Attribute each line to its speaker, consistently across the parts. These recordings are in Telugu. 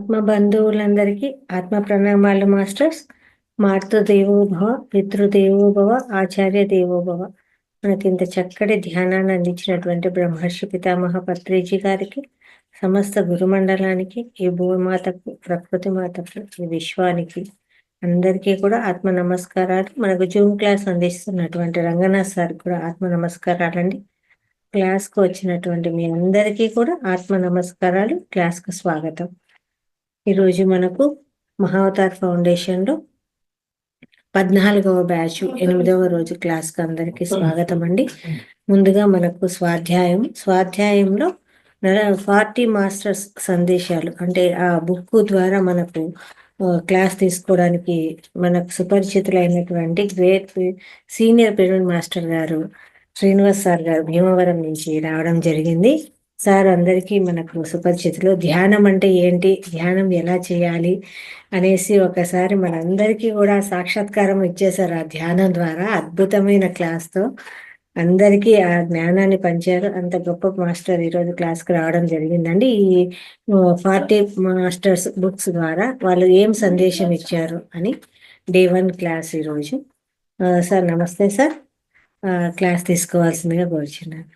Speaker 1: ఆత్మ బంధువులందరికీ ఆత్మ ప్రణామాలు మాస్టర్స్. మాతృదేవో భవ, పితృదేవో భవ, ఆచార్య దేవో భవ. మనకి ఇంత చక్కటి ధ్యానాన్ని అందించినటువంటి బ్రహ్మర్షి పితామహ పత్రిజీ గారికి, సమస్త గురుమండలానికి, ఈ భూమాతకు, ప్రకృతి మాతకు, ఈ విశ్వానికి అందరికీ కూడా ఆత్మ నమస్కారాలు. మనకు జూమ్ క్లాస్ అందిస్తున్నటువంటి రంగనాథ్ సార్ కూడా ఆత్మ నమస్కారాలండి. క్లాస్కు వచ్చినటువంటి మీ అందరికీ కూడా ఆత్మ నమస్కారాలు. క్లాస్కు స్వాగతం. ఈరోజు మనకు మహావతార్ ఫౌండేషన్లో 14వ బ్యాచ్ 8వ రోజు క్లాస్కి అందరికీ స్వాగతం అండి. ముందుగా మనకు స్వాధ్యాయంలో 40 మాస్టర్స్ సందేశాలు అంటే ఆ బుక్ ద్వారా మనకు క్లాస్ తీసుకోవడానికి మనకు సుపరిచితులైనటువంటి గ్రేట్ సీనియర్ పిరమిడ్ మాస్టర్ గారు శ్రీనివాస్ సార్ గారు భీమవరం నుంచి రావడం జరిగింది. సార్ అందరికీ మనకు సుపరిచితులు. ధ్యానం అంటే ఏంటి, ధ్యానం ఎలా చేయాలి అనేసి ఒకసారి మనందరికీ కూడా సాక్షాత్కారం ఇచ్చేశారు. ఆ ధ్యానం ద్వారా అద్భుతమైన క్లాస్తో అందరికీ ఆ జ్ఞానాన్ని పంచారు. అంత గొప్ప మాస్టర్ ఈరోజు క్లాస్కి రావడం జరిగిందండి. ఈ 40 మాస్టర్స్ బుక్స్ ద్వారా వాళ్ళు ఏం సందేశం ఇచ్చారు అని డే 1 క్లాస్ ఈరోజు. సార్ నమస్తే సార్. క్లాస్ తీసుకోవాల్సిందిగా కోరుచున్నాను.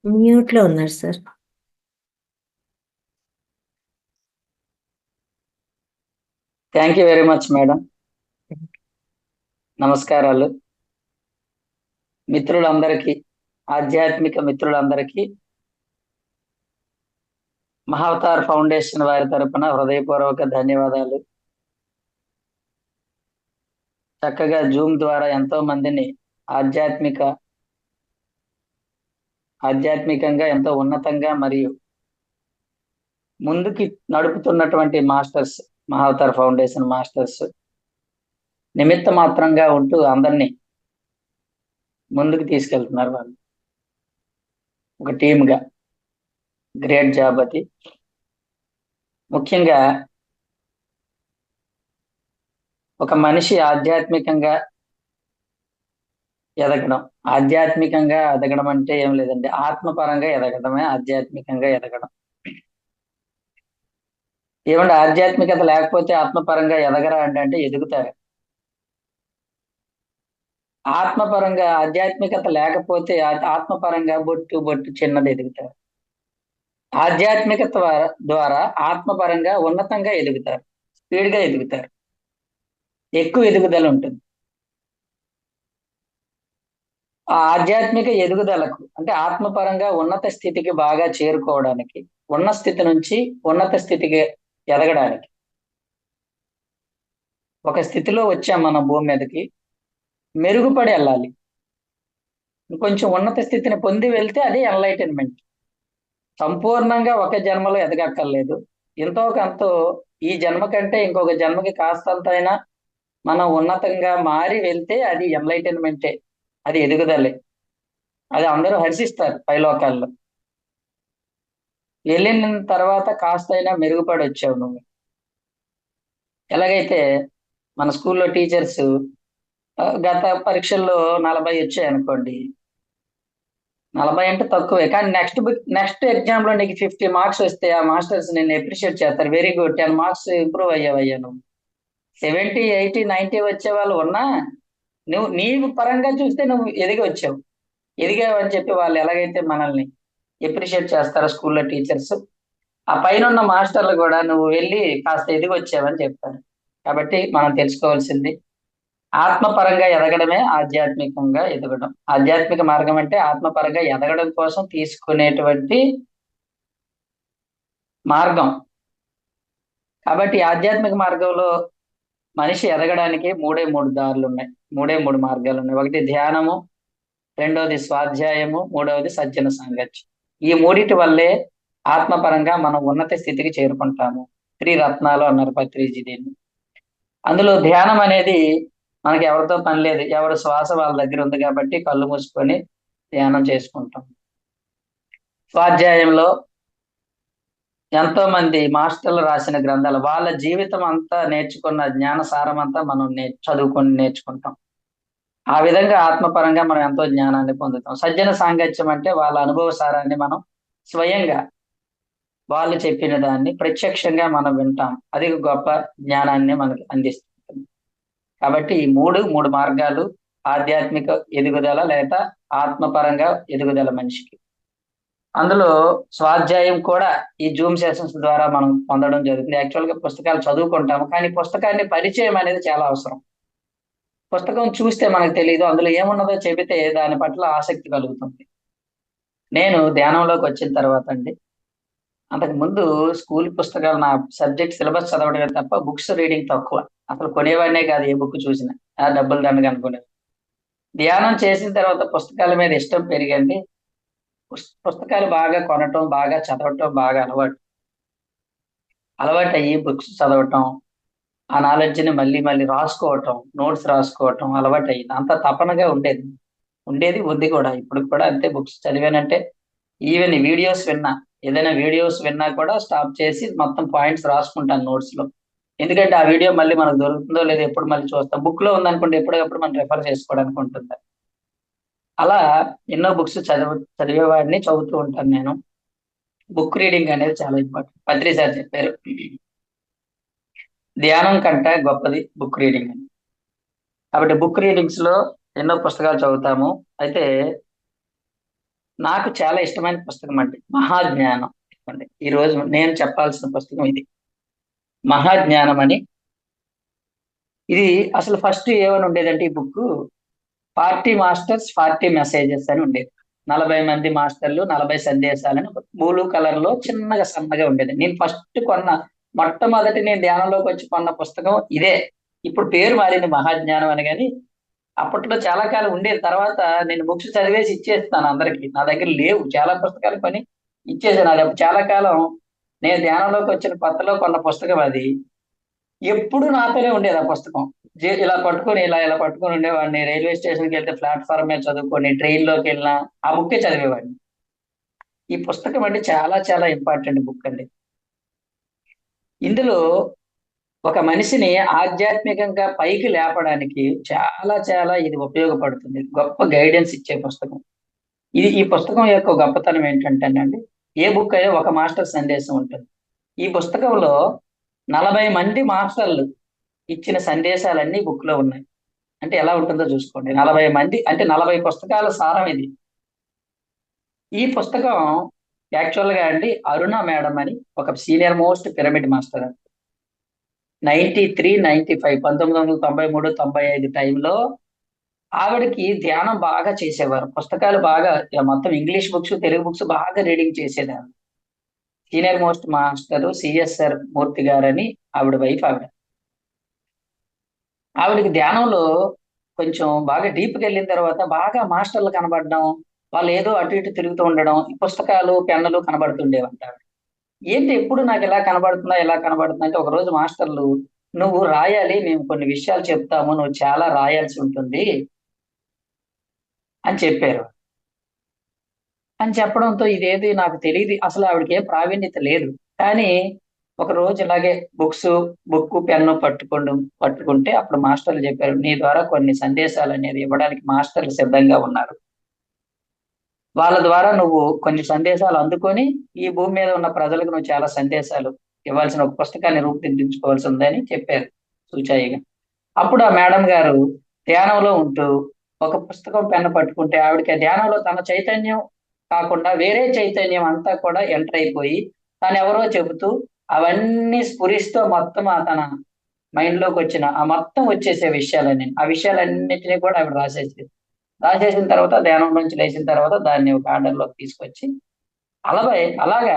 Speaker 1: మ్యూట్లో ఉన్నారు sir.
Speaker 2: Thank you very much madam. నమస్కారాలు మిత్రులందరికీ, ఆధ్యాత్మిక మిత్రులందరికీ మహావతార్ ఫౌండేషన్ వారి తరపున హృదయపూర్వక ధన్యవాదాలు. చక్కగా జూమ్ ద్వారా ఎంతో మందిని ఆధ్యాత్మికంగా ఎంతో ఉన్నతంగా మరియు ముందుకి నడుపుతున్నటువంటి మాస్టర్స్, మహావతార్ ఫౌండేషన్ మాస్టర్స్ నిమిత్త మాత్రంగా ఉంటూ అందరినీ ముందుకు తీసుకెళ్తున్నారు. వాళ్ళు ఒక టీమ్గా గ్రేట్ జాబ్. అది ముఖ్యంగా ఒక మనిషి ఆధ్యాత్మికంగా ఎదగడం అంటే ఏం లేదండి, ఆత్మపరంగా ఎదగడమే ఆధ్యాత్మికంగా ఎదగడం. ఏమంటే ఆధ్యాత్మికత లేకపోతే ఆత్మపరంగా ఎదగరా అంటే ఎదుగుతారు. ఆత్మపరంగా ఆధ్యాత్మికత లేకపోతే ఆత్మపరంగా బొట్టు చిన్నది ఎదుగుతారు. ఆధ్యాత్మికత ద్వారా ఆత్మపరంగా ఉన్నతంగా ఎదుగుతారు, స్పీడ్గా ఎదుగుతారు, ఎక్కువ ఎదుగుదల ఉంటుంది. ఆ ఆధ్యాత్మిక ఎదుగుదలకు అంటే ఆత్మపరంగా ఉన్నత స్థితికి బాగా చేరుకోవడానికి, ఉన్న స్థితి నుంచి ఉన్నత స్థితికి ఎదగడానికి, ఒక స్థితిలో వచ్చాం మనం భూమి మీదకి, మెరుగుపడి వెళ్ళాలి. కొంచెం ఉన్నత స్థితిని పొంది వెళ్తే అది ఎన్లైటన్మెంట్. సంపూర్ణంగా ఒక జన్మలో ఎదగక్కర్లేదు. ఎంతో కొంత ఈ జన్మ కంటే ఇంకొక జన్మకి కాస్తంత అయినా మనం ఉన్నతంగా మారి వెళ్తే అది ఎన్లైటన్మెంటే, అది ఎదుగుదలే. అది అందరూ హర్షిస్తారు పైలోకాల్లో. వెళ్ళిన తర్వాత కాస్త అయినా మెరుగుపడి వచ్చావు నువ్వు. ఎలాగైతే మన స్కూల్లో టీచర్స్ గత పరీక్షల్లో 40 వచ్చాయి అనుకోండి, 40 అంటే తక్కువే, కానీ నెక్స్ట్ ఎగ్జామ్ లో నీకు 50 మార్క్స్ వస్తే ఆ మాస్టర్స్ నిన్ను అప్రిషియేట్ చేస్తారు. వెరీ గుడ్, 10 మార్క్స్ ఇంప్రూవ్ అయ్యావయ్యా నువ్వు. 70, 80, 90 వచ్చే వాళ్ళు ఉన్నా నీవు పరంగా చూస్తే నువ్వు ఎదిగావని చెప్పి వాళ్ళు ఎలాగైతే మనల్ని అప్రిషియేట్ చేస్తారో స్కూల్లో టీచర్స్, ఆ పైన ఉన్న మాస్టర్లు కూడా నువ్వు వెళ్ళి కాస్త ఎదిగొచ్చావని చెప్తారు. కాబట్టి మనం తెలుసుకోవాల్సింది ఆత్మపరంగా ఎదగడమే ఆధ్యాత్మికంగా ఎదగడం. ఆధ్యాత్మిక మార్గం అంటే ఆత్మపరంగా ఎదగడం కోసం తీసుకునేటువంటి మార్గం. కాబట్టి ఆధ్యాత్మిక మార్గంలో మనిషి ఎదగడానికి మూడు దారులు ఉన్నాయి, మూడు మార్గాలు ఉన్నాయి. ఒకటి ధ్యానము, రెండవది స్వాధ్యాయము, మూడవది సజ్జన సాంగత్యం. ఈ మూడిటి వల్లే ఆత్మపరంగా మనం ఉన్నత స్థితికి చేరుకుంటాము. త్రిరత్నాలు అన్నారు పత్రిజీ దీన్ని. అందులో ధ్యానం అనేది మనకి ఎవరితో పని లేదు, ఎవరి శ్వాస వాళ్ళ దగ్గర ఉంది కాబట్టి కళ్ళు మూసుకొని ధ్యానం చేసుకుంటాం. స్వాధ్యాయంలో ఎంతో మంది మాస్టర్లు రాసిన గ్రంథాలు, వాళ్ళ జీవితం అంతా నేర్చుకున్న జ్ఞాన సారం అంతా మనం నేర్చుకుంటాం. ఆ విధంగా ఆత్మపరంగా మనం ఎంతో జ్ఞానాన్ని పొందుతాం. సజ్జన సాంగత్యం అంటే వాళ్ళ అనుభవ సారాన్ని మనం స్వయంగా వాళ్ళు చెప్పిన దాన్ని ప్రత్యక్షంగా మనం వింటాం. అది గొప్ప జ్ఞానాన్ని మనకి అందిస్తుంది. కాబట్టి ఈ మూడు మార్గాలు ఆధ్యాత్మిక ఎదుగుదల లేదా ఆత్మపరంగా ఎదుగుదల మనిషికి. అందులో స్వాధ్యాయం కూడా ఈ జూమ్ సెషన్స్ ద్వారా మనం పొందడం జరుగుతుంది. యాక్చువల్ గా పుస్తకాలు చదువుకుంటాము, కానీ పుస్తకాన్ని పరిచయం అనేది చాలా అవసరం. పుస్తకం చూస్తే మనకు తెలియదు, అందులో ఏమున్నదో చెబితే దాని పట్ల ఆసక్తి కలుగుతుంది. నేను ధ్యానంలోకి వచ్చిన తర్వాత అండి, అంతకు ముందు స్కూల్ పుస్తకాలు నా సబ్జెక్ట్ సిలబస్ చదవడమే తప్ప బుక్స్ రీడింగ్ తక్కువ. అసలు కొనేవాడినే కాదు ఏ బుక్ చూసినా. ఆ డబ్బులు దండగా అనుకునే. ధ్యానం చేసిన తర్వాత పుస్తకాల మీద ఇష్టం పెరిగింది. పుస్తకాలు బాగా కొనటం, బాగా చదవటం బాగా అలవాటు అయ్యి బుక్స్ చదవటం, ఆ నాలెడ్జ్ని మళ్ళీ మళ్ళీ రాసుకోవటం, నోట్స్ రాసుకోవటం అలవాటు అయ్యింది. అంత తపనగా ఉండేది. ఉంది కూడా. ఇప్పుడు కూడా అంతే. బుక్స్ చదివానంటే ఈవెన్ వీడియోస్ విన్నా, ఏదైనా వీడియోస్ విన్నా కూడా స్టాప్ చేసి మొత్తం పాయింట్స్ రాసుకుంటాను నోట్స్ లో. ఎందుకంటే ఆ వీడియో మళ్ళీ మనకు దొరుకుతుందో లేదో ఎప్పుడు మళ్ళీ చూస్తాం. బుక్ లో ఉందనుకోండి ఎప్పటికప్పుడు మనం రెఫర్ చేసుకోవడానికి ఉంటుంది. అలా ఎన్నో బుక్స్ చదివేవాడిని, చదువుతూ ఉంటాను నేను. బుక్ రీడింగ్ అనేది చాలా ఇంపార్టెంట్. పత్రి సార్ చెప్పారు, ధ్యానం కంటే గొప్పది బుక్ రీడింగ్ అని. కాబట్టి బుక్ రీడింగ్స్ లో ఎన్నో పుస్తకాలు చదువుతాము. అయితే నాకు చాలా ఇష్టమైన పుస్తకం అండి మహాజ్ఞానం. ఈ రోజు నేను చెప్పాల్సిన పుస్తకం ఇది, మహాజ్ఞానం అని. ఇది అసలు ఫస్ట్ ఏమని ఉండేదంటే ఈ బుక్ 40 మాస్టర్స్ 40 మెసేజెస్ అని ఉండేది. 40 మంది మాస్టర్లు 40 సందేశాలని బ్లూ కలర్ లో చిన్నగా సన్నగా ఉండేది. నేను ఫస్ట్ కొన్న, మొట్టమొదటి నేను ధ్యానంలోకి వచ్చి కొన్న పుస్తకం ఇదే. ఇప్పుడు పేరు మారింది మహాజ్ఞానం అని, కానీ అప్పట్లో చాలా కాలం ఉండేది. తర్వాత నేను బుక్స్ చదివేసి ఇచ్చేస్తాను అందరికి. నా దగ్గర లేవు, చాలా పుస్తకాలు కొని ఇచ్చేసాను. అది చాలా కాలం నేను ధ్యానంలోకి వచ్చిన కొత్తలో కొన్న పుస్తకం అది. ఎప్పుడు నాతోనే ఉండేది ఆ పుస్తకం. ఇలా పట్టుకొని ఇలా పట్టుకొని ఉండేవాడిని. రైల్వే స్టేషన్కి వెళ్తే ప్లాట్ఫామ్ మీద చదువుకొని, ట్రైన్ లోకి వెళ్ళినా ఆ బుక్కే చదివేవాడిని. ఈ పుస్తకం అంటే చాలా చాలా ఇంపార్టెంట్ బుక్ అండి. ఇందులో ఒక మనిషిని ఆధ్యాత్మికంగా పైకి లేపడానికి చాలా చాలా ఇది ఉపయోగపడుతుంది. గొప్ప గైడెన్స్ ఇచ్చే పుస్తకం ఇది. ఈ పుస్తకం యొక్క గొప్పతనం ఏంటంటేనండి, ఏ బుక్ అయినా ఒక మాస్టర్ సందేశం ఉంటుంది. ఈ పుస్తకంలో 40 మంది మాస్టర్లు ఇచ్చిన సందేశాలన్నీ బుక్ లో ఉన్నాయి. అంటే ఎలా ఉంటుందో చూసుకోండి. 40 మంది అంటే 40 పుస్తకాల సారం ఇది. ఈ పుస్తకం యాక్చువల్ గా అండి, అరుణ మేడం అని ఒక సీనియర్ మోస్ట్ పిరమిడ్ మాస్టర్. 93, 95, 1993, 95 టైంలో ఆవిడకి ధ్యానం బాగా చేసేవారు. పుస్తకాలు బాగా, మొత్తం ఇంగ్లీష్ బుక్స్ తెలుగు బుక్స్ బాగా రీడింగ్ చేసేదాన్ని. సీనియర్ మోస్ట్ మాస్టర్ సిఎస్ఆర్ మూర్తి గారని ఆవిడ వైఫ్. ఆవిడకి ధ్యానంలో కొంచెం బాగా డీప్కి వెళ్ళిన తర్వాత బాగా మాస్టర్లు కనబడడం, వాళ్ళు ఏదో అటు ఇటు తిరుగుతూ ఉండడం, ఈ పుస్తకాలు పెన్నులు కనబడుతుండేవంట. ఏంటి ఎప్పుడు నాకు ఇలా కనబడుతుందా అంటే, ఒక రోజు మాస్టర్లు, నువ్వు రాయాలి, మేము కొన్ని విషయాలు చెప్తాము, నువ్వు చాలా రాయాల్సి ఉంటుంది అని చెప్పారు. అని చెప్పడంతో ఇదేది నాకు తెలియదు, అసలు ఆవిడకి ఏం ప్రావీణ్యత లేదు. కానీ ఒక రోజు ఇలాగే బుక్ పెన్ను పట్టుకుంటే అప్పుడు మాస్టర్లు చెప్పారు, నీ ద్వారా కొన్ని సందేశాలు అనేది ఇవ్వడానికి మాస్టర్లు సిద్ధంగా ఉన్నారు. వాళ్ళ ద్వారా నువ్వు కొన్ని సందేశాలు అందుకొని ఈ భూమి మీద ఉన్న ప్రజలకు నువ్వు చాలా సందేశాలు ఇవ్వాల్సిన ఒక పుస్తకాన్ని రూపుదిద్దించుకోవాల్సి ఉందని చెప్పారు సూచాయిగా. అప్పుడు ఆ మేడం గారు ధ్యానంలో ఉంటూ ఒక పుస్తకం పెన్ను పట్టుకుంటే ఆవిడకి ఆ ధ్యానంలో తన చైతన్యం కాకుండా వేరే చైతన్యం అంతా కూడా ఎంటర్ అయిపోయి తను ఎవరో చెబుతూ అవన్నీ స్ఫురిస్తూ మొత్తం తన మైండ్ లోకి వచ్చిన ఆ మొత్తం వచ్చేసే ఆ విషయాలన్నింటినీ కూడా ఆవిడ రాసేసిన తర్వాత ధ్యానం నుంచి లేచిన తర్వాత దాన్ని ఒక ఆర్డర్ లోకి తీసుకొచ్చి అలాగా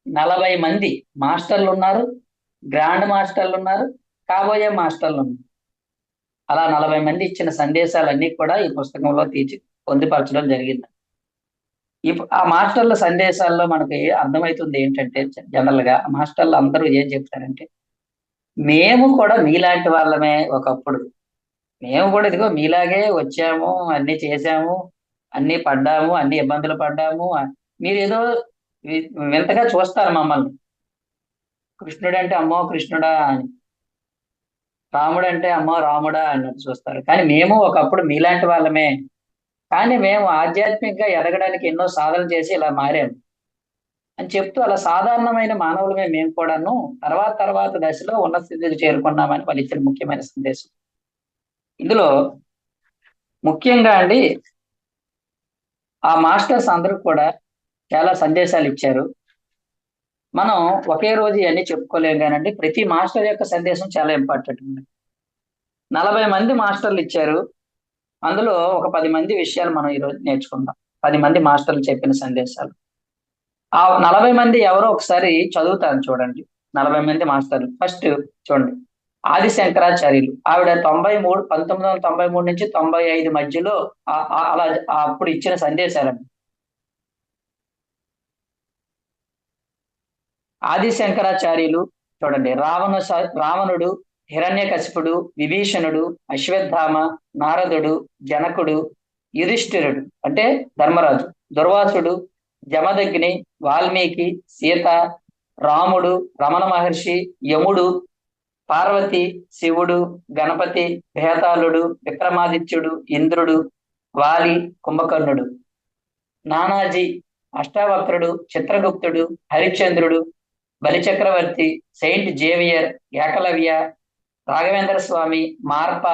Speaker 2: 40 మంది మాస్టర్లు ఉన్నారు, గ్రాండ్ మాస్టర్లు ఉన్నారు, కాబోయే మాస్టర్లు ఉన్నారు. అలా 40 మంది ఇచ్చిన సందేశాలన్నీ కూడా ఈ పుస్తకంలో పొందుపరచడం జరిగింది. ఆ మాస్టర్ల సందేశాల్లో మనకి అర్థమవుతుంది ఏంటంటే, జనరల్ గా మాస్టర్లు అందరూ ఏం చెప్తారంటే, మేము కూడా మీలాంటి వాళ్ళమే ఒకప్పుడు. మేము కూడా ఇదిగో మీలాగే వచ్చాము, అన్ని చేశాము, అన్ని పడ్డాము, అన్ని ఇబ్బందులు పడ్డాము. మీరు ఏదో వింతగా చూస్తారు మమ్మల్ని. కృష్ణుడు అంటే అమ్మో కృష్ణుడా అని. రాముడు అంటే అమ్మో రాముడా అన్నట్టు చూస్తారు. కానీ మేము ఒకప్పుడు మీలాంటి వాళ్ళమే. కానీ మేము ఆధ్యాత్మికంగా ఎదగడానికి ఎన్నో సాధనలు చేసి ఇలా మారాం అని చెప్తూ, అలా సాధారణమైన మానవులమే మేము కూడాను తర్వాత తర్వాత దశలో ఉన్నత స్థితికి చేరుకున్నామని వాళ్ళు ఇచ్చిన ముఖ్యమైన సందేశం. ఇందులో ముఖ్యంగా అండి, ఆ మాస్టర్స్ అందరూ కూడా చాలా సందేశాలు ఇచ్చారు. మనం ఒకే రోజు ఇవన్నీ చెప్పుకోలేం కానండి, ప్రతి మాస్టర్ యొక్క సందేశం చాలా ఇంపార్టెంట్ ఉంది. 40 మంది మాస్టర్లు ఇచ్చారు. అందులో ఒక 10 మంది విషయాలు మనం ఈరోజు నేర్చుకుందాం. 10 మంది మాస్టర్లు చెప్పిన సందేశాలు. ఆ 40 మంది ఎవరో ఒకసారి చదువుతాను చూడండి. 40 మంది మాస్టర్లు. ఫస్ట్ చూడండి, ఆది శంకరాచార్యులు. ఆవిడ 1993 నుంచి 95 మధ్యలో అలా అప్పుడు ఇచ్చిన సందేశాలండి. ఆది శంకరాచార్యులు చూడండి, రావణుడు, హిరణ్యకశిపుడు, విభీషణుడు, అశ్వత్థామ, నారదుడు, జనకుడు, యుధిష్ఠిరుడు అంటే ధర్మరాజు, దుర్వాసుడు, జమదగ్ని, వాల్మీకి, సీత, రాముడు, రమణ మహర్షి, యముడు, పార్వతి, శివుడు, గణపతి, భేతాళుడు, విక్రమాదిత్యుడు, ఇంద్రుడు, వాలి, కుంభకర్ణుడు, నానాజీ, అష్టావక్రుడు, చిత్రగుప్తుడు, హరిశ్చంద్రుడు, బలిచక్రవర్తి, సెయింట్ జేవియర్, ఏకలవ్య, రాఘవేంద్ర స్వామి, మార్ప,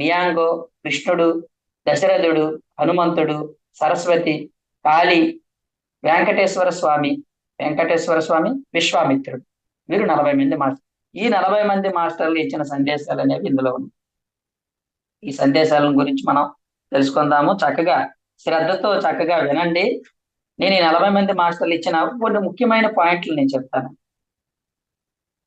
Speaker 2: నియాంగో, కృష్ణుడు, దశరథుడు, హనుమంతుడు, సరస్వతి, కాళీ, వెంకటేశ్వర స్వామి, విశ్వామిత్రుడు. వీరు 40 మంది మాస్టర్. ఈ 40 మంది మాస్టర్లు ఇచ్చిన సందేశాలు అనేవి ఇందులో ఉన్నాయి. ఈ సందేశాల గురించి మనం తెలుసుకుందాము. చక్కగా శ్రద్ధతో చక్కగా వినండి. నేను ఈ 40 మంది మాస్టర్లు ఇచ్చిన కొన్ని ముఖ్యమైన పాయింట్లు నేను చెప్తాను.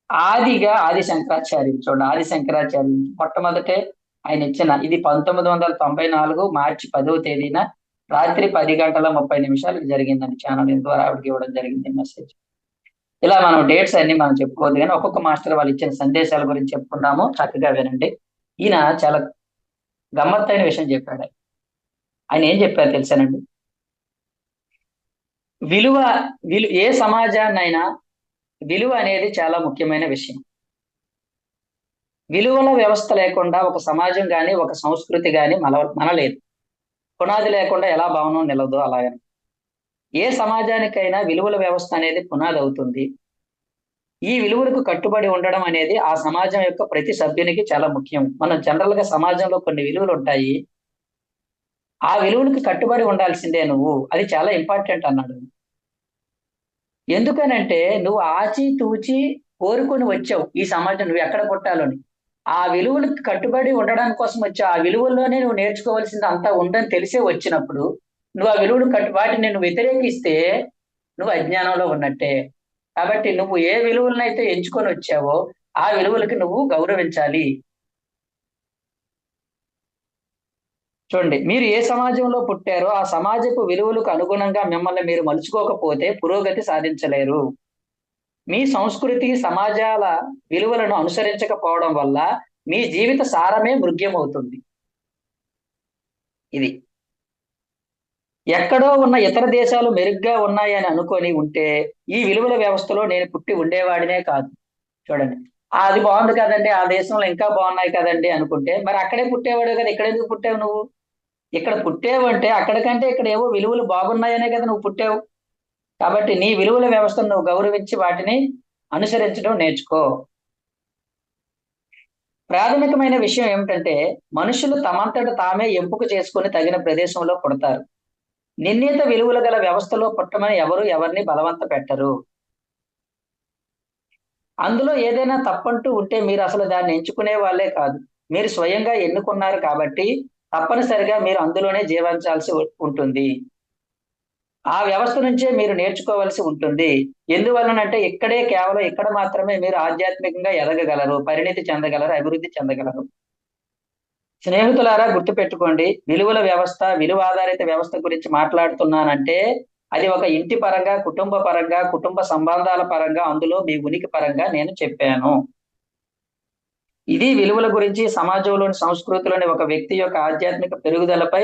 Speaker 2: ఆది శంకరాచార్యులు చూడండి, ఆది శంకరాచార్యులు మొట్టమొదటే ఆయన ఇచ్చిన, ఇది 1994 మార్చి 10వ తేదీన రాత్రి 10:30 జరిగిందని ఛానల్ ద్వారా ఆవిడకి ఇవ్వడం జరిగింది మెసేజ్. ఇలా మనం డేట్స్ అన్ని మనం చెప్పుకోవద్దు, కానీ ఒక్కొక్క మాస్టర్ వాళ్ళు ఇచ్చిన సందేశాల గురించి చెప్పుకున్నాము. చక్కగా వినండి. ఈయన చాలా గమ్మత్తైన విషయం చెప్పాడు. ఆయన ఏం చెప్పారు తెలుసానండి? విలువ ఏ సమాజాన్నైనా విలువ అనేది చాలా ముఖ్యమైన విషయం. విలువల వ్యవస్థ లేకుండా ఒక సమాజం కానీ ఒక సంస్కృతి కానీ మనలేదు. పునాది లేకుండా ఎలా భవనం నిలవదో అలాగని ఏ సమాజానికైనా విలువల వ్యవస్థ అనేది పునాది అవుతుంది. ఈ విలువలకు కట్టుబడి ఉండడం అనేది ఆ సమాజం యొక్క ప్రతి సభ్యునికి చాలా ముఖ్యం. మనం జనరల్ గా సమాజంలో కొన్ని విలువలు ఉంటాయి, ఆ విలువలకు కట్టుబడి ఉండాల్సిందే నువ్వు, అది చాలా ఇంపార్టెంట్ అన్నాడు. ఎందుకనంటే నువ్వు ఆచితూచి కోరుకొని వచ్చావు ఈ సమాజం, నువ్వు ఎక్కడ పుట్టాలని. ఆ విలువలకు కట్టుబడి ఉండడానికి కోసం వచ్చావు. ఆ విలువల్లోనే నువ్వు నేర్చుకోవాల్సింది అంతా ఉందని తెలిసే వచ్చినప్పుడు నువ్వు ఆ విలువలు వాటిని నువ్వు వ్యతిరేకిస్తే నువ్వు అజ్ఞానంలో ఉన్నట్టే. కాబట్టి నువ్వు ఏ విలువలనైతే ఎంచుకొని వచ్చావో ఆ విలువలకి నువ్వు గౌరవించాలి. చూడండి, మీరు ఏ సమాజంలో పుట్టారో ఆ సమాజపు విలువలకు అనుగుణంగా మిమ్మల్ని మీరు మలుచుకోకపోతే పురోగతి సాధించలేరు. మీ సంస్కృతి సమాజాల విలువలను అనుసరించకపోవడం వల్ల మీ జీవిత సారమే మృగ్యమవుతుంది. ఇది ఎక్కడో ఉన్న ఇతర దేశాలు మెరుగ్గా ఉన్నాయని అనుకొని ఉంటే ఈ విలువల వ్యవస్థలో నేను పుట్టి ఉండేవాడినే కాదు. చూడండి, అది బాగుంది కదండి, ఆ దేశంలో ఇంకా బాగున్నాయి కదండి అనుకుంటే మరి అక్కడే పుట్టేవాడు కదా, ఇక్కడ ఎందుకు పుట్టావు నువ్వు? ఇక్కడ పుట్టేవు అంటే అక్కడికంటే ఇక్కడ ఏవో విలువలు బాగున్నాయనే కదా నువ్వు పుట్టావు. కాబట్టి నీ విలువల వ్యవస్థను నువ్వు గౌరవించి వాటిని అనుసరించడం నేర్చుకో. ప్రాథమికమైన విషయం ఏమిటంటే మనుషులు తమంతట తామే ఎంపిక చేసుకుని తగిన ప్రదేశంలో పుడతారు. నిర్ణీత విలువలు గల వ్యవస్థలో పుట్టమని ఎవరిని బలవంత పెట్టరు. అందులో ఏదైనా తప్పంటూ ఉంటే మీరు అసలు దాన్ని ఎంచుకునే వాళ్ళే కాదు, మీరు స్వయంగా ఎన్నుకున్నారు కాబట్టి తప్పనిసరిగా మీరు అందులోనే జీవించాల్సి ఉంటుంది. ఆ వ్యవస్థ నుంచే మీరు నేర్చుకోవాల్సి ఉంటుంది. ఎందువలనంటే కేవలం ఇక్కడ మాత్రమే మీరు ఆధ్యాత్మికంగా ఎదగగలరు, పరిణితి చెందగలరు, అభివృద్ధి చెందగలరు. స్నేహితులారా, గుర్తుపెట్టుకోండి, విలువల వ్యవస్థ, విలువ ఆధారిత వ్యవస్థ గురించి మాట్లాడుతున్నానంటే అది ఒక ఇంటి పరంగా, కుటుంబ పరంగా, కుటుంబ సంబంధాల పరంగా, అందులో మీ ఉనికి పరంగా నేను చెప్పాను. ఇది విలువల గురించి, సమాజంలోని సంస్కృతిలోని ఒక వ్యక్తి యొక్క ఆధ్యాత్మిక పెరుగుదలపై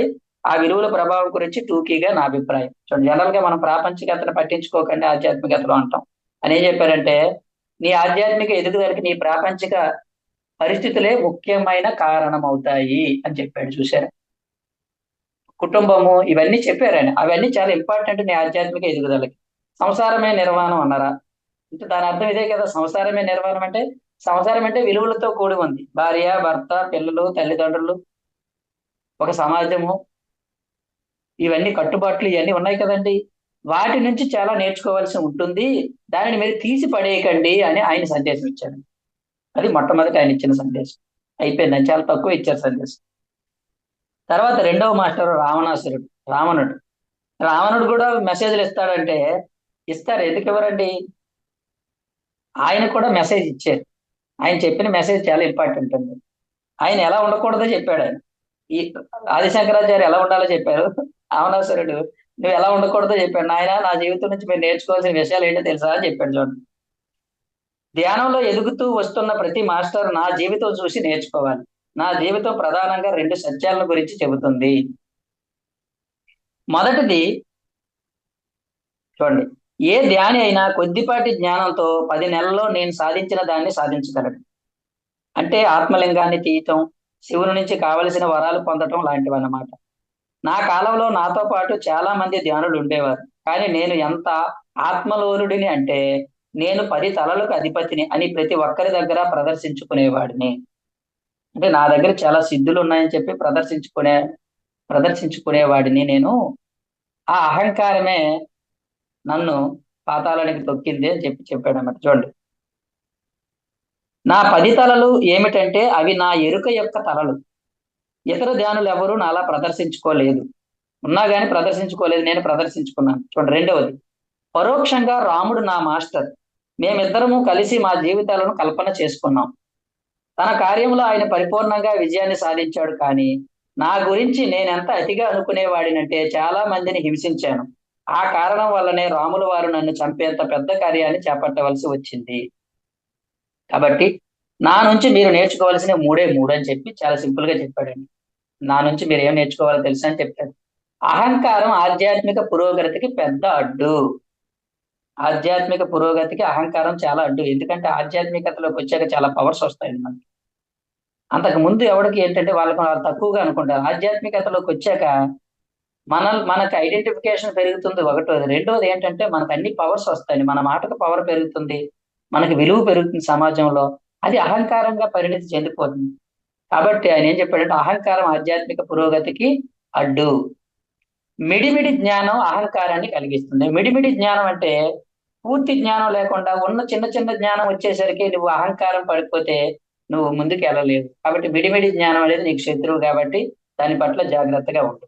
Speaker 2: ఆ విలువల ప్రభావం గురించి టూకీగా నా అభిప్రాయం. జనరల్ గా మనం ప్రాపంచికతను పట్టించుకోకండి, ఆధ్యాత్మికతలో అంటాం. అని ఏం చెప్పారంటే నీ ఆధ్యాత్మిక ఎదుగుదలకి నీ ప్రాపంచిక పరిస్థితులే ముఖ్యమైన కారణం అవుతాయి అని చెప్పాడు. చూసారా, కుటుంబము ఇవన్నీ చెప్పారు ఆయన. అవన్నీ చాలా ఇంపార్టెంట్ నీ ఆధ్యాత్మిక ఎదుగుదలకి. సంసారమే నిర్వాణం అన్నారా, అంటే దాని అర్థం ఇదే కదా. సంసారమే నిర్వాణం అంటే, సంసారం అంటే విలువలతో కూడి ఉంది. భార్య, భర్త, పిల్లలు, తల్లిదండ్రులు, ఒక సమాజము, ఇవన్నీ కట్టుబాట్లు ఇవన్నీ ఉన్నాయి కదండి. వాటి నుంచి చాలా నేర్చుకోవాల్సి ఉంటుంది. దానిని మీరు తీసి పడేయకండి అని ఆయన సందేశం ఇచ్చారు. అది మొట్టమొదటి ఆయన ఇచ్చిన సందేశం. అయిపోయింది, ఆయన చాలా తక్కువ ఇచ్చారు సందేశం. తర్వాత రెండవ మాస్టర్ రావణాసురుడు, రావణుడు. రావణుడు కూడా మెసేజ్లు ఇస్తాడంటే ఇస్తారు, ఎందుకు ఇవ్వరండి. ఆయన కూడా మెసేజ్ ఇచ్చారు. ఆయన చెప్పిన మెసేజ్ చాలా ఇంపార్టెంట్ అండి. ఆయన ఎలా ఉండకూడదో చెప్పాడు ఆయన. ఈ ఆదిశంకరాచార్య ఎలా ఉండాలో చెప్పారు, రావణాసురుడు నువ్వు ఎలా ఉండకూడదో చెప్పాడు. నాయన, నా జీవితం నుంచి మీరు నేర్చుకోవాల్సిన విషయాలు ఏంటో తెలుసా అని చెప్పాడు. చూడండి, ధ్యానంలో ఎదుగుతూ వస్తున్న ప్రతి మాస్టర్ నా జీవితం చూసి నేర్చుకోవాలి. నా జీవితం ప్రధానంగా రెండు సత్యాల గురించి చెబుతుంది. మొదటిది చూడండి, ఏ ధ్యాని అయినా కొద్దిపాటి జ్ఞానంతో 10 నెలల్లో నేను సాధించిన దాన్ని సాధించగలడు. అంటే ఆత్మలింగాన్ని తీయటం, శివుని నుంచి కావలసిన వరాలు పొందటం లాంటివి అన్నమాట. నా కాలంలో నాతో పాటు చాలా మంది ధ్యానులు ఉండేవారు. కానీ నేను ఎంత ఆత్మలోలుడిని అంటే, నేను 10 తలలకు అధిపతిని అని ప్రతి ఒక్కరి దగ్గర ప్రదర్శించుకునేవాడిని. అంటే నా దగ్గర చాలా సిద్ధులు ఉన్నాయని చెప్పి ప్రదర్శించుకునేవాడిని నేను. ఆ అహంకారమే నన్ను పాతాళానికి తొక్కింది అని చెప్పాడు అన్నమాట. చూడండి, నా 10 తలలు ఏమిటంటే అవి నా ఎరుక యొక్క తలలు. ఇతర ధ్యానులు ఎవరు నాలా ప్రదర్శించుకోలేదు. ఉన్నా గాని ప్రదర్శించుకోలేదు, నేను ప్రదర్శించుకున్నాను. చూడండి, రెండవది, పరోక్షంగా రాముడు నా మాస్టర్. మేమిద్దరము కలిసి మా జీవితాలను కల్పన చేసుకున్నాం. తన కార్యంలో ఆయన పరిపూర్ణంగా విజయాన్ని సాధించాడు. కానీ నా గురించి నేనెంత అతిగా అనుకునేవాడినంటే చాలా మందిని హింసించాను. ఆ కారణం వల్లనే రాముల వారు నన్ను చంపేంత పెద్ద కార్యాన్ని చేపట్టవలసి వచ్చింది. కాబట్టి నా నుంచి మీరు నేర్చుకోవాల్సిన మూడే మూడు అని చెప్పి చాలా సింపుల్ గా చెప్పాడండి. నా నుంచి మీరు ఏం నేర్చుకోవాలో తెలుసా అని చెప్పాడు. అహంకారం ఆధ్యాత్మిక పురోగతికి పెద్ద అడ్డు. ఆధ్యాత్మిక పురోగతికి అహంకారం చాలా అడ్డు. ఎందుకంటే ఆధ్యాత్మికతలోకి వచ్చాక చాలా పవర్స్ వస్తాయండి మనకి. అంతకు ముందు ఎవరికి ఏంటంటే వాళ్ళకి వాళ్ళు తక్కువగా అనుకుంటారు. ఆధ్యాత్మికతలోకి వచ్చాక మనకు ఐడెంటిఫికేషన్ పెరుగుతుంది ఒకటోది. రెండోది ఏంటంటే మనకు అన్ని పవర్స్ వస్తాయి. మన మాటకు పవర్ పెరుగుతుంది, మనకి విలువ పెరుగుతుంది సమాజంలో. అది అహంకారంగా పరిణితి చెందిపోతుంది. కాబట్టి ఆయన ఏం చెప్పాడంటే, అహంకారం ఆధ్యాత్మిక పురోగతికి అడ్డు. మిడిమిడి జ్ఞానం అహంకారాన్ని కలిగిస్తుంది. మిడిమిడి జ్ఞానం అంటే పూర్తి జ్ఞానం లేకుండా ఉన్న చిన్న చిన్న జ్ఞానం వచ్చేసరికి నువ్వు అహంకారం పడిపోతే నువ్వు ముందుకు వెళ్ళలేవు. కాబట్టి మిడిమిడి జ్ఞానం అనేది నీకు శత్రువు. కాబట్టి దాని పట్ల జాగ్రత్తగా ఉండు.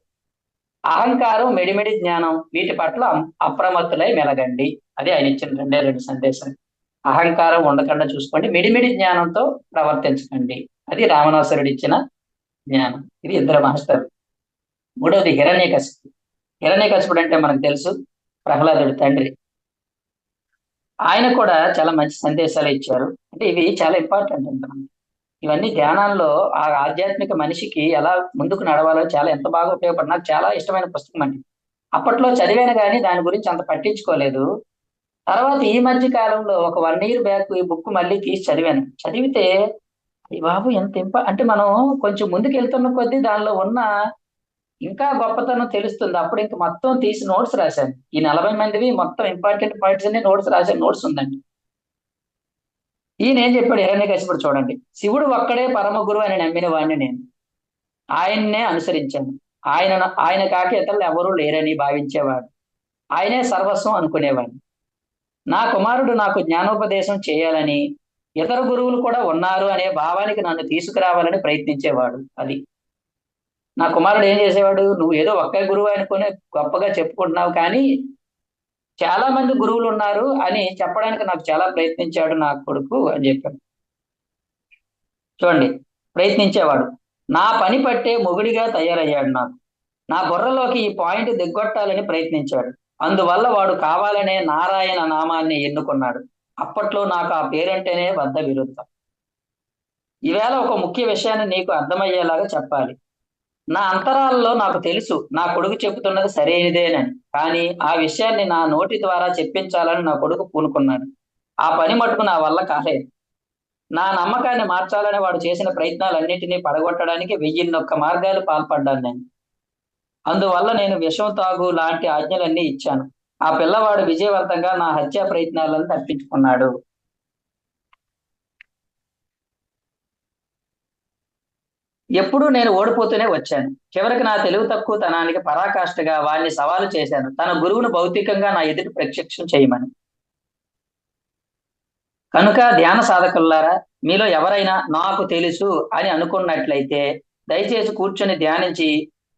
Speaker 2: అహంకారం, మిడిమిడి జ్ఞానం, వీటి పట్ల అప్రమత్తులై మెలగండి. అది ఆయన ఇచ్చిన రెండే రెండు సందేశాలు. అహంకారం ఉండకుండా చూసుకోండి, మిడిమిడి జ్ఞానంతో ప్రవర్తించకండి. అది రావణాసురుడు ఇచ్చిన జ్ఞానం. ఇది ఇద్దరు మాస్టర్. మూడవది హిరణ్యకశిపుడు. హిరణ్యకశిపుడు అంటే మనకు తెలుసు, ప్రహ్లాదుడి తండ్రి. ఆయన కూడా చాలా మంచి సందేశాలు ఇచ్చారు. అంటే ఇవి చాలా ఇంపార్టెంట్ అంట. ఇవన్నీ ధ్యానాల్లో ఆ ఆధ్యాత్మిక మనిషికి ఎలా ముందుకు నడవాలో చాలా ఎంత బాగా ఉపయోగపడి, నాకు చాలా ఇష్టమైన పుస్తకం అండి. అప్పట్లో చదివాను కానీ దాని గురించి అంత పట్టించుకోలేదు. తర్వాత ఈ మధ్య కాలంలో ఒక 1 year బ్యాక్ ఈ బుక్ మళ్ళీ తీసి చదివాను. చదివితే ఈ బాబు ఎంత అంటే మనం కొంచెం ముందుకు వెళ్తున్న కొద్దీ దానిలో ఉన్న ఇంకా గొప్పతనం తెలుస్తుంది. అప్పుడు ఇంక మొత్తం తీసి నోట్స్ రాశాను. ఈ 40 మందివి మొత్తం ఇంపార్టెంట్ పాయింట్స్ అన్ని నోట్స్ రాశాను. నోట్స్ ఉందండి. ఈయన ఏం చెప్పాడు హిరణ్యకశిపుడు, చూడండి, శివుడు ఒక్కడే పరమ గురువు అని నమ్మిన వాడిని నేను. ఆయన్నే అనుసరించాను. ఆయన కాక ఇతరులు ఎవరూ లేరని భావించేవాడు. ఆయనే సర్వస్వం అనుకునేవాడిని. నా కుమారుడు నాకు జ్ఞానోపదేశం చేయాలని, ఇతర గురువులు కూడా ఉన్నారు అనే భావానికి నన్ను తీసుకురావాలని ప్రయత్నించేవాడు. అది నా కుమారుడు ఏం చేసేవాడు, నువ్వు ఏదో ఒక్క గురువు అనుకుని గొప్పగా చెప్పుకుంటున్నావు, కానీ చాలా మంది గురువులు ఉన్నారు అని చెప్పడానికి నాకు చాలా ప్రయత్నించాడు నా కొడుకు అని చెప్పాడు. చూడండి, ప్రయత్నించేవాడు. నా పని పట్టే మొగుడిగా తయారయ్యాడు. నా బుర్రలోకి ఈ పాయింట్ దిగ్గొట్టాలని ప్రయత్నించాడు. అందువల్ల వాడు కావాలనే నారాయణ నామాన్ని ఎన్నుకున్నాడు. అప్పట్లో నాకు ఆ పేరంటేనే బద్ధ విరుద్ధం. ఈవేళ ఒక ముఖ్య విషయాన్ని నీకు అర్థమయ్యేలాగా చెప్పాలి. నా అంతరాలలో నాకు తెలుసు నా కొడుకు చెబుతున్నది సరైనదేనని. కానీ ఆ విషయాన్ని నా నోటి ద్వారా చెప్పించాలని నా కొడుకు పూనుకున్నాడు. ఆ పని మటుకు నా వల్ల కాలేదు. నా నమ్మకాన్ని మార్చాలని వాడు చేసిన ప్రయత్నాలన్నింటినీ పడగొట్టడానికి 1001 మార్గాలు పాల్పడ్డాను నేను. అందువల్ల నేను విషం తాగు లాంటి ఆజ్ఞలన్నీ ఇచ్చాను. ఆ పిల్లవాడు విజయవంతంగా నా హత్యా ప్రయత్నాలను తప్పించుకున్నాడు. ఎప్పుడూ నేను ఓడిపోతూనే వచ్చాను. చివరికి నా తెలివి తక్కువతనానికి పరాకాష్ఠగా వాడిని సవాలు చేశాను, తన గురువును భౌతికంగా నా ఎదుట ప్రత్యక్షం చేయమని. కనుక ధ్యాన సాధకులారా, మీలో ఎవరైనా నాకు తెలుసు అని అనుకున్నట్లయితే దయచేసి కూర్చొని ధ్యానించి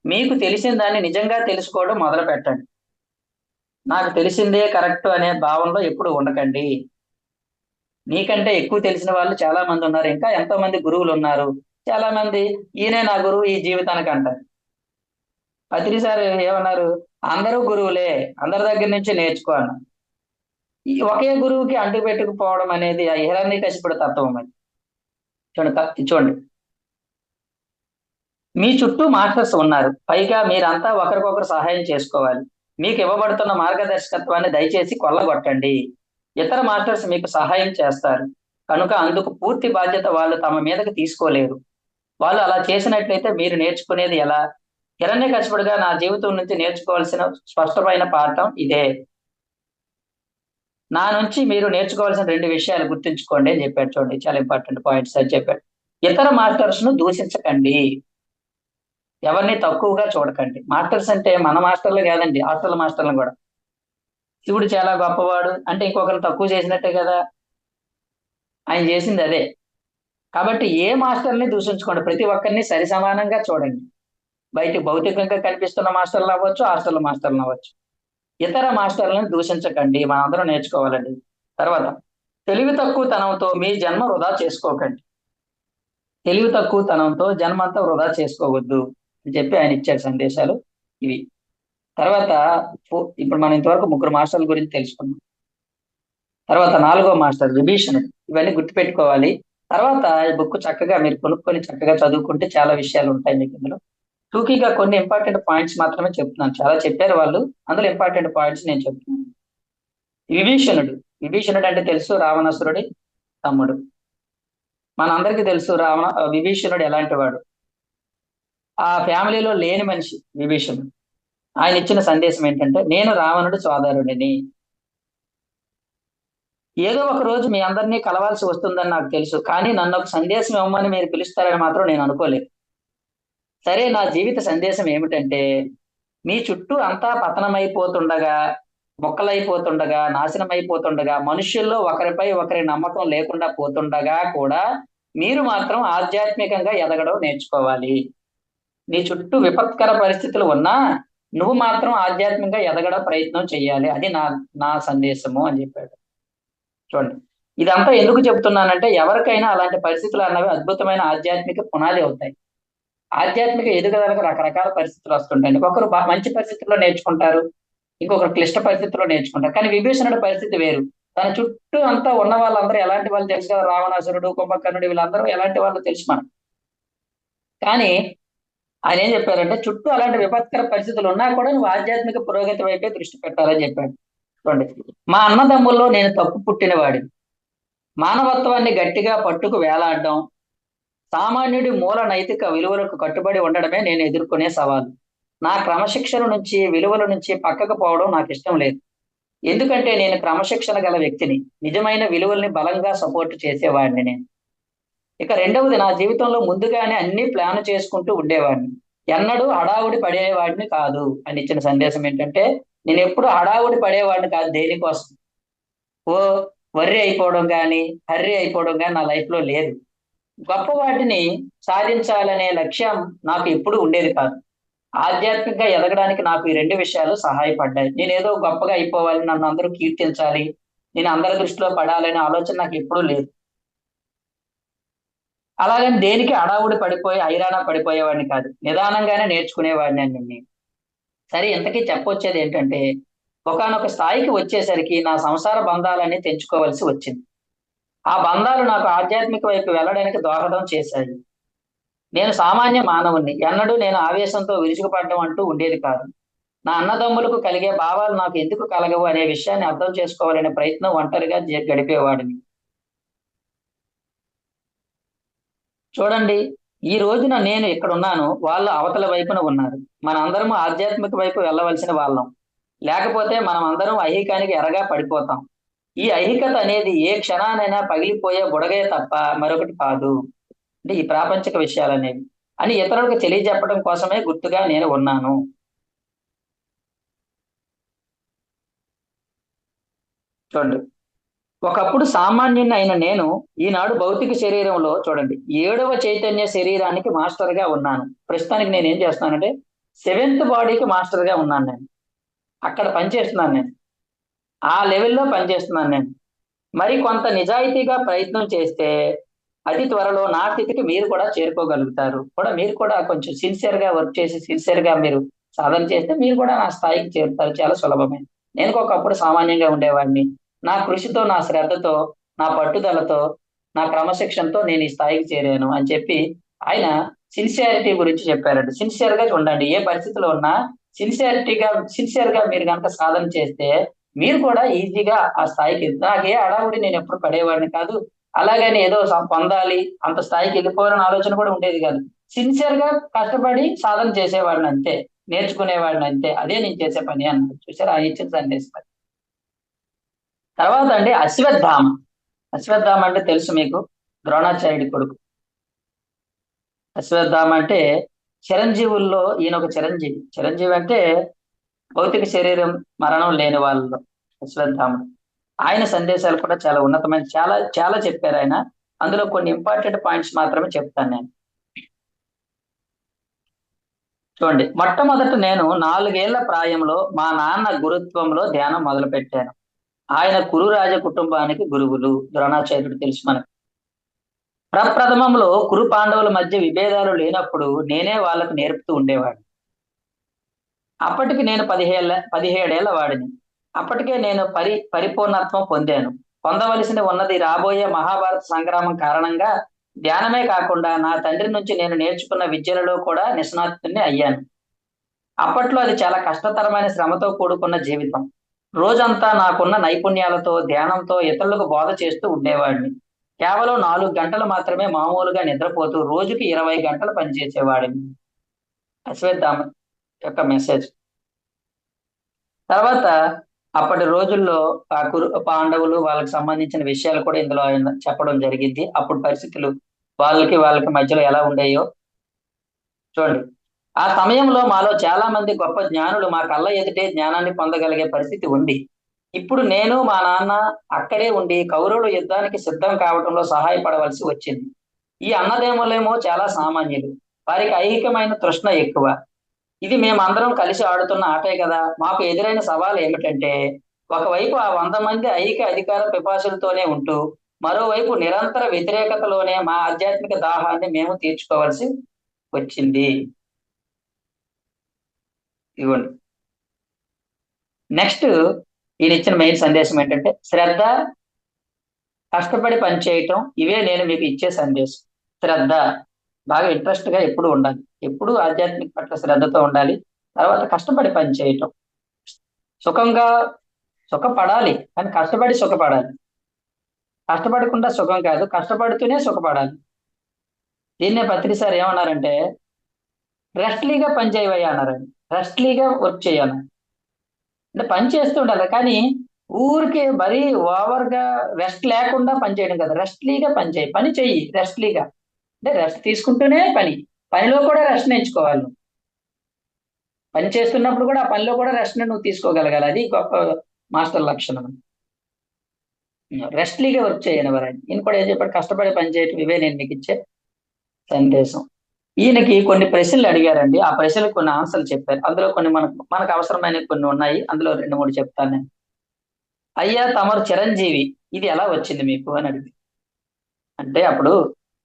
Speaker 2: మీకు తెలిసిన దాన్ని నిజంగా తెలుసుకోవడం మొదలు పెట్టండి. నాకు తెలిసిందే కరెక్ట్ అనే భావనలో ఎప్పుడు ఉండకండి. నీకంటే ఎక్కువ తెలిసిన వాళ్ళు చాలా మంది ఉన్నారు. ఇంకా ఎంతో మంది గురువులు ఉన్నారు. చాలా మంది ఈయనే నా గురువు ఈ జీవితానికి అంటారు. పత్రి సార్ ఏమన్నారు? అందరూ గురువులే, అందరి దగ్గర నుంచి నేర్చుకో అన్నారు. ఈ ఒకే గురువుకి అంటు పెట్టుకుపోవడం అనేది ఆ హిరణ్యకశిపుడి తత్వం. అది చూడండి, మీ చుట్టూ మాస్టర్స్ ఉన్నారు. పైగా మీరంతా ఒకరికొకరు సహాయం చేసుకోవాలి. మీకు ఇవ్వబడుతున్న మార్గదర్శకత్వాన్ని దయచేసి కొల్లగొట్టండి. ఇతర మాస్టర్స్ మీకు సహాయం చేస్తారు కనుక అందుకు పూర్తి బాధ్యత వాళ్ళు తమ మీదకి తీసుకోలేరు. వాళ్ళు అలా చేసినట్లయితే మీరు నేర్చుకునేది ఎలా? హిరణ్యకశిపుడిగా నా జీవితం నుంచి నేర్చుకోవాల్సిన స్పష్టమైన పాఠం ఇదే. నా నుంచి మీరు నేర్చుకోవాల్సిన 2 విషయాలు గుర్తుంచుకోండి అని చెప్పాడు. చూడండి, చాలా ఇంపార్టెంట్ పాయింట్స్ అని చెప్పాడు. ఇతర మాస్టర్స్ ను దూషించకండి, ఎవరిని తక్కువగా చూడకండి. మాస్టర్స్ అంటే మన మాస్టర్లు కాదండి, హాస్టల్ మాస్టర్లు కూడా. శివుడు చాలా గొప్పవాడు అంటే ఇంకొకరిని తక్కువ చేసినట్టే కదా. ఆయన చేసింది అదే. కాబట్టి ఏ మాస్టర్ని దూషించుకోండి, ప్రతి ఒక్కరిని సరి సమానంగా చూడండి. బయట భౌతికంగా కనిపిస్తున్న మాస్టర్లు అవ్వచ్చు, హాస్టల్ మాస్టర్లు అవ్వచ్చు. ఇతర మాస్టర్లను దూషించకండి, మనందరం నేర్చుకోవాలండి. తర్వాత, తెలివి తక్కువతనంతో మీ జన్మ వృధా చేసుకోకండి. తెలివి తక్కువతనంతో జన్మంతా వృధా చేసుకోవద్దు అని చెప్పి ఆయన ఇచ్చాడు సందేశాలు ఇవి. తర్వాత ఇప్పుడు మనం ఇంతవరకు 3 మాస్టర్ల గురించి తెలుసుకున్నాం. తర్వాత 4వ మాస్టర్ విభీషణుడు. ఇవన్నీ గుర్తుపెట్టుకోవాలి. తర్వాత ఈ బుక్ చక్కగా మీరు కొనుక్కొని చక్కగా చదువుకుంటే చాలా విషయాలు ఉంటాయి మీకు ఇందులో. టూకీగా కొన్ని ఇంపార్టెంట్ పాయింట్స్ మాత్రమే చెప్తున్నాను. చాలా చెప్పారు వాళ్ళు, అందులో ఇంపార్టెంట్ పాయింట్స్ నేను చెప్తున్నాను. విభీషణుడు. విభీషణుడు అంటే తెలుసు, రావణాసురుడి తమ్ముడు. మనందరికీ తెలుసు విభీషణుడు ఎలాంటి వాడు. ఆ ఫ్యామిలీలో లేని మనిషి విభీషణుడు. ఆయన ఇచ్చిన సందేశం ఏంటంటే, నేను రావణుడి సోదరుడిని. ఏదో ఒక రోజు మీ అందరినీ కలవాల్సి వస్తుందని నాకు తెలుసు, కానీ నన్ను ఒక సందేశం ఇవ్వమని మీరు పిలుస్తారని మాత్రం నేను అనుకోలేదు. సరే, నా జీవిత సందేశం ఏమిటంటే, మీ చుట్టూ అంతా పతనమైపోతుండగా, మొక్కలైపోతుండగా, నాశనం అయిపోతుండగా, మనుష్యుల్లో ఒకరిపై ఒకరి నమ్మకం లేకుండా పోతుండగా కూడా మీరు మాత్రం ఆధ్యాత్మికంగా ఎదగడం నేర్చుకోవాలి. నీ చుట్టూ విపత్కర పరిస్థితులు ఉన్నా నువ్వు మాత్రం ఆధ్యాత్మికంగా ఎదగడం ప్రయత్నం చేయాలి. అది నా నా సందేశము అని చెప్పాడు. చూడండి, ఇదంతా ఎందుకు చెప్తున్నానంటే, ఎవరికైనా అలాంటి పరిస్థితులు అన్నవి అద్భుతమైన ఆధ్యాత్మిక పునాది అవుతాయి. ఆధ్యాత్మిక ఎదుగుదలకు రకరకాల పరిస్థితులు వస్తుంటాయి. ఒకరు మంచి పరిస్థితుల్లో నేర్చుకుంటారు, ఇంకొకరు క్లిష్ట పరిస్థితుల్లో నేర్చుకుంటారు. కానీ విభీషణుడి పరిస్థితి వేరు. తన చుట్టూ అంతా ఉన్న వాళ్ళందరూ ఎలాంటి వాళ్ళు తెలుసు కదా. రావణాసురుడు, కుంభకర్ణుడు, వీళ్ళందరూ ఎలాంటి వాళ్ళు తెలుసు మనకు. కానీ ఆయన ఏం చెప్పారంటే, చుట్టూ అలాంటి విపత్కర పరిస్థితులు ఉన్నా కూడా నువ్వు ఆధ్యాత్మిక పురోగతి వైపే దృష్టి పెట్టాలని చెప్పాడు. చూడండి, మా అన్నదమ్ముల్లో నేను తప్పు పుట్టినవాడిని. మానవత్వాన్ని గట్టిగా పట్టుకు వేలాడడం, సామాన్యుడి మూల నైతిక విలువలకు కట్టుబడి ఉండడమే నేను ఎదుర్కొనే సవాలు. నా క్రమశిక్షణ నుంచి, విలువల నుంచి పక్కకు పోవడం నాకు ఇష్టం లేదు. ఎందుకంటే నేను క్రమశిక్షణ గల వ్యక్తిని, నిజమైన విలువల్ని బలంగా సపోర్ట్ చేసేవాడిని నేను. ఇక రెండవది, నా జీవితంలో ముందుగానే అన్ని ప్లాన్ చేసుకుంటూ ఉండేవాడిని. ఎన్నడూ హడావుడి పడేవాడిని కాదు అని ఇచ్చిన సందేశం ఏంటంటే, నేను ఎప్పుడు హడావుడి పడేవాడిని కాదు దేనికోసం. ఓ వర్రి అయిపోవడం కానీ, హర్రి అయిపోవడం కానీ నా లైఫ్ లో లేదు. గొప్ప వాటిని సాధించాలనే లక్ష్యం నాకు ఎప్పుడు ఉండేది కాదు. ఆధ్యాత్మికంగా ఎదగడానికి నాకు ఈ 2 విషయాలు సహాయపడ్డాయి. నేను ఏదో గొప్పగా అయిపోవాలి, నన్ను అందరూ కీర్తించాలి, నేను అందరి దృష్టిలో పడాలనే ఆలోచన నాకు ఎప్పుడూ లేదు. అలాగని దేనికి అడావుడి పడిపోయి హైరాణ పడిపోయేవాడిని కాదు, నిదానంగానే నేర్చుకునేవాడిని అని నేను. సరే, ఇంతకీ చెప్పొచ్చేది ఏంటంటే, ఒకానొక స్థాయికి వచ్చేసరికి నా సంసార బంధాలన్నీ తెంచుకోవాల్సి వచ్చింది. ఆ బంధాలు నాకు ఆధ్యాత్మిక వైపు వెళ్ళడానికి దోహదం చేశాయి. నేను సామాన్య మానవుణ్ణి, ఎన్నడూ నేను ఆవేశంతో విరుచుకుపడడం అంటూ ఉండేది కాదు. నా అన్నదమ్ములకు కలిగే భావాలు నాకు ఎందుకు కలగవు అనే విషయాన్ని అర్థం చేసుకోవాలనే ప్రయత్నం ఒంటరిగా గడిపేవాడిని. చూడండి, ఈ రోజున నేను ఇక్కడ ఉన్నాను, వాళ్ళు అవతల వైపున ఉన్నారు. మనందరం ఆధ్యాత్మిక వైపు వెళ్ళవలసిన వాళ్ళం. లేకపోతే మనం అందరం ఐహికానికి ఎరగా పడిపోతాం. ఈ ఐహికత అనేది ఏ క్షణానైనా పగిలిపోయే బుడగే తప్ప మరొకటి కాదు. అంటే ఈ ప్రాపంచిక విషయాలనేవి అని ఇతరులకు తెలియజెప్పడం కోసమే గుర్తుగా నేను ఉన్నాను. చూడండి, ఒకప్పుడు సామాన్యుని అయిన నేను ఈనాడు భౌతిక శరీరంలో చూడండి 7వ చైతన్య శరీరానికి మాస్టర్ గా ఉన్నాను. ప్రస్తుతానికి నేను ఏం చేస్తున్నానంటే సెవెంత్ బాడీకి మాస్టర్ గా ఉన్నాను. నేను అక్కడ పనిచేస్తున్నాను. నేను ఆ లెవెల్లో పనిచేస్తున్నాను. నేను మరి కొంత నిజాయితీగా ప్రయత్నం చేస్తే అతి త్వరలో నా స్థితికి మీరు కూడా చేరుకోగలుగుతారు. మీరు కూడా కొంచెం సిన్సియర్ గా వర్క్ చేసి సిన్సియర్ గా మీరు సాధన చేస్తే మీరు కూడా నా స్థాయికి చేరుతారు. చాలా సులభమే. నేను ఒకప్పుడు సామాన్యంగా ఉండేవాడిని. నా కృషితో, నా శ్రద్ధతో, నా పట్టుదలతో, నా క్రమశిక్షణతో నేను ఈ స్థాయికి చేరాను అని చెప్పి ఆయన సిన్సియారిటీ గురించి చెప్పారండి. సిన్సియర్ గా ఉండండి. ఏ పరిస్థితిలో ఉన్నా సిన్సియర్ గా మీరు కనుక సాధన చేస్తే మీరు కూడా ఈజీగా ఆ స్థాయికి నాకే హడావుడి నేను ఎప్పుడు పడేవాడిని కాదు. అలాగని ఏదో పొందాలి, అంత స్థాయికి వెళ్ళిపోవాలని ఆలోచన కూడా ఉండేది కాదు. సిన్సియర్ గా కష్టపడి సాధన చేసేవాడిని అంతే, నేర్చుకునేవాడిని అంతే. అదే నేను చేసే పని అన్నారు. చూసారా ఆ ఇచ్చిన సందేశం. తర్వాత అండి అశ్వత్థామ. అశ్వత్థామ అంటే తెలుసు మీకు, ద్రోణాచార్యుడి కొడుకు. అశ్వత్థామ అంటే చిరంజీవుల్లో ఈయన ఒక చిరంజీవి. చిరంజీవి అంటే భౌతిక శరీరం మరణం లేని వాళ్ళలో అశ్వత్థాముడు. ఆయన సందేశాలు కూడా చాలా ఉన్నతమైన, చాలా చాలా చెప్పారు ఆయన. అందులో కొన్ని ఇంపార్టెంట్ పాయింట్స్ మాత్రమే చెప్తాను నేను. చూడండి, మొట్టమొదట నేను 4 ఏళ్ల ప్రాయంలో మా నాన్న గురుత్వంలో ధ్యానం మొదలు పెట్టాను. ఆయన కురురాజ కుటుంబానికి గురువులు. ద్రోణాచార్యుడు తెలుసు మనకు. ప్రప్రథమంలో కురు పాండవుల మధ్య విభేదాలు లేనప్పుడు నేనే వాళ్ళకు నేర్పుతూ ఉండేవాడిని. అప్పటికి నేను 17 ఏళ్ల వాడిని. అప్పటికే నేను పరిపూర్ణత్వం పొందాను. పొందవలసి ఉన్నది రాబోయే మహాభారత సంగ్రామం కారణంగా ధ్యానమే కాకుండా నా తండ్రి నుంచి నేను నేర్చుకున్న విద్యలలో కూడా నిష్ణాతుని అయ్యాను. అప్పట్లో అది చాలా కష్టతరమైన శ్రమతో కూడుకున్న జీవితం. రోజంతా నాకున్న నైపుణ్యాలతో, ధ్యానంతో ఇతరులకు బోధ చేస్తూ ఉండేవాడిని. కేవలం 4 గంటలు మాత్రమే మామూలుగా నిద్రపోతూ రోజుకి 20 గంటలు పనిచేసేవాడిని. అశ్వత్థామ యొక్క మెసేజ్. తర్వాత అప్పటి రోజుల్లో ఆ కురు పాండవులు వాళ్ళకి సంబంధించిన విషయాలు కూడా ఇందులో ఆయన చెప్పడం జరిగింది. అప్పుడు పరిస్థితులు వాళ్ళకి మధ్యలో ఎలా ఉండేయో చూడండి. ఆ సమయంలో మాలో చాలా మంది గొప్ప జ్ఞానులు మా కళ్ళ ఎదుటే జ్ఞానాన్ని పొందగలిగే పరిస్థితి ఉంది. ఇప్పుడు నేను మా నాన్న అక్కడే ఉండి కౌరవులు యుద్ధానికి సిద్ధం కావడంలో సహాయపడవలసి వచ్చింది. ఈ అన్నదమ్ములేమో చాలా సామాన్యులు. వారికి ఐహికమైన తృష్ణ ఎక్కువ. ఇది మేమందరం కలిసి ఆడుతున్న ఆటే కదా. మాకు ఎదురైన సవాల్ ఏమిటంటే ఒకవైపు ఆ 100 మంది ఐహిక అధికార పిపాసులతోనే ఉంటూ మరోవైపు నిరంతర వ్యతిరేకతలోనే మా ఆధ్యాత్మిక దాహాన్ని మేము తీర్చుకోవాల్సి వచ్చింది. ఇవ్వండి. నెక్స్ట్ ఈయన ఇచ్చిన మెయిన్ సందేశం ఏంటంటే శ్రద్ధ, కష్టపడి పనిచేయటం. ఇవే నేను మీకు ఇచ్చే సందేశం. శ్రద్ధ, బాగా ఇంట్రెస్ట్ గా ఎప్పుడు ఉండాలి. ఎప్పుడు ఆధ్యాత్మిక పట్ల శ్రద్ధతో ఉండాలి. తర్వాత కష్టపడి పనిచేయటం. సుఖంగా సుఖపడాలి కానీ కష్టపడి సుఖపడాలి. కష్టపడకుండా సుఖం కాదు, కష్టపడుతూనే సుఖపడాలి. దీన్నే పత్రి సార్ ఏమన్నారంటే రెస్ట్లీగా పని చేయవయ్యా అన్నారండి. రెస్ట్లీగా వర్క్ చేయాలి అంటే పని చేస్తూ ఉండాలి, కానీ ఊరికే మరీ ఓవర్ గా రెస్ట్ లేకుండా పని చేయడం కదా. రెస్ట్లీగా పని చెయ్యి రెస్ట్లీగా. అంటే రెస్ట్ తీసుకుంటూనే పనిలో కూడా రెస్ట్ నేర్చుకోవాలి. పని చేస్తున్నప్పుడు కూడా ఆ పనిలో కూడా రెస్ట్ నువ్వు తీసుకోగలగాలి. అది గొప్ప మాస్టర్ లక్షణం. రెస్ట్లీగా వర్క్ చేయను ఎవరైనా. ఈయన కూడా ఏం చెప్పాడు, కష్టపడి పని చేయటం. ఇవే నేను మీకు ఇచ్చే సందేశం. ఈయనకి కొన్ని ప్రశ్నలు అడిగారండి. ఆ ప్రశ్నలకు కొన్ని ఆన్సర్లు చెప్పారు. అందులో కొన్ని మనకు అవసరమైన కొన్ని ఉన్నాయి. అందులో 2-3 చెప్తాను నేను. అయ్యా తమరు చిరంజీవి, ఇది ఎలా వచ్చింది మీకు అని అడిగి. అంటే అప్పుడు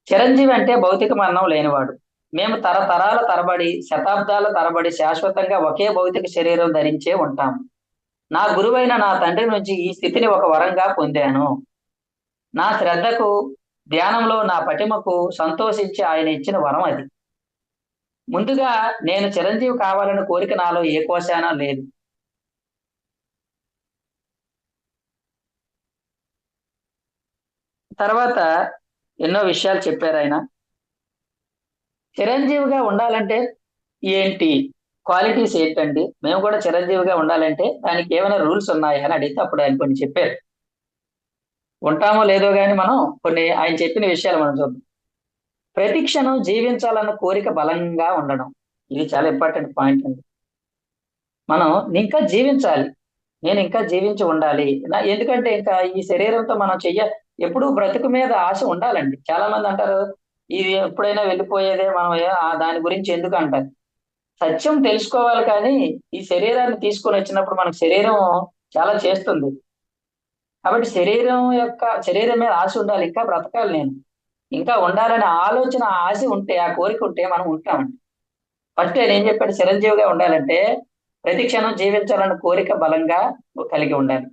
Speaker 2: చిరంజీవి అంటే భౌతిక మరణం లేనివాడు. మేము తరతరాల తరబడి, శతాబ్దాల తరబడి శాశ్వతంగా ఒకే భౌతిక శరీరం ధరించే ఉంటాము. నా గురువైన నా తండ్రి నుంచి ఈ స్థితిని ఒక వరంగా పొందాను. నా శ్రద్ధకు, ధ్యానంలో నా పటిమకు సంతోషించి ఆయన ఇచ్చిన వరం అది. ముందుగా నేను చిరంజీవి కావాలని కోరిక నాలో ఏ కోశాన లేదు. తర్వాత ఎన్నో విషయాలు చెప్పారు ఆయన. చిరంజీవిగా ఉండాలంటే ఏంటి, క్వాలిటీస్ ఏంటండి, మేము కూడా చిరంజీవిగా ఉండాలంటే దానికి ఏమైనా రూల్స్ ఉన్నాయా అని అడిగితే అప్పుడు ఆయన కొన్ని చెప్పారు. ఉంటామో లేదో గాని మనం కొన్ని ఆయన చెప్పిన విషయాలు మనం చూద్దాం. ప్రతి క్షణం జీవించాలన్న కోరిక బలంగా ఉండడం. ఇది చాలా ఇంపార్టెంట్ పాయింట్ అండి. మనం ఇంకా జీవించాలి, నేను ఇంకా జీవించి ఉండాలి. ఎందుకంటే ఇంకా ఈ శరీరంతో మనం ఎప్పుడూ బ్రతుకు మీద ఆశ ఉండాలండి. చాలా మంది అంటారు ఇది ఎప్పుడైనా వెళ్ళిపోయేదే, మనం దాని గురించి ఎందుకు అంటారు. సత్యం తెలుసుకోవాలి కానీ ఈ శరీరాన్ని తీసుకొని వచ్చినప్పుడు మనకు శరీరం చాలా చేస్తుంది. కాబట్టి శరీరం మీద ఆశ ఉండాలి, ఇంకా బ్రతకాలి నేను, ఇంకా ఉండాలనే ఆలోచన, ఆశ ఉంటే, ఆ కోరిక ఉంటే మనం ఉంటామండి. ఫస్ట్ ఆయన ఏం చెప్పాడు, చిరంజీవిగా ఉండాలంటే ప్రతి క్షణం జీవించాలన్న కోరిక బలంగా కలిగి ఉండాలి.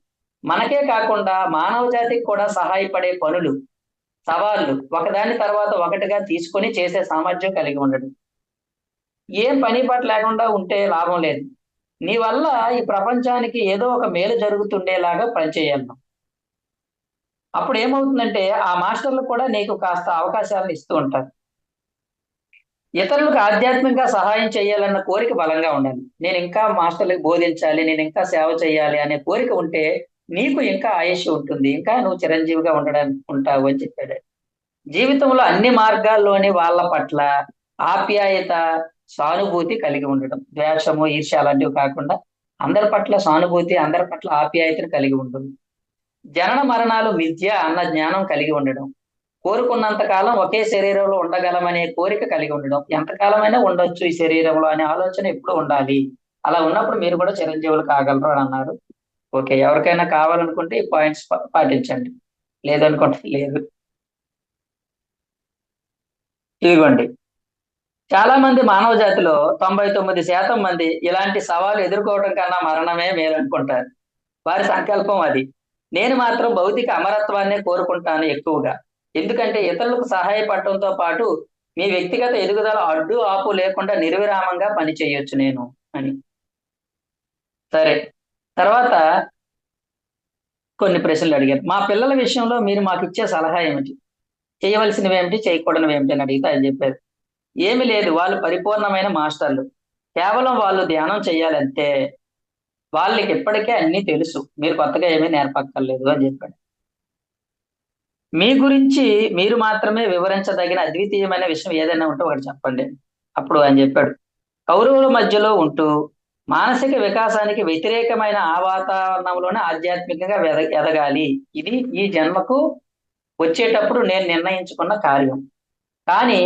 Speaker 2: మనకే కాకుండా మానవ జాతికి కూడా సహాయపడే పనులు, సవాళ్లు ఒకదాని తర్వాత ఒకటిగా తీసుకొని చేసే సామర్థ్యం కలిగి ఉండడు. ఏం పని పాట లేకుండా ఉంటే లాభం లేదు. నీ వల్ల ఈ ప్రపంచానికి ఏదో ఒక మేలు జరుగుతుండేలాగా పనిచేయాలి. అప్పుడు ఏమవుతుందంటే ఆ మాస్టర్లు కూడా నీకు కాస్త అవకాశాలను ఇస్తూ ఉంటారు. ఇతరులకు ఆధ్యాత్మికంగా సహాయం చేయాలన్న కోరిక బలంగా ఉండాలి. నేను ఇంకా మాస్టర్లకు బోధించాలి, నేను ఇంకా సేవ చేయాలి అనే కోరిక ఉంటే నీకు ఇంకా ఆయుష్ ఉంటుంది, ఇంకా నువ్వు చిరంజీవిగా ఉండడానికి ఉంటావు అని చెప్పాడు. జీవితంలో అన్ని మార్గాల్లోని వాళ్ళ పట్ల ఆప్యాయత, సానుభూతి కలిగి ఉండడం. ద్వేషము, ఈర్ష్య అలాంటివి కాకుండా అందరి పట్ల సానుభూతి, అందరి పట్ల ఆప్యాయతను కలిగి ఉంటుంది. జనన మరణాలు మిథ్య అన్న జ్ఞానం కలిగి ఉండడం. కోరుకున్నంత కాలం ఒకే శరీరంలో ఉండగలమనే కోరిక కలిగి ఉండడం. ఎంతకాలమైనా ఉండొచ్చు ఈ శరీరంలో అనే ఆలోచన ఎప్పుడు ఉండాలి. అలా ఉన్నప్పుడు మీరు కూడా చిరంజీవులు కాగలరు అని అన్నారు. ఓకే, ఎవరికైనా కావాలనుకుంటే ఈ పాయింట్స్ పాటించండి, లేదనుకుంటే లేదు. ఇదిగోండి, చాలా మంది మానవ జాతిలో 99% మంది ఇలాంటి సవాలు ఎదుర్కోవడం కన్నా మరణమే మేలు అనుకుంటారు. వారి సంకల్పం అది. నేను మాత్రం భౌతిక అమరత్వాన్నే కోరుకుంటాను ఎక్కువగా. ఎందుకంటే ఇతరులకు సహాయపడటంతో పాటు మీ వ్యక్తిగత ఎదుగుదల అడ్డు ఆపు లేకుండా నిర్విరామంగా పని చేయొచ్చు నేను అని. సరే, తర్వాత కొన్ని ప్రశ్నలు అడిగారు. మా పిల్లల విషయంలో మీరు మాకు ఇచ్చే సలహా ఏమిటి, చేయవలసినవి ఏమిటి, చేయకూడనివి ఏమిటి అని అడిగితే ఆయన చెప్పారు, ఏమి లేదు, వాళ్ళు పరిపూర్ణమైన మాస్టర్లు, కేవలం వాళ్ళు ధ్యానం చేయాలంటే, వాళ్ళకి ఇప్పటికే అన్ని తెలుసు, మీరు కొత్తగా ఏమీ నేర్పక్కర్లేదు అని చెప్పాడు. మీ గురించి మీరు మాత్రమే వివరించదగిన అద్వితీయమైన విషయం ఏదైనా ఉంటే ఒకటి చెప్పండి. అప్పుడు ఆయన చెప్పాడు, కౌరవుల మధ్యలో ఉంటూ మానసిక వికాసానికి వ్యతిరేకమైన ఆ వాతావరణంలోనే ఆధ్యాత్మికంగా ఎదగాలి. ఇది ఈ జన్మకు వచ్చేటప్పుడు నేను నిర్ణయించుకున్న కార్యం. కానీ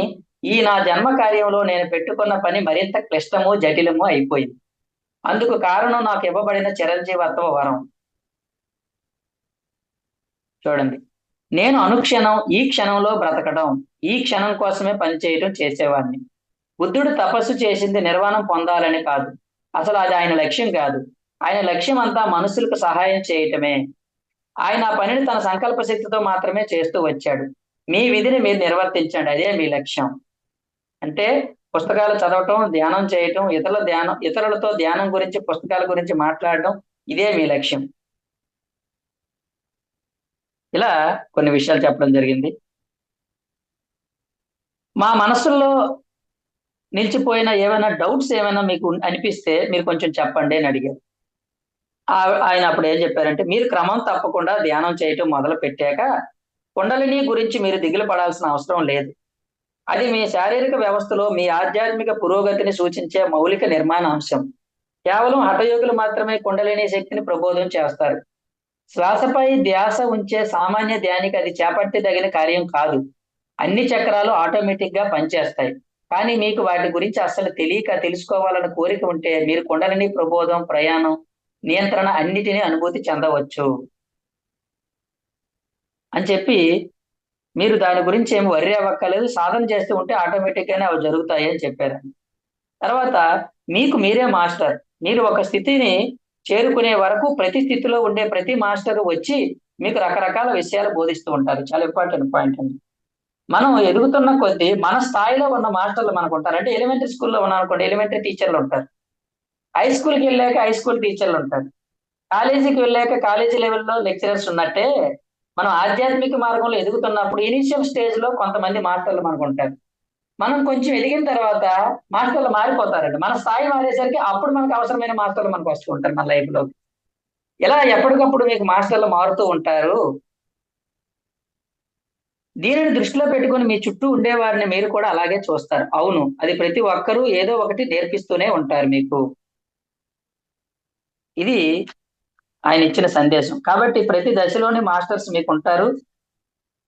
Speaker 2: ఈ నా జన్మ కార్యంలో నేను పెట్టుకున్న పని మరింత క్లిష్టము, జటిలము అయిపోయింది. అందుకు కారణం నాకు ఇవ్వబడిన చిరంజీవత్వ వరం. చూడండి, నేను అనుక్షణం ఈ క్షణంలో బ్రతకడం, ఈ క్షణం కోసమే పనిచేయడం చేసేవాడిని. బుద్ధుడు తపస్సు చేసింది నిర్వాణం పొందాలని కాదు, అసలు అది ఆయన లక్ష్యం కాదు. ఆయన లక్ష్యం అంతా మనుషులకు సహాయం చేయటమే. ఆయన ఆ పనిని తన సంకల్ప శక్తితో మాత్రమే చేస్తూ వచ్చాడు. మీ విధిని మీరు నిర్వర్తించండి, అదే మీ లక్ష్యం. అంటే పుస్తకాలు చదవటం, ధ్యానం చేయటం, ఇతరులతో ధ్యానం గురించి, పుస్తకాల గురించి మాట్లాడడం, ఇదే మీ లక్ష్యం. ఇలా కొన్ని విషయాలు చెప్పడం జరిగింది. మా మనసుల్లో నిలిచిపోయిన ఏమైనా డౌట్స్ ఏమైనా మీకు అనిపిస్తే మీరు కొంచెం చెప్పండి అని అడిగారు. ఆయన అప్పుడు ఏం చెప్పారంటే, మీరు క్రమం తప్పకుండా ధ్యానం చేయటం మొదలు పెట్టాక కుండలిని గురించి మీరు దిగులు పడాల్సిన అవసరం లేదు. అది మీ శారీరక వ్యవస్థలో మీ ఆధ్యాత్మిక పురోగతిని సూచించే మౌలిక నిర్మాణ అంశం. కేవలం హఠయోగులు మాత్రమే కుండలిని శక్తిని ప్రబోధం చేస్తారు. శ్వాసపై ధ్యాస ఉంచే సామాన్య ధ్యానికి అది చేపట్టదగిన కార్యం కాదు. అన్ని చక్రాలు ఆటోమేటిక్ గా పనిచేస్తాయి. కానీ మీకు వాటి గురించి అస్సలు తెలుసుకోవాలన్న కోరిక ఉంటే మీరు కుండలిని ప్రబోధం, ప్రయాణం, నియంత్రణ అన్నిటినీ అనుభూతి చెందవచ్చు అని చెప్పి, మీరు దాని గురించి ఏమి వర్రీ అవ్వక్కర్లేదు, సాధన చేస్తూ ఉంటే ఆటోమేటిక్ గానే అవి జరుగుతాయి అని చెప్పారు. తర్వాత మీకు మీరే మాస్టర్. మీరు ఒక స్థితిని చేరుకునే వరకు ప్రతి స్థితిలో ఉండే ప్రతి మాస్టర్ వచ్చి మీకు రకరకాల విషయాలు బోధిస్తూ ఉంటారు. చాలా ఇంపార్టెంట్ పాయింట్ అండి. మనం ఎదుగుతున్న కొద్దీ మన స్థాయిలో ఉన్న మాస్టర్లు మనకు ఉంటారు. అంటే ఎలిమెంటరీ స్కూల్లో ఉన్నాం అనుకోండి, ఎలిమెంటరీ టీచర్లు ఉంటారు. హై స్కూల్కి వెళ్ళాక హై స్కూల్ టీచర్లు ఉంటారు. కాలేజీకి వెళ్ళాక కాలేజీ లెవెల్లో లెక్చరర్స్ ఉన్నట్టే, మనం ఆధ్యాత్మిక మార్గంలో ఎదుగుతున్నప్పుడు ఇనిషియల్ స్టేజ్ లో కొంతమంది మాస్టర్లు మనకు ఉంటారు. మనం కొంచెం ఎదిగిన తర్వాత మాస్టర్లు మారిపోతారండి. మన స్థాయి మారేసరికి అప్పుడు మనకు అవసరమైన మాస్టర్లు మనకు వస్తూ ఉంటారు మన లైఫ్ లో. ఇలా ఎప్పటికప్పుడు మీకు మాస్టర్లు మారుతూ ఉంటారు. దీనిని దృష్టిలో పెట్టుకొని మీ చుట్టూ ఉండేవారిని మీరు కూడా అలాగే చూస్తారు. అవును, అది ప్రతి ఒక్కరూ ఏదో ఒకటి నేర్పిస్తూనే ఉంటారు మీకు. ఇది ఆయన ఇచ్చిన సందేశం. కాబట్టి ప్రతి దశలోని మాస్టర్స్ మీకు ఉంటారు.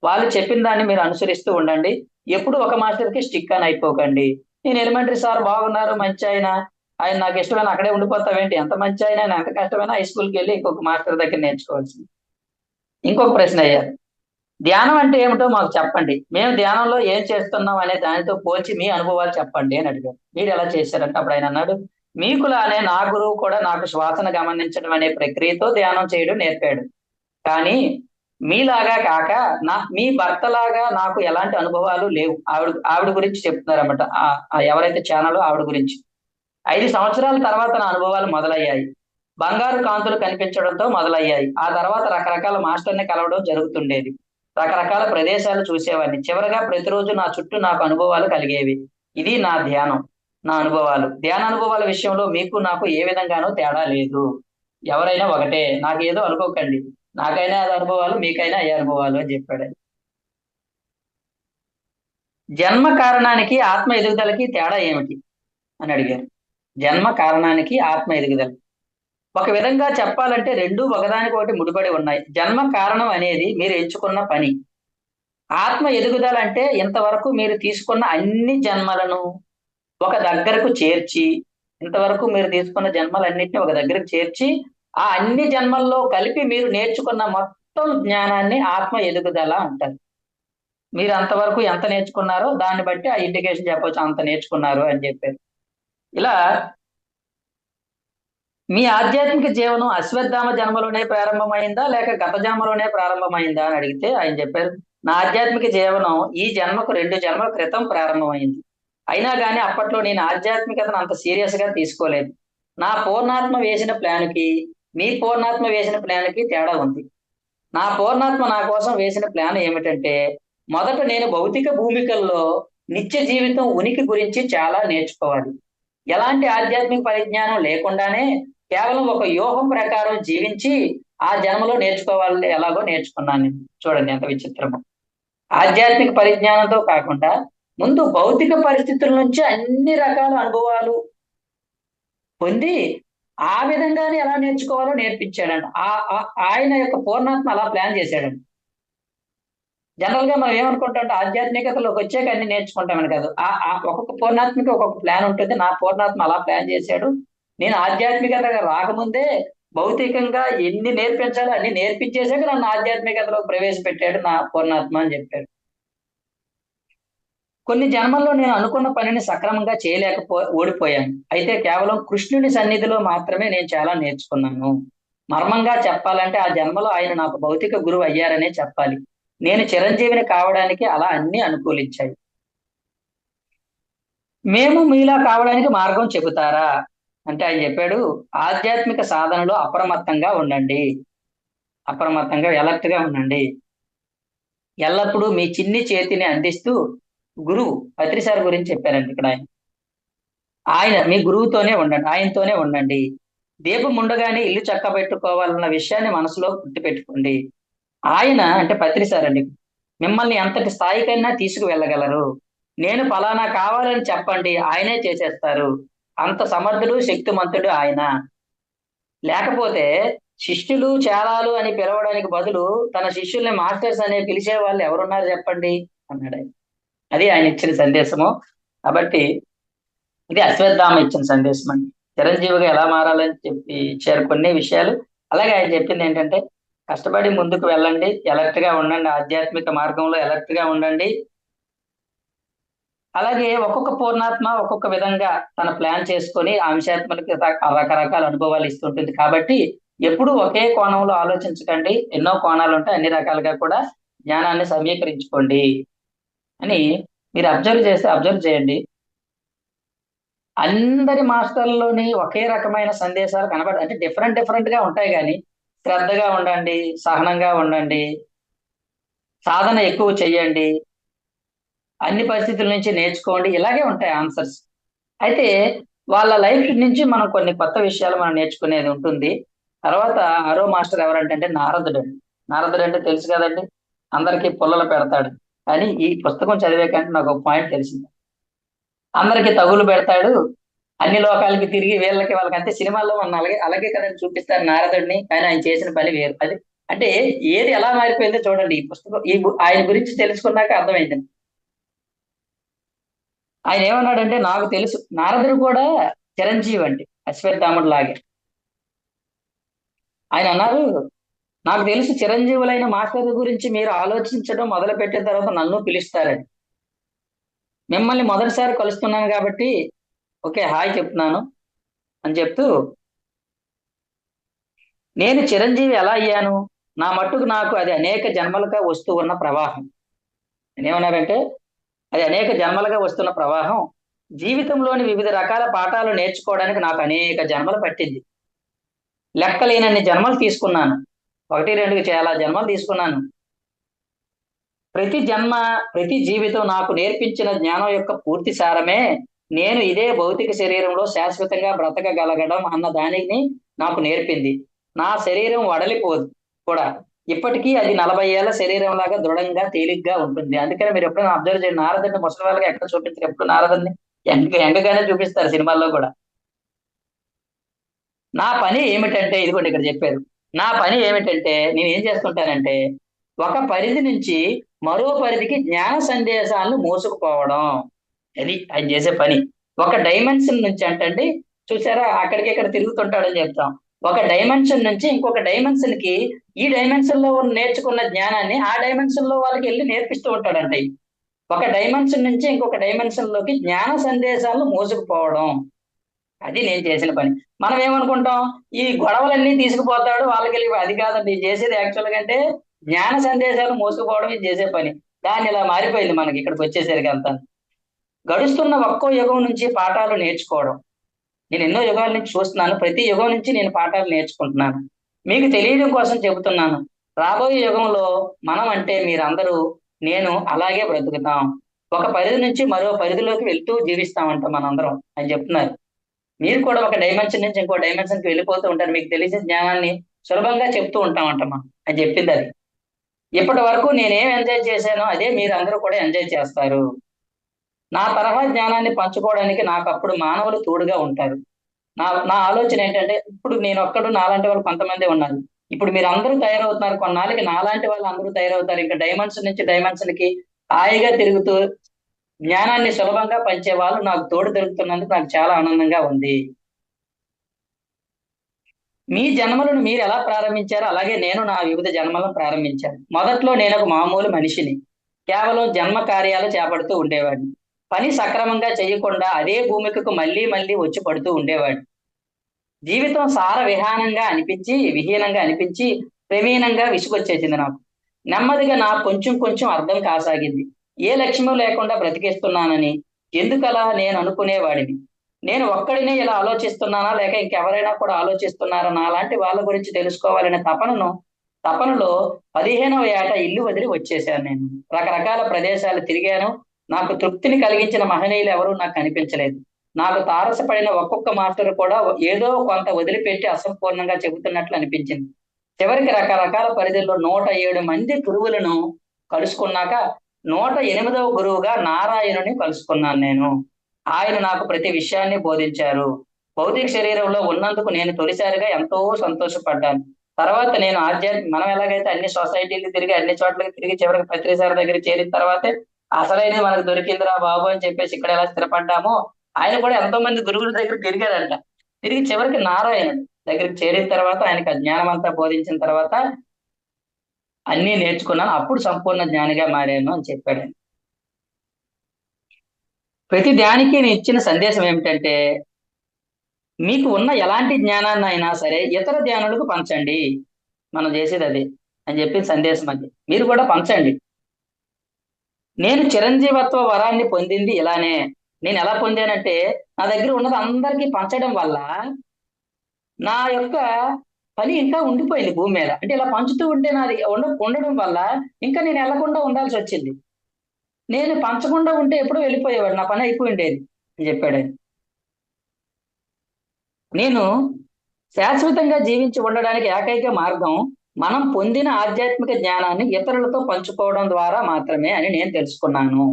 Speaker 2: వాళ్ళు చెప్పిన దాన్ని మీరు అనుసరిస్తూ ఉండండి. ఎప్పుడు ఒక మాస్టర్ కి స్టిక్ అని అయిపోకండి. నేను ఎలిమెంటరీ సార్ బాగున్నారు, మంచి ఆయన, ఆయన నాకు ఇష్టమైన అక్కడే ఉండిపోతావేంటి? ఎంత మంచి ఆయన, ఎంత కష్టమైనా హై స్కూల్కి వెళ్ళి ఇంకొక మాస్టర్ దగ్గర నేర్చుకోవాల్సింది. ఇంకొక ప్రశ్న అయ్యారు, ధ్యానం అంటే ఏమిటో మాకు చెప్పండి, మేము ధ్యానంలో ఏం చేస్తున్నాం అనే దానితో పోల్చి మీ అనుభవాలు చెప్పండి అని అడిగారు. మీరు ఎలా చేశారంటే అప్పుడు ఆయన అన్నాడు, మీకులానే నా గురువు కూడా నాకు శ్వాసను గమనించడం అనే ప్రక్రియతో ధ్యానం చేయడం నేర్పాడు. కానీ మీలాగా కాక మీ భర్తలాగా నాకు ఎలాంటి అనుభవాలు లేవు. ఆవిడ ఆవిడ గురించి చెప్తున్నారన్నమాట. ఎవరైతే ఛానల్ ఆవిడ గురించి. 5 సంవత్సరాల తర్వాత నా అనుభవాలు మొదలయ్యాయి. బంగారు కాంతులు కనిపించడంతో మొదలయ్యాయి. ఆ తర్వాత రకరకాల మాస్టర్ని కలవడం జరుగుతుండేది. రకరకాల ప్రదేశాలు చూసేవాడిని. చివరగా ప్రతిరోజు నా చుట్టూ నాకు అనుభవాలు కలిగేవి. ఇది నా ధ్యానం, నా అనుభవాలు. ధ్యాన అనుభవాల విషయంలో మీకు నాకు ఏ విధంగానూ తేడా లేదు. ఎవరైనా ఒకటే. నాకేదో అనుకోకండి. నాకైనా అది అనుభవాలు, మీకైనా అయ్యే అనుభవాలు అని చెప్పాడు ఆయన. జన్మ కారణానికి ఆత్మ ఎదుగుదలకి తేడా ఏమిటి అని అడిగారు. జన్మ కారణానికి ఆత్మ ఎదుగుదల. ఒక విధంగా చెప్పాలంటే రెండూ ఒకదానికొకటి ముడిపడి ఉన్నాయి. జన్మ కారణం అనేది మీరు ఎంచుకున్న పని. ఆత్మ ఎదుగుదల అంటే ఇంతవరకు మీరు తీసుకున్న అన్ని జన్మలను ఒక దగ్గరకు చేర్చి, ఇంతవరకు మీరు తీసుకున్న జన్మలన్నింటినీ ఒక దగ్గరకు చేర్చి, ఆ అన్ని జన్మల్లో కలిపి మీరు నేర్చుకున్న మొత్తం జ్ఞానాన్ని ఆత్మ ఎదుగుదల అంటారు. మీరు అంతవరకు ఎంత నేర్చుకున్నారో దాన్ని బట్టి ఆ ఇండికేషన్ చెప్పొచ్చు, అంత నేర్చుకున్నారు అని చెప్పారు. ఇలా మీ ఆధ్యాత్మిక జీవనం అశ్వత్థామ జన్మలోనే ప్రారంభమైందా లేక గత జన్మలోనే ప్రారంభమైందా అని అడిగితే ఆయన చెప్పారు, నా ఆధ్యాత్మిక జీవనం ఈ జన్మకు 2 జన్మల క్రితం ప్రారంభమైంది. అయినా కానీ అప్పట్లో నేను ఆధ్యాత్మికతను అంత సీరియస్ గా తీసుకోలేదు. నా పూర్ణాత్మ వేసిన ప్లాన్కి మీ పూర్ణాత్మ వేసిన ప్లాన్కి తేడా ఉంది. నా పూర్ణాత్మ నా కోసం వేసిన ప్లాన్ ఏమిటంటే, మొదట నేను భౌతిక భూమికల్లో నిత్య జీవితం ఉనికి గురించి చాలా నేర్చుకోవాలి. ఎలాంటి ఆధ్యాత్మిక పరిజ్ఞానం లేకుండానే కేవలం ఒక వ్యూహం ప్రకారం జీవించి ఆ జన్మలో నేర్చుకోవాలి ఎలాగో నేర్చుకున్నాను నేను. చూడండి ఎంత విచిత్రమో. ఆధ్యాత్మిక పరిజ్ఞానంతో కాకుండా ముందు భౌతిక పరిస్థితుల నుంచి అన్ని రకాల అనుభవాలు పొంది ఆ విధంగానే ఎలా నేర్చుకోవాలో నేర్పించాడంట. ఆయన యొక్క పూర్ణాత్మ అలా ప్లాన్ చేశాడండి. జనరల్ గా మనం ఏమనుకుంటాం అంటే ఆధ్యాత్మికతలోకి వచ్చాక అన్ని నేర్చుకుంటామని కాదు. ఒక్కొక్క పూర్ణాత్మకి ఒక్కొక్క ప్లాన్ ఉంటుంది. నా పూర్ణాత్మ అలా ప్లాన్ చేశాడు. నేను ఆధ్యాత్మికతగా రాకముందే భౌతికంగా ఎన్ని నేర్పించాలో అన్ని నేర్పించేసాక నన్ను ఆధ్యాత్మికతలో ప్రవేశపెట్టాడు నా పూర్ణాత్మ అని చెప్పాడు. కొన్ని జన్మల్లో నేను అనుకున్న పనిని సక్రమంగా ఓడిపోయాను. అయితే కేవలం కృష్ణుని సన్నిధిలో మాత్రమే నేను చాలా నేర్చుకున్నాను. మర్మంగా చెప్పాలంటే ఆ జన్మలో ఆయన నాకు భౌతిక గురువు అయ్యారనే చెప్పాలి. నేను చిరంజీవిని కావడానికి అలా అన్ని అనుకూలించాయి. మేము మీలా కావడానికి మార్గం చెబుతారా అంటే ఆయన చెప్పాడు, ఆధ్యాత్మిక సాధనలో అప్రమత్తంగా ఉండండి. అప్రమత్తంగా అలర్ట్ గా ఉండండి. ఎల్లప్పుడూ మీ చిన్ని చేతిని అందిస్తూ గురువు పత్రిసారి గురించి చెప్పారండి ఇక్కడ ఆయన. ఆయన మీ గురువుతోనే ఉండండి, ఆయనతోనే ఉండండి. దీపం ఉండగానే ఇల్లు చక్కబెట్టుకోవాలన్న విషయాన్ని మనసులో గుర్తుపెట్టుకోండి. ఆయన అంటే పత్రిసారి అండి, మిమ్మల్ని ఎంతటి స్థాయికైనా తీసుకువెళ్ళగలరు. నేను ఫలానా కావాలని చెప్పండి, ఆయనే చేసేస్తారు. అంత సమర్థుడు, శక్తిమంతుడు ఆయన. లేకపోతే శిష్యులు చేరాలు అని పిలవడానికి బదులు తన శిష్యుల్ని మాస్టర్స్ అనే పిలిచే వాళ్ళు ఎవరున్నారు చెప్పండి అన్నాడు ఆయన. అది ఆయన ఇచ్చిన సందేశము. కాబట్టి ఇది అశ్వత్థామ ఇచ్చిన సందేశం అండి. చిరంజీవిగా ఎలా మారాలని చెప్పి ఇచ్చారు కొన్ని విషయాలు. అలాగే ఆయన చెప్పింది ఏంటంటే, కష్టపడి ముందుకు వెళ్ళండి, అలర్ట్ గా ఉండండి, ఆధ్యాత్మిక మార్గంలో అలర్ట్ గా ఉండండి. అలాగే ఒక్కొక్క పూర్ణాత్మ ఒక్కొక్క విధంగా తన ప్లాన్ చేసుకొని అంశాత్మలకి రకరకాల అనుభవాలు ఇస్తుంటుంది. కాబట్టి ఎప్పుడు ఒకే కోణంలో ఆలోచించకండి. ఎన్నో కోణాలు ఉంటాయి, అన్ని రకాలుగా కూడా జ్ఞానాన్ని సమీకరించుకోండి అని మీరు అబ్జర్వ్ చేయండి. అందరి మాస్టర్లలోని ఒకే రకమైన సందేశాలు అంటే డిఫరెంట్ గా ఉంటాయి. కానీ శ్రద్ధగా ఉండండి, సహనంగా ఉండండి, సాధన ఎక్కువ చెయ్యండి, అన్ని పరిస్థితుల నుంచి నేర్చుకోండి, ఇలాగే ఉంటాయి ఆన్సర్స్. అయితే వాళ్ళ లైఫ్ నుంచి మనం కొన్ని కొత్త విషయాలు మనం నేర్చుకునేది ఉంటుంది. తర్వాత ఆరో మాస్టర్ ఎవరంటే నారదుడు. నారదుడు అంటే తెలుసు కదండి, అందరికీ పుల్లలు పెడతాడు. కానీ ఈ పుస్తకం చదివే కంటే నాకు ఒక పాయింట్ తెలిసింది. అందరికి తగులు పెడతాడు, అన్ని లోకాలకి తిరిగి వీళ్ళకి వాళ్ళకి, అంతే సినిమాల్లో మన అలాగే అలాగే కదండి చూపిస్తారు నారదుడిని, కానీ ఆయన చేసిన పని వేరు. అది అంటే ఏది ఎలా మారిపోయిందో చూడండి. ఈ పుస్తకం ఆయన గురించి తెలుసుకున్నాక అర్థమైంది. ఆయన ఏమన్నాడంటే, నాకు తెలుసు నారదుడు కూడా చిరంజీవి అండి, అశ్వత్థాముడు లాగే. ఆయన అన్నారు, నాకు తెలుసు చిరంజీవులైన మాస్టర్ గురించి మీరు ఆలోచించడం మొదలు పెట్టిన తర్వాత నన్ను పిలుస్తారని. మిమ్మల్ని మొదటిసారి కలుస్తున్నాను కాబట్టి ఓకే హాయ్ చెప్తున్నాను అని చెప్తూ, నేను చిరంజీవి ఎలా అయ్యాను, నా మట్టుకు నాకు అది అనేక జన్మలుగా వస్తూ ఉన్న ప్రవాహం. నేనేమన్నారంటే, అది అనేక జన్మలుగా వస్తున్న ప్రవాహం. జీవితంలోని వివిధ రకాల పాఠాలు నేర్చుకోవడానికి నాకు అనేక జన్మలు పట్టింది. లెక్కలేనన్ని జన్మలు తీసుకున్నాను. ఒకటి రెండు చాలా జన్మలు తీసుకున్నాను. ప్రతి జన్మ, ప్రతి జీవితం నాకు నేర్పించిన జ్ఞానం యొక్క పూర్తి సారమే నేను ఇదే భౌతిక శరీరంలో శాశ్వతంగా బ్రతకగలగడం అన్న దానిని నాకు నేర్పింది. నా శరీరం వడలిపోదు కూడా. ఇప్పటికీ అది 40 ఏళ్ల శరీరం లాగా దృఢంగా తేలిగ్గా ఉంటుంది. అందుకని మీరు ఎప్పుడైనా అబ్జర్వ్ చేయండి, నారదుడిని ముసలి వాళ్ళకి ఎక్కడ చూపించారు, ఎప్పుడు నారదుడిని ఎంగగానే చూపిస్తారు సినిమాల్లో కూడా. నా పని ఏమిటంటే, ఇదిగోండి ఇక్కడ చెప్పారు, నా పని ఏమిటంటే నేను ఏం చేస్తుంటానంటే, ఒక పరిధి నుంచి మరో పరిధికి జ్ఞాన సందేశాలను మోసుకుపోవడం. అది ఆయన చేసే పని. ఒక డైమెన్షన్ నుంచి అంటండి, చూసారా అక్కడికి ఇక్కడ తిరుగుతుంటాడని చెప్తాం. ఒక డైమెన్షన్ నుంచి ఇంకొక డైమెన్షన్ కి, ఈ డైమెన్షన్ లో నేర్చుకున్న జ్ఞానాన్ని ఆ డైమెన్షన్ లో వాళ్ళకి వెళ్ళి నేర్పిస్తూ ఉంటాడంట. ఒక డైమెన్షన్ నుంచి ఇంకొక డైమెన్షన్ లోకి జ్ఞాన సందేశాలను మోసుకుపోవడం, అది నేను చేసిన పని. మనం ఏమనుకుంటాం, ఈ గొడవలన్నీ తీసుకుపోతాడు వాళ్ళకి వెళ్ళి, అది కాదండి ఇది చేసేది యాక్చువల్ గా అంటే జ్ఞాన సందేశాలు మోసుకుపోవడం ఇది చేసే పని. దాన్ని ఇలా మారిపోయింది మనకి ఇక్కడికి వచ్చేసరికి అంతా. గడుస్తున్న ఒక్కో యుగం నుంచి పాఠాలు నేర్చుకోవడం. నేను ఎన్నో యుగాల నుంచి చూస్తున్నాను, ప్రతి యుగం నుంచి నేను పాఠాలు నేర్చుకుంటున్నాను. మీకు తెలియడం కోసం చెబుతున్నాను, రాబోయే యుగంలో మనం అంటే మీరందరూ నేను అలాగే బ్రతుకుతాం. ఒక పరిధి నుంచి మరో పరిధిలోకి వెళ్తూ జీవిస్తామంట మనందరం అని చెప్తున్నారు. మీరు కూడా ఒక డైమెన్షన్ నుంచి ఇంకో డైమెన్షన్ కి వెళ్ళిపోతూ ఉంటారు, మీకు తెలిసిన జ్ఞానాన్ని సులభంగా చెప్తూ ఉంటామంట మనం అని చెప్పింది అది. ఇప్పటి వరకు నేనేం ఎంజాయ్ చేశానో అదే మీరు అందరూ కూడా ఎంజాయ్ చేస్తారు. నా తరహా జ్ఞానాన్ని పంచుకోవడానికి నాకు అప్పుడు మానవులు తోడుగా ఉంటారు. నా నా ఆలోచన ఏంటంటే, ఇప్పుడు నేను ఒక్కడు నాలాంటి వాళ్ళు కొంతమంది ఉన్నారు. ఇప్పుడు మీరు అందరూ తయారవుతున్నారు, కొన్నాళ్ళకి నాలాంటి వాళ్ళు అందరూ తయారవుతారు. ఇంకా డైమెన్షన్ నుంచి డైమెన్షన్ కి హాయిగా తిరుగుతూ జ్ఞానాన్ని సులభంగా పంచే వాళ్ళు నాకు తోడు దొరుకుతున్నందుకు నాకు చాలా ఆనందంగా ఉంది. మీ జన్మలను మీరు ఎలా ప్రారంభించారో అలాగే నేను నా వివిధ జన్మలను ప్రారంభించాను. మొదట్లో నేను ఒక మామూలు మనిషిని, కేవలం జన్మ కార్యాలు చేపడుతూ ఉండేవాడిని. పని సక్రమంగా చేయకుండా అదే భూమికకు మళ్ళీ మళ్ళీ వచ్చి పడుతూ ఉండేవాడిని. జీవితం విహీనంగా అనిపించి ప్రవీణంగా విసుగొచ్చేసింది నాకు. నెమ్మదిగా నాకు కొంచెం కొంచెం అర్థం కాసాగింది, ఏ లక్ష్యం లేకుండా బ్రతికేస్తున్నానని. ఎందుకలా నేను అనుకునేవాడిని. నేను ఒక్కడినే ఇలా ఆలోచిస్తున్నానా, లేక ఇంకెవరైనా కూడా ఆలోచిస్తున్నారా, నాలాంటి వాళ్ళ గురించి తెలుసుకోవాలనే తపనలో 15వ ఏట ఇల్లు వదిలి వచ్చేసాను. నేను రకరకాల ప్రదేశాలు తిరిగాను. నాకు తృప్తిని కలిగించిన మహనీయులు ఎవరూ నాకు కనిపించలేదు. నాకు తారసపడిన ఒక్కొక్క మాస్టర్ కూడా ఏదో కొంత వదిలిపెట్టి అసంపూర్ణంగా చెబుతున్నట్లు అనిపించింది. చివరికి రకరకాల పరిధుల్లో 107 మంది గురువులను కలుసుకున్నాక 108వ గురువుగా నారాయణుని కలుసుకున్నాను నేను. ఆయన నాకు ప్రతి విషయాన్ని బోధించారు. భౌతిక శరీరంలో ఉన్నందుకు నేను తొలిసారిగా ఎంతో సంతోషపడ్డాను. తర్వాత నేను మనం ఎలాగైతే అన్ని సొసైటీలు తిరిగి అన్ని చోట్లకి తిరిగి చివరికి పత్రి సార్ దగ్గర చేరిన తర్వాతే అసలైనది మనకు దొరికిందిరా బాబు అని చెప్పేసి ఇక్కడ ఎలా స్థిరపడ్డామో, ఆయన కూడా ఎంతో మంది గురువుల దగ్గర తిరిగాడంట. తిరిగి చివరికి నారాయణుడు దగ్గరికి చేరిన తర్వాత ఆయనకి ఆ జ్ఞానం అంతా బోధించిన తర్వాత అన్ని నేర్చుకున్నాను, అప్పుడు సంపూర్ణ జ్ఞానిగా మారాను అని చెప్పాడు. ప్రతి ధ్యానికి నేను ఇచ్చిన సందేశం ఏమిటంటే, మీకు ఉన్న ఎలాంటి జ్ఞానాన్ని అయినా సరే ఇతర ధ్యానులకు పంచండి. మనం చేసేది అదే అని చెప్పి సందేశం అది. మీరు కూడా పంచండి. నేను చిరంజీవత్వ వరాన్ని పొందింది ఇలానే. నేను ఎలా పొందానంటే, నా దగ్గర ఉన్నది అందరికీ పంచడం వల్ల నా యొక్క పని ఇంకా ఉండిపోయింది భూమి మీద. అంటే ఇలా పంచుతూ ఉంటే నాది ఉండడం వల్ల ఇంకా నేను వెళ్లకుండా ఉండాల్సి వచ్చింది. నేను పంచకుండా ఉంటే ఎప్పుడూ వెళ్ళిపోయేవాడు, నా పని అయిపోయిండేది అని చెప్పాడు ఆయన. నేను శాశ్వతంగా జీవించి ఉండడానికి ఏకైక మార్గం మనం పొందిన ఆధ్యాత్మిక జ్ఞానాన్ని ఇతరులతో పంచుకోవడం ద్వారా మాత్రమే అని నేను తెలుసుకున్నాను.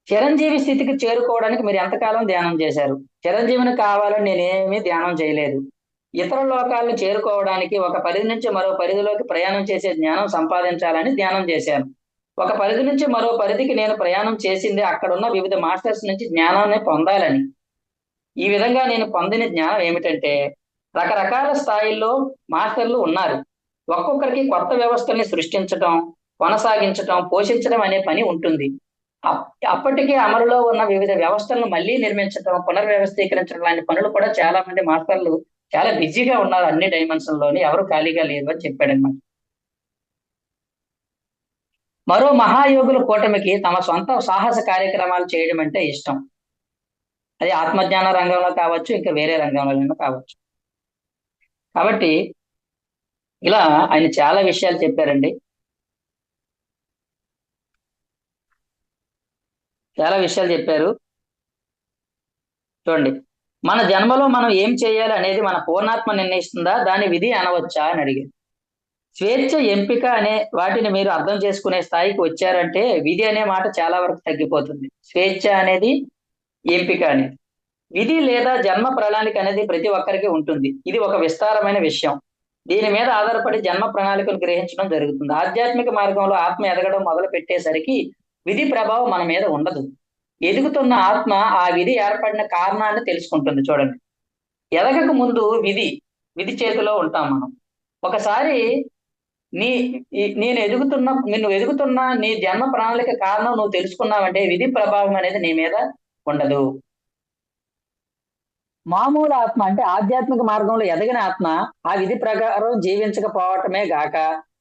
Speaker 2: చిరంజీవి స్థితికి చేరుకోవడానికి మీరు ఎంతకాలం ధ్యానం చేశారు? చిరంజీవిని కావాలని నేనేమీ ధ్యానం చేయలేదు. ఇతర లోకాలను చేరుకోవడానికి ఒక పరిధి నుంచి మరో పరిధిలోకి ప్రయాణం చేసే జ్ఞానం సంపాదించాలని ధ్యానం చేశాను. ఒక పరిధి నుంచి మరో పరిధికి నేను ప్రయాణం చేసింది అక్కడున్న వివిధ మాస్టర్స్ నుంచి జ్ఞానాన్ని పొందాలని. ఈ విధంగా నేను పొందిన జ్ఞానం ఏమిటంటే, రకరకాల స్థాయిల్లో మాస్టర్లు ఉన్నారు. ఒక్కొక్కరికి కొత్త వ్యవస్థల్ని సృష్టించటం, కొనసాగించటం, పోషించడం అనే పని ఉంటుంది. అప్పటికే అమలులో ఉన్న వివిధ వ్యవస్థలను మళ్ళీ నిర్మించటం, పునర్వ్యవస్థీకరించడం లాంటి పనులు కూడా చాలా మంది మాస్టర్లు చాలా బిజీగా ఉన్నారు అన్ని డైమెన్షన్ లోని, ఎవరు ఖాళీగా లేరు అని చెప్పాడన్నమాట. మరో మహాయోగుల కూటమికి తమ సొంత సాహస కార్యక్రమాలు చేయడం అంటే ఇష్టం. అది ఆత్మజ్ఞాన రంగంలో కావచ్చు, ఇంకా వేరే రంగంలో కావచ్చు. కాబట్టి ఇలా ఆయన చాలా విషయాలు చెప్పారండి. చాలా విషయాలు చెప్పారు. చూడండి, మన జన్మలో మనం ఏం చేయాలి అనేది మన పూర్ణాత్మ నిర్ణయిస్తుందా, దాని విధి అనవచ్చా అని అడిగారు. స్వేచ్ఛ, ఎంపిక అనే వాటిని మీరు అర్థం చేసుకునే స్థాయికి వచ్చారంటే విధి అనే మాట చాలా వరకు తగ్గిపోతుంది. స్వేచ్ఛ అనేది, ఎంపిక అనేది. విధి లేదా జన్మ ప్రణాళిక అనేది ప్రతి ఒక్కరికి ఉంటుంది. ఇది ఒక విస్తారమైన విషయం. దీని మీద ఆధారపడి జన్మ ప్రణాళికను గ్రహించడం జరుగుతుంది. ఆధ్యాత్మిక మార్గంలో ఆత్మ ఎదగడం మొదలు పెట్టేసరికి విధి ప్రభావం మన మీద ఉండదు. ఎదుగుతున్న ఆత్మ ఆ విధి ఏర్పడిన కారణాన్ని తెలుసుకుంటుంది. చూడండి, ఎదగక ముందు విధి విధి చేతిలో ఉంటాం మనం. ఒకసారి నిన్ను ఎదుగుతున్న నీ జన్మ ప్రణాళిక కారణం నువ్వు తెలుసుకున్నావంటే విధి ప్రభావం అనేది నీ మీద ఉండదు. మామూలు ఆత్మ అంటే ఆధ్యాత్మిక మార్గంలో ఎదగిన ఆత్మ ఆ విధి ప్రకారం జీవించకపోవటమే గాక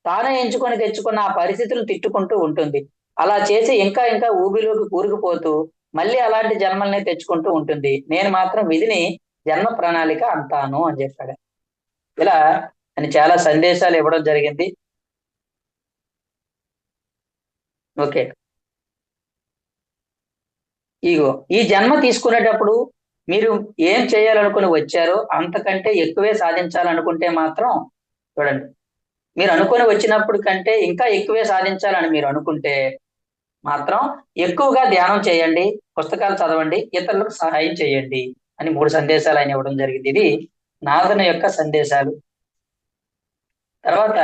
Speaker 2: తానే ఎంచుకొని తెచ్చుకున్న ఆ పరిస్థితులను తిట్టుకుంటూ ఉంటుంది. అలా చేసి ఇంకా ఇంకా ఊబిలోకి కూరుకుపోతూ మళ్ళీ అలాంటి జన్మల్ని తెచ్చుకుంటూ ఉంటుంది. నేను మాత్రం విధిని జన్మ ప్రణాళిక అంటాను అని చెప్పాడు. ఇలా అని చాలా సందేశాలు ఇవ్వడం జరిగింది. ఓకే, ఇగో ఈ జన్మ తీసుకునేటప్పుడు మీరు ఏం చేయాలనుకుని వచ్చారో అంతకంటే ఎక్కువే సాధించాలనుకుంటే మాత్రం, చూడండి, మీరు అనుకుని వచ్చినప్పుడు కంటే ఇంకా ఎక్కువే సాధించాలని మీరు అనుకుంటే మాత్రం ఎక్కువగా ధ్యానం చేయండి, పుస్తకాలు చదవండి, ఇతరులకు సహాయం చేయండి అని 3 సందేశాలు ఆయన ఇవ్వడం జరిగింది. ఇది నాథన యొక్క సందేశాలు. తర్వాత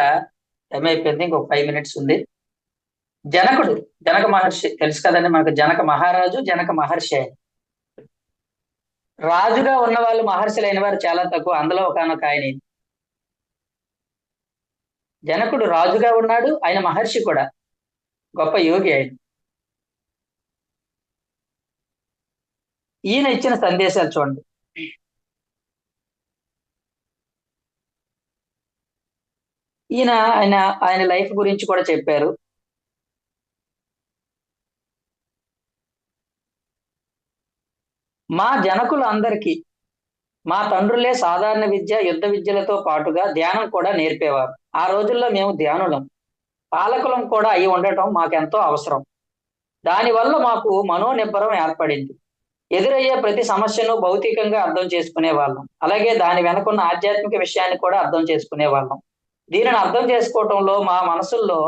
Speaker 2: ఏమైపోయింది, ఇంకొక 5 మినిట్స్ ఉంది. జనక మహర్షి తెలుసు కదండి మనకు. జనక మహారాజు, జనక మహర్షి. ఆయన రాజుగా ఉన్న వాళ్ళు మహర్షులైన వారు చాలా తక్కువ. అందులో ఒకనొక ఆయన జనకుడు రాజుగా ఉన్నాడు, ఆయన మహర్షి కూడా, గొప్ప యోగి ఆయన. ఈయన ఇచ్చిన సందేశాలు చూడండి. ఆయన లైఫ్ గురించి కూడా చెప్పారు. మా జనకులు అందరికీ మా తండ్రులే సాధారణ విద్య, యుద్ధ విద్యలతో పాటుగా ధ్యానం కూడా నేర్పేవారు. ఆ రోజుల్లో మేము ధ్యానులం, పాలకులం కూడా అయి ఉండటం మాకెంతో అవసరం. దానివల్ల మాకు మనోనిబ్బరం ఏర్పడింది. ఎదురయ్యే ప్రతి సమస్యను భౌతికంగా అర్థం చేసుకునే వాళ్ళం, అలాగే దాని వెనకున్న ఆధ్యాత్మిక విషయాన్ని కూడా అర్థం చేసుకునే వాళ్ళం. దీనిని అర్థం చేసుకోవటంలో మా మనసుల్లో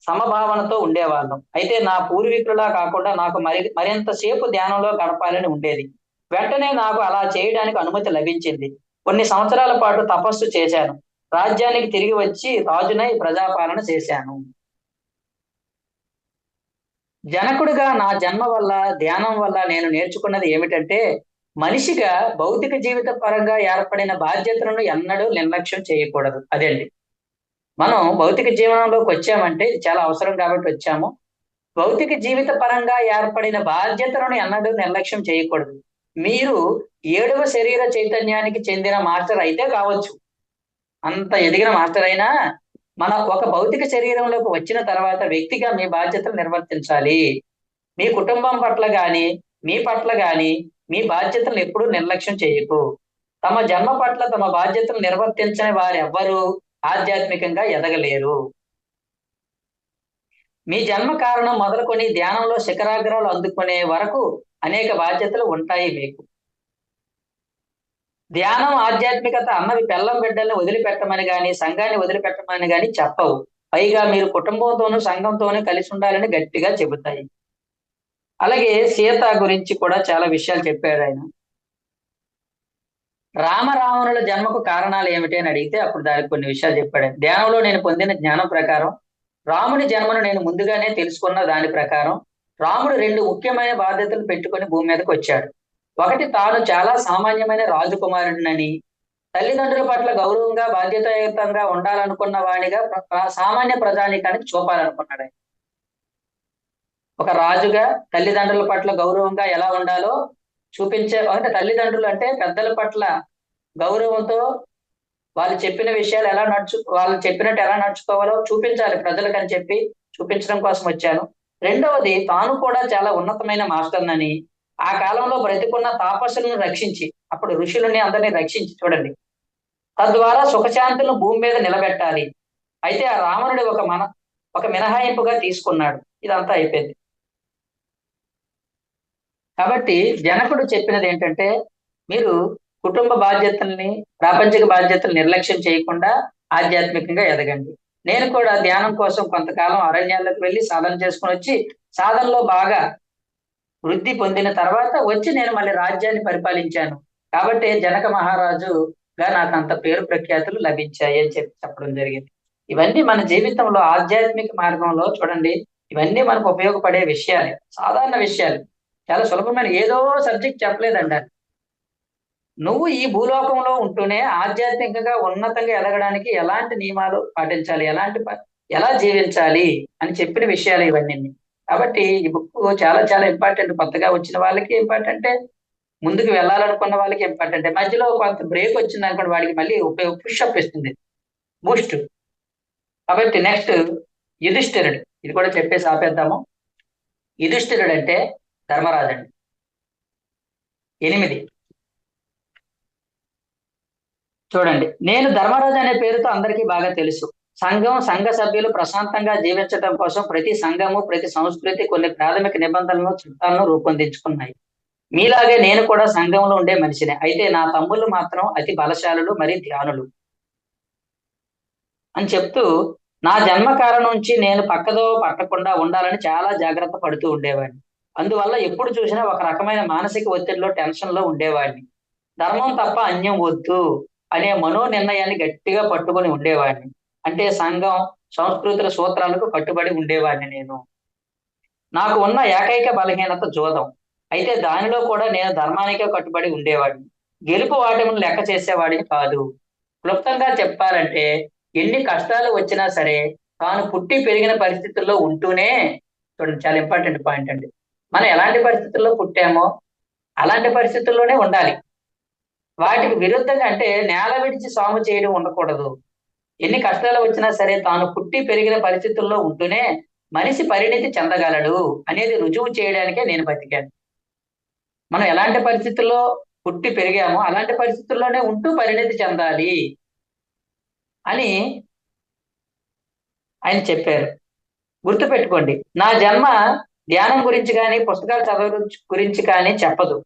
Speaker 2: సమభావనతో ఉండేవాళ్ళం. అయితే నా పూర్వీకులా కాకుండా నాకు మరింతసేపు ధ్యానంలో గడపాలని ఉండేది. వెంటనే నాకు అలా చేయడానికి అనుమతి లభించింది. కొన్ని సంవత్సరాల పాటు తపస్సు చేశాను. రాజ్యానికి తిరిగి వచ్చి రాజునై ప్రజాపాలన చేశాను. జనకుడిగా నా జన్మ వల్ల, ధ్యానం వల్ల నేను నేర్చుకున్నది ఏమిటంటే, మనిషిగా భౌతిక జీవిత పరంగా ఏర్పడిన బాధ్యతలను ఎన్నడూ నిర్లక్ష్యం చేయకూడదు. అదండి, మనం భౌతిక జీవనంలోకి వచ్చామంటే ఇది చాలా అవసరం కాబట్టి వచ్చాము. భౌతిక జీవిత పరంగా ఏర్పడిన బాధ్యతలను ఎన్నడూ నిర్లక్ష్యం చేయకూడదు. మీరు 7వ శరీర చైతన్యానికి చెందిన మాస్టర్ అయితే కావచ్చు, అంత ఎదిగిన మాస్టర్ అయినా మన ఒక భౌతిక శరీరంలోకి వచ్చిన తర్వాత వ్యక్తిగా మీ బాధ్యతలు నిర్వర్తించాలి. మీ కుటుంబం పట్ల గాని, మీ పట్ల గాని మీ బాధ్యతలను ఎప్పుడూ నిర్లక్ష్యం చేయకు. తమ జన్మ పట్ల తమ బాధ్యతలు నిర్వర్తించని వారెవ్వరూ ఆధ్యాత్మికంగా ఎదగలేరు. మీ జన్మ కారణం మొదలుకొని ధ్యానంలో శిఖరాగ్రాలు అందుకునే వరకు అనేక బాధ్యతలు ఉంటాయి మీకు. ధ్యానం ఆధ్యాత్మికత అన్నవి పెళ్ళం బిడ్డల్ని వదిలిపెట్టమని గాని సంఘాన్ని వదిలిపెట్టమని గాని చెప్పవు. పైగా మీరు కుటుంబంతోనూ సంఘంతోనూ కలిసి ఉండాలని గట్టిగా చెబుతాయి. అలాగే సీత గురించి కూడా చాలా విషయాలు చెప్పాడు ఆయన. రామరావణుల జన్మకు కారణాలు ఏమిటి అని అడిగితే అప్పుడు దానికి కొన్ని విషయాలు చెప్పాడు. ధ్యానంలో నేను పొందిన జ్ఞానం ప్రకారం రాముని జన్మను నేను ముందుగానే తెలుసుకున్న దాని ప్రకారం రాముడు రెండు ముఖ్యమైన బాధ్యతలు పెట్టుకొని భూమి మీదకి వచ్చాడు. ఒకటి, తాను చాలా సామాన్యమైన రాజకుమారుడినని, తల్లిదండ్రుల పట్ల గౌరవంగా బాధ్యతాయుతంగా ఉండాలనుకున్న వాడిగా సామాన్య ప్రజానీకానికి చూపాలనుకున్నాడు ఆయన. ఒక రాజుగా తల్లిదండ్రుల పట్ల గౌరవంగా ఎలా ఉండాలో చూపించే, అంటే తల్లిదండ్రులు అంటే పెద్దల పట్ల గౌరవంతో వాళ్ళు చెప్పిన విషయాలు వాళ్ళు చెప్పినట్టు ఎలా నడుచుకోవాలో చూపించాలి ప్రజలకు అని చెప్పి చూపించడం కోసం వచ్చాను. రెండవది, తాను కూడా చాలా ఉన్నతమైన మాస్టర్నని, ఆ కాలంలో బ్రతికున్న తాపసులను రక్షించి, అప్పుడు ఋషులని అందరినీ రక్షించి చూడండి, తద్వారా సుఖశాంతులను భూమి మీద నిలబెట్టాలి. అయితే ఆ రావణుడి ఒక మినహాయింపుగా తీసుకున్నాడు. ఇదంతా అయిపోయింది. కాబట్టి జనకుడు చెప్పినది ఏంటంటే, మీరు కుటుంబ బాధ్యతల్ని, ప్రాపంచిక బాధ్యతలు నిర్లక్ష్యం చేయకుండా ఆధ్యాత్మికంగా ఎదగండి. నేను కూడా ధ్యానం కోసం కొంతకాలం అరణ్యాలకు వెళ్ళి సాధన చేసుకుని వచ్చి, సాధనలో బాగా వృద్ధి పొందిన తర్వాత వచ్చి నేను మళ్ళీ రాజ్యాన్ని పరిపాలించాను. కాబట్టి జనక మహారాజుగా నాకు అంత పేరు ప్రఖ్యాతులు లభించాయి అని చెప్పడం జరిగింది. ఇవన్నీ మన జీవితంలో ఆధ్యాత్మిక మార్గంలో చూడండి, ఇవన్నీ మనకు ఉపయోగపడే విషయాలే, సాధారణ విషయాలు, చాలా సులభమైన ఏదో సబ్జెక్ట్ చెప్పలేదండి. నువ్వు ఈ భూలోకంలో ఉంటూనే ఆధ్యాత్మికంగా ఉన్నతంగా ఎదగడానికి ఎలాంటి నియమాలు పాటించాలి, ఎలా జీవించాలి అని చెప్పిన విషయాలు ఇవన్నీ. కాబట్టి ఈ బుక్ చాలా చాలా ఇంపార్టెంట్. కొత్తగా వచ్చిన వాళ్ళకి ఇంపార్టెంటే, ముందుకు వెళ్ళాలనుకున్న వాళ్ళకి ఇంపార్టెంటే. మధ్యలో కొంత బ్రేక్ వచ్చింది అనుకోండి, వాడికి మళ్ళీ పుషప్ ఇస్తుంది, బూస్ట్. కాబట్టి నెక్స్ట్ యుధిష్ఠిరుడు, ఇది కూడా చెప్పేసి ఆపేద్దాము. యుధిష్ఠిరుడు అంటే ధర్మరాజు అండి. 8 చూడండి, నేను ధర్మరాజు అనే పేరుతో అందరికీ బాగా తెలుసు. సంఘ సభ్యులు ప్రశాంతంగా జీవించడం కోసం ప్రతి సంఘము, ప్రతి సంస్కృతి కొన్ని ప్రాథమిక నిబంధనలను, చట్టాలను రూపొందించుకున్నాయి. మీలాగే నేను కూడా సంఘంలో ఉండే మనిషినే. అయితే నా తమ్ముళ్ళు మాత్రం అతి బలశాలులు, మరి ధ్యానులు అని చెప్తూ, నా జన్మ కారణం నుంచి నేను పక్కదో పట్టకుండా ఉండాలని చాలా జాగ్రత్త పడుతూ ఉండేవాడిని. అందువల్ల ఎప్పుడు చూసినా ఒక రకమైన మానసిక ఒత్తిడిలో, టెన్షన్ లో ఉండేవాడిని. ధర్మం తప్ప అన్యం వద్దు అనే మనో నిర్ణయాన్ని గట్టిగా పట్టుకొని ఉండేవాడిని. అంటే సంఘం, సంస్కృతుల సూత్రాలకు కట్టుబడి ఉండేవాడిని నేను. నాకు ఉన్న ఏకైక బలహీనత జోదం. అయితే దానిలో కూడా నేను ధర్మానికే కట్టుబడి ఉండేవాడిని. గెలుపు వాటములను లెక్క చేసేవాడిని కాదు. క్లుప్తంగా చెప్పాలంటే, ఎన్ని కష్టాలు వచ్చినా సరే తాను పుట్టి పెరిగిన పరిస్థితుల్లో ఉంటూనే, చూడండి చాలా ఇంపార్టెంట్ పాయింట్ అండి, మనం ఎలాంటి పరిస్థితుల్లో పుట్టామో అలాంటి పరిస్థితుల్లోనే ఉండాలి. వాటికి విరుద్ధంగా అంటే నేల విడిచి సాము చేయడం ఉండకూడదు. ఎన్ని కష్టాలు వచ్చినా సరే తాను పుట్టి పెరిగిన పరిస్థితుల్లో ఉంటూనే మనిషి పరిణితి చెందగలడు అనేది రుజువు చేయడానికే నేను బతికాను. మనం ఎలాంటి పరిస్థితుల్లో పుట్టి పెరిగామో అలాంటి పరిస్థితుల్లోనే ఉంటూ పరిణితి చెందాలి అని ఆయన చెప్పారు. గుర్తుపెట్టుకోండి, నా జన్మ ధ్యానం గురించి కానీ పుస్తకాలు చదవడం గురించి కానీ చెప్పదు.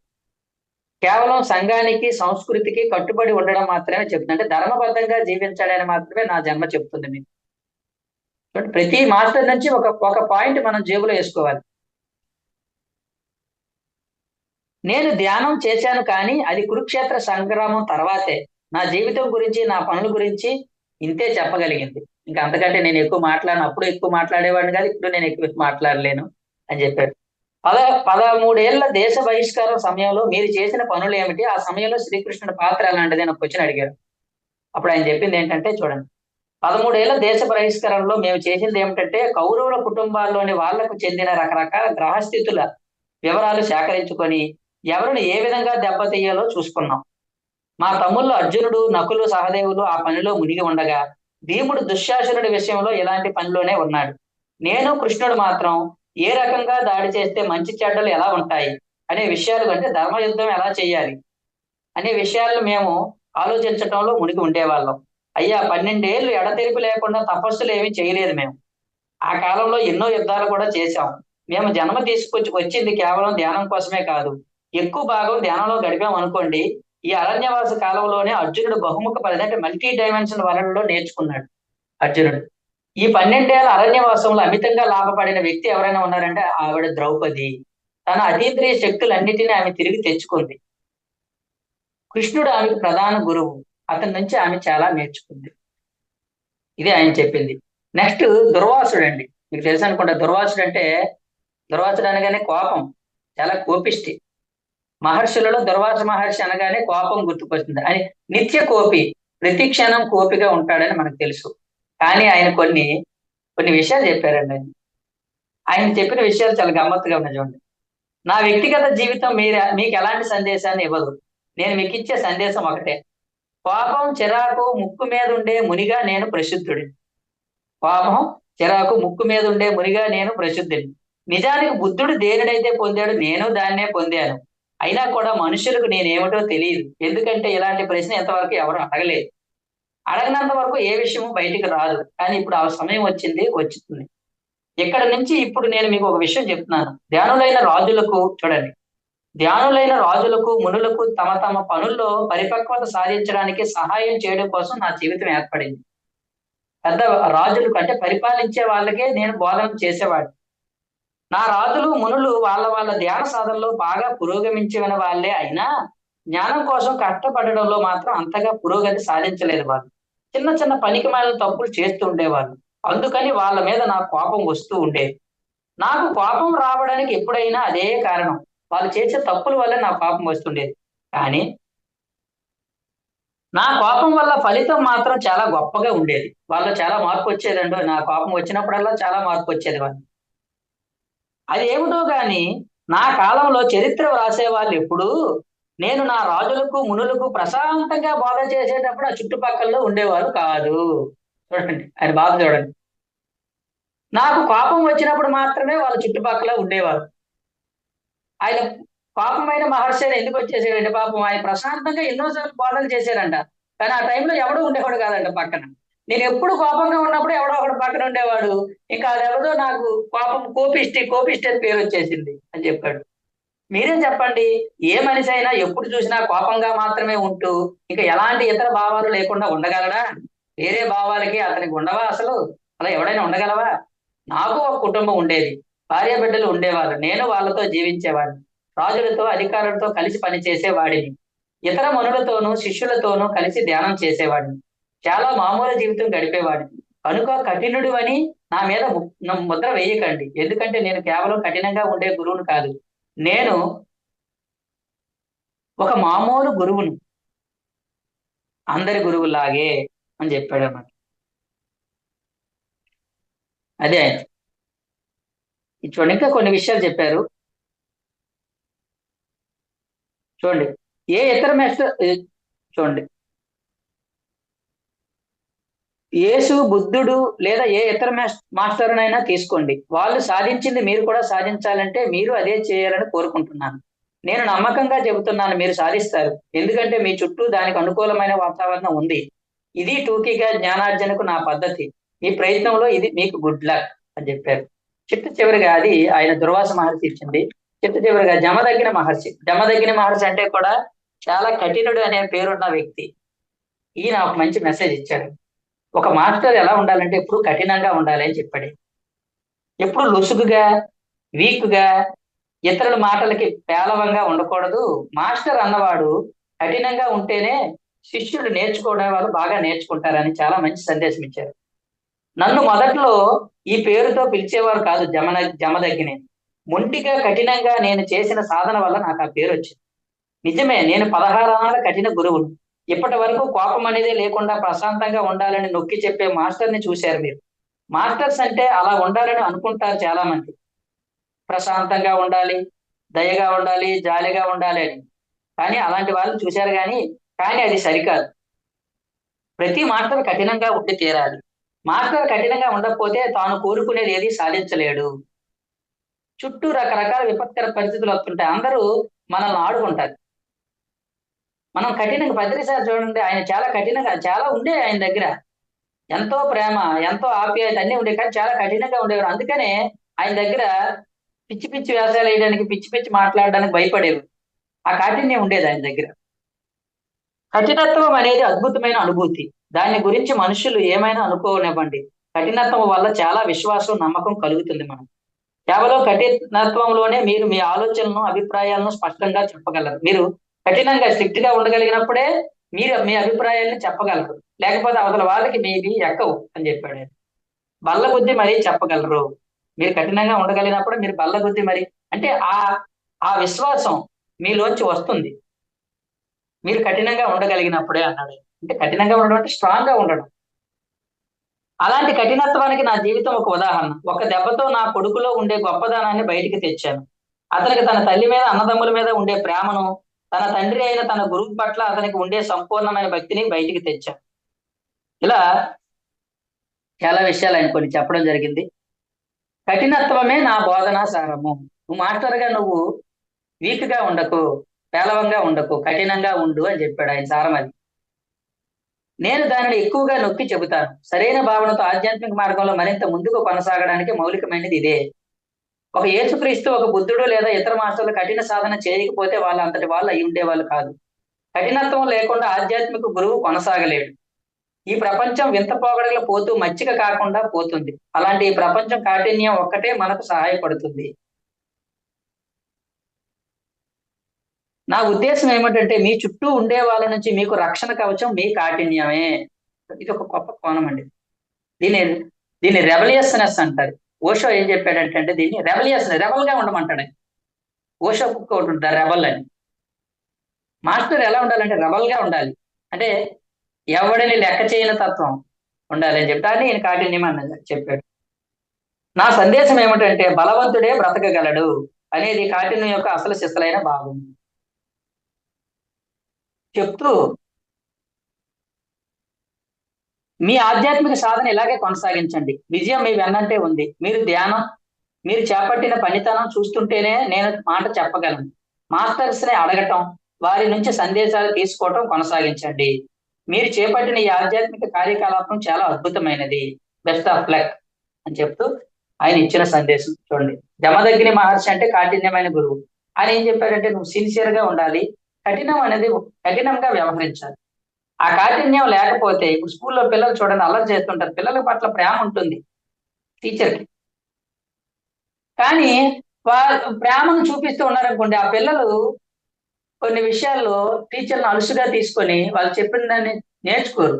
Speaker 2: కేవలం సంఘానికి, సంస్కృతికి కట్టుబడి ఉండడం మాత్రమే చెప్తుంది. అంటే ధర్మబద్ధంగా జీవించాలని మాత్రమే నా జన్మ చెప్తుంది మీకు. ప్రతి మాస్టర్ నుంచి ఒక పాయింట్ మనం జేబులో వేసుకోవాలి. నేను ధ్యానం చేశాను, కానీ అది కురుక్షేత్ర సంగ్రామం తర్వాతే. నా జీవితం గురించి, నా పనుల గురించి ఇంతే చెప్పగలిగింది. ఇంకా అంతకంటే నేను ఎక్కువ మాట్లాడను. అప్పుడు ఎక్కువ మాట్లాడేవాడిని కాదు, ఇప్పుడు నేను ఎక్కువ మాట్లాడలేను అని చెప్పాడు. 13 ఏళ్ల దేశ బహిష్కారం సమయంలో మీరు చేసిన పనులు ఏమిటి, ఆ సమయంలో శ్రీకృష్ణుడి పాత్ర ఎలాంటిది అని ఒక క్వశ్చన్ అడిగారు. అప్పుడు ఆయన చెప్పింది ఏంటంటే, చూడండి, 13 ఏళ్ల దేశ బహిష్కరణలో మేము చేసింది ఏమిటంటే, కౌరవుల కుటుంబాల్లోని వాళ్లకు చెందిన రకరకాల గ్రహస్థితుల వివరాలు సేకరించుకొని ఎవరిని ఏ విధంగా దెబ్బతీయాలో చూసుకున్నాం. మా తమ్ముళ్ళు అర్జునుడు, నకులు, సహదేవులు ఆ పనిలో మునిగి ఉండగా, భీముడు దుశ్శాసనుడి విషయంలో ఇలాంటి పనిలోనే ఉన్నాడు. నేను, కృష్ణుడు మాత్రం ఏ రకంగా దాడి చేస్తే మంచి చెడ్డలు ఎలా ఉంటాయి అనే విషయాలు, అంటే ధర్మయుద్ధం ఎలా చేయాలి అనే విషయాలను మేము ఆలోచించడంలో మునిగి ఉండేవాళ్ళం. అయ్యా, 12 ఏళ్ళు ఎడతెరిపి లేకుండా తపస్సులు ఏమీ చేయలేదు మేము. ఆ కాలంలో ఎన్నో యుద్ధాలు కూడా చేశాం. మేము జన్మ వచ్చింది కేవలం ధ్యానం కోసమే కాదు. ఎక్కువ భాగం ధ్యానంలో గడిపాం అనుకోండి. ఈ అరణ్యవాస కాలంలోనే అర్జునుడు బహుముఖ పరి అంటే మల్టీ డైమెన్షన్ వలనలో నేర్చుకున్నాడు అర్జునుడు. ఈ 12 ఏళ్ల అరణ్యవాసంలో అమితంగా లాభపడిన వ్యక్తి ఎవరైనా ఉన్నారంటే ఆవిడ ద్రౌపది. తన అతీంద్రియ శక్తులన్నిటినీ ఆమె తిరిగి తెచ్చుకుంది. కృష్ణుడు ఆమెకు ప్రధాన గురువు. అతని నుంచి ఆమె చాలా నేర్చుకుంది. ఇది ఆయన చెప్పింది. నెక్స్ట్ దుర్వాసుడు అండి. మీకు తెలుసు అనుకుంటా దుర్వాసుడు అనగానే కోపం, చాలా కోపిష్టి. మహర్షులలో దుర్వాస మహర్షి అనగానే కోపం గుర్తుకొస్తుంది. ఆయన నిత్య కోపి, ప్రతి క్షణం కోపిగా ఉంటాడని మనకు తెలుసు. కానీ ఆయన కొన్ని కొన్ని విషయాలు చెప్పారండి. ఆయన చెప్పిన విషయాలు చాలా గమ్మత్తుగా ఉన్నాయి చూడండి. నా వ్యక్తిగత జీవితం మీకు ఎలాంటి సందేశాన్ని ఇవ్వదు. నేను మీకు ఇచ్చే సందేశం ఒకటే. కోపం, చిరాకు ముక్కు మీద ఉండే మునిగా నేను ప్రసిద్ధుడి. కోపం, చిరాకు ముక్కు మీద ఉండే మునిగా నేను ప్రసిద్ధుడి. నిజానికి బుద్ధుడు దేనినైతే పొందాడు నేను దాన్నే పొందాను. అయినా కూడా మనుషులకు నేనేమిటో తెలియదు. ఎందుకంటే ఇలాంటి ప్రశ్న ఎంతవరకు ఎవరు అడగలేదు. అడగనంత వరకు ఏ విషయము బయటికి రాదు. కానీ ఇప్పుడు ఆ సమయం వచ్చింది. ఇక్కడ నుంచి ఇప్పుడు నేను మీకు ఒక విషయం చెప్తున్నాను. ధ్యానులైన రాజులకు మునులకు తమ తమ పనుల్లో పరిపక్వత సాధించడానికి సహాయం చేయడం కోసం నా జీవితం ఏర్పడింది. పెద్ద రాజులకు అంటే పరిపాలించే వాళ్ళకే నేను బోధన చేసేవాడు. నా రాజులు మునులు వాళ్ళ ధ్యాన సాధనలో బాగా పురోగమించిన వాళ్ళే అయినా జ్ఞానం కోసం కష్టపడడంలో మాత్రం అంతగా పురోగతి సాధించలేదు వాళ్ళు. చిన్న చిన్న పనికిమాలిన తప్పులు చేస్తూ ఉండేవాళ్ళు. అందుకని వాళ్ళ మీద నాకు కోపం వస్తూ ఉండేది. నాకు కోపం రావడానికి ఎప్పుడైనా అదే కారణం. వాళ్ళు చేసే తప్పుల వల్ల నాకు కోపం వస్తుండేది. కానీ నా కోపం వల్ల ఫలితం మాత్రం చాలా గొప్పగా ఉండేది. వాళ్ళు చాలా మార్పు వచ్చేదండి. నా కోపం వచ్చినప్పుడల్లా చాలా మార్పు వచ్చేది వాళ్ళు. అది ఏమిటో గాని నా కాలంలో చరిత్ర వ్రాసే వాళ్ళు ఎప్పుడు నేను నా రాజులకు మునులకు ప్రశాంతంగా బోధ చేసేటప్పుడు ఆ చుట్టుపక్కలలో ఉండేవారు కాదు. చూడండి ఆయన బాధ చూడండి. నాకు కోపం వచ్చినప్పుడు మాత్రమే వాళ్ళ చుట్టుపక్కల ఉండేవారు. ఆయన పాపమైన మహర్షి అని ఎందుకు వచ్చేసాడంటే పాపం ఆయన ప్రశాంతంగా ఎన్నోసార్లు బోధనలు చేశారంట. కానీ ఆ టైంలో ఎవడో ఉండేవాడు కాదంట పక్కన. నేను ఎప్పుడు కోపంగా ఉన్నప్పుడు ఎవడో ఒకడు పక్కన ఉండేవాడు. ఇంకా అదెవరో నాకు కోపిష్టి అని పేరు వచ్చేసింది అని చెప్పాడు. మీరే చెప్పండి, ఏ మనిషి అయినా ఎప్పుడు చూసినా కోపంగా మాత్రమే ఉంటూ ఇంకా ఎలాంటి ఇతర భావాలు లేకుండా ఉండగలడా? వేరే భావాలకి అతనికి ఉండవా అసలు? అలా ఎవడైనా ఉండగలవా? నాకు ఒక కుటుంబం ఉండేది. భార్య బిడ్డలు ఉండేవారు. నేను వాళ్ళతో జీవించేవాడిని. రాజులతో అధికారులతో కలిసి పనిచేసేవాడిని. ఇతర మనులతోనూ శిష్యులతోనూ కలిసి ధ్యానం చేసేవాడిని. చాలా మామూలు జీవితం గడిపేవాడిని. కనుక కఠినుడు అని నా మీద ముద్ర వేయకండి. ఎందుకంటే నేను కేవలం కఠినంగా ఉండే గురువును కాదు. నేను ఒక మామూలు గురువును, అందరి గురువులాగే అని చెప్పాడు అన్నమాట. అదే ఆయన చూడండి, ఇంకా కొన్ని విషయాలు చెప్పారు చూడండి. ఏ ఇతర మాస్టర్ చూడండి, యేసు, బుద్ధుడు లేదా ఏ ఇతర మాస్టర్నైనా తీసుకోండి. వాళ్ళు సాధించింది మీరు కూడా సాధించాలంటే మీరు అదే చేయాలని కోరుకుంటున్నాను. నేను నమ్మకంగా చెబుతున్నాను, మీరు సాధిస్తారు. ఎందుకంటే మీ చుట్టూ దానికి అనుకూలమైన వాతావరణం ఉంది. ఇది టూకీగా జ్ఞానార్జనకు నా పద్ధతి. ఈ ప్రయత్నంలో ఇది మీకు గుడ్ లక్ అని చెప్పారు. చివరిగా అది ఆయన దుర్వాస మహర్షి ఇచ్చింది. చివరిగా జమదగ్గిన మహర్షి అంటే కూడా చాలా కఠినుడు అనే పేరున్న వ్యక్తి. ఈయన ఒక మంచి మెసేజ్ ఇచ్చాడు. ఒక మాస్టర్ ఎలా ఉండాలంటే ఎప్పుడు కఠినంగా ఉండాలి అని చెప్పాడు. ఎప్పుడు లొసుగుగా, వీక్గా, ఇతరుల మాటలకి పేలవంగా ఉండకూడదు. మాస్టర్ అన్నవాడు కఠినంగా ఉంటేనే శిష్యుడు నేర్చుకోవడం వాళ్ళు బాగా నేర్చుకుంటారని చాలా మంచి సందేశం ఇచ్చారు. నన్ను మొదట్లో ఈ పేరుతో పిలిచేవారు కాదు, జమదగ్గిని. మొండిగా కఠినంగా నేను చేసిన సాధన వల్ల నాకు ఆ పేరు వచ్చింది. నిజమే, నేను 16 ఆనాల కఠిన గురువును. ఇప్పటి వరకు కోపం అనేది లేకుండా ప్రశాంతంగా ఉండాలని నొక్కి చెప్పే మాస్టర్ని చూశారు మీరు. మాస్టర్స్ అంటే అలా ఉండాలని అనుకుంటారు చాలా మంది. ప్రశాంతంగా ఉండాలి, దయగా ఉండాలి, జాలిగా ఉండాలి అని. కానీ అలాంటి వాళ్ళని చూశారు కానీ అది సరికాదు. ప్రతి మాస్టర్ కఠినంగా ఉండి తీరాలి. మాస్టర్ కఠినంగా ఉండకపోతే తాను కోరుకునేది ఏది సాధించలేడు. చుట్టూ రకరకాల విపత్కర పరిస్థితులు వస్తుంటాయి. అందరూ మనల్ని ఆడుకుంటారు. మనం కఠినంగా, భద్రి సార్ చూడండి, ఆయన చాలా కఠినంగా చాలా ఉండే ఆయన దగ్గర. ఎంతో ప్రేమ, ఎంతో ఆప్యాయత అన్ని ఉండేవి, కానీ చాలా కఠినంగా ఉండేవారు. అందుకనే ఆయన దగ్గర పిచ్చి పిచ్చి వేషాలు వేయడానికి, పిచ్చి పిచ్చి మాట్లాడడానికి భయపడేవారు. ఆ కాఠిన్యం ఉండేది ఆయన దగ్గర. కఠినత్వం అనేది అద్భుతమైన అనుభూతి. దాని గురించి మనుషులు ఏమైనా అనుకోనివ్వండి. కఠినత్వం వల్ల చాలా విశ్వాసం, నమ్మకం కలుగుతుంది మనం. కేవలం కఠినత్వంలోనే మీరు మీ ఆలోచనలను, అభిప్రాయాలను స్పష్టంగా చెప్పగలరు. మీరు కఠినంగా స్ట్రిక్ట్ గా ఉండగలిగినప్పుడే మీరు మీ అభిప్రాయాన్ని చెప్పగలరు. లేకపోతే అవతల వాళ్ళకి మీవి ఎక్కవు అని చెప్పాడు ఆయన. బల్ల గుద్ది మరీ చెప్పగలరు. మీరు కఠినంగా ఉండగలిగినప్పుడు మీరు బల్ల గుద్ది మరి, అంటే ఆ ఆ విశ్వాసం మీలోంచి వస్తుంది. మీరు కఠినంగా ఉండగలిగినప్పుడే అన్నాడు. అంటే కఠినంగా ఉండడం అంటే స్ట్రాంగ్ గా ఉండడం. అలాంటి కఠినత్వానికి నా జీవితం ఒక ఉదాహరణ. ఒక దెబ్బతో నా కొడుకులో ఉండే గొప్పదనాన్ని బయటికి తెచ్చాను. అతనికి తన తల్లి మీద, అన్నదమ్ముల మీద ఉండే ప్రేమను, తన తండ్రి అయిన తన గురువు పట్ల అతనికి ఉండే సంపూర్ణమైన భక్తిని బయటికి తెచ్చాను. ఇలా చాలా విషయాలు ఆయన కొన్ని చెప్పడం జరిగింది. కఠినత్వమే నా బోధనా సారము. నువ్వు మాస్టర్గా నువ్వు వీక్ గా ఉండకు, పేలవంగా ఉండకు, కఠినంగా ఉండు అని చెప్పాడు ఆయన సారం అది. నేను దానిని ఎక్కువగా నొక్కి చెబుతాను. సరైన భావనతో ఆధ్యాత్మిక మార్గంలో మరింత ముందుకు కొనసాగడానికి మౌలికమైనది ఇదే. ఒక యేసుక్రీస్తు, ఒక బుద్ధుడు లేదా ఇతర మాస్టర్లు కఠిన సాధన చేయకపోతే వాళ్ళ అంతటి వాళ్ళు అయి ఉండేవాళ్ళు కాదు. కఠినత్వం లేకుండా ఆధ్యాత్మిక గురువు కొనసాగలేడు. ఈ ప్రపంచం వింత పోగడలు పోతూ మచ్చిక కాకుండా పోతుంది. అలాంటి ఈ ప్రపంచం కాఠిన్యం ఒక్కటే మనకు సహాయపడుతుంది. నా ఉద్దేశం ఏమిటంటే మీ చుట్టూ ఉండే వాళ్ళ నుంచి మీకు రక్షణ కవచం మీ కాఠిన్యమే. ఇది ఒక గొప్ప కోణం అండి. దీన్ని దీన్ని రెబలియస్నెస్ అంటారు. ఓషో ఏం చెప్పాడంటే దీన్ని రెబల్ గా ఉండమంటాడు ఆయన. ఓషో కుక్క ఒకటి ఉంటుంది రెబల్ అని. మాస్టర్ ఎలా ఉండాలంటే రెబల్ గా ఉండాలి. అంటే ఎవడిని లెక్క చేయని తత్వం ఉండాలి అని చెప్పి దాన్ని ఈయన కాఠిన్యం అన్నది చెప్పాడు. నా సందేశం ఏమిటంటే బలవంతుడే బ్రతకగలడు అనేది కాఠిన్యం యొక్క అసలు శిస్తలైన భాగం చెప్తూ, మీ ఆధ్యాత్మిక సాధన ఇలాగే కొనసాగించండి. విజయం మీ వెన్నంటే ఉంది. మీరు చేపట్టిన పనితనం చూస్తుంటేనే నేను మాట చెప్పగలను. మాస్టర్స్ ని అడగటం, వారి నుంచి సందేశాలు తీసుకోవటం కొనసాగించండి. మీరు చేపట్టిన ఈ ఆధ్యాత్మిక కార్యకలాపం చాలా అద్భుతమైనది. బెస్ట్ ఆఫ్ లక్ అని చెప్తూ ఆయన ఇచ్చిన సందేశం చూడండి. జమదగ్ని మహర్షి అంటే కాఠిన్యమైన గురువు. ఆయన ఏం చెప్పారంటే నువ్వు సిన్సియర్ గా ఉండాలి, కఠినంగా వ్యవహరించాలి. ఆ కాఠిన్యం లేకపోతే ఇప్పుడు స్కూల్లో పిల్లలు చూడండి అల్లరి చేస్తుంటారు. పిల్లల పట్ల ప్రేమ ఉంటుంది టీచర్ కి, కానీ వారు ప్రేమను చూపిస్తూ ఉన్నారనుకోండి, ఆ పిల్లలు కొన్ని విషయాల్లో టీచర్ని అలుసుగా తీసుకొని వాళ్ళు చెప్పిన దాన్ని నేర్చుకోరు.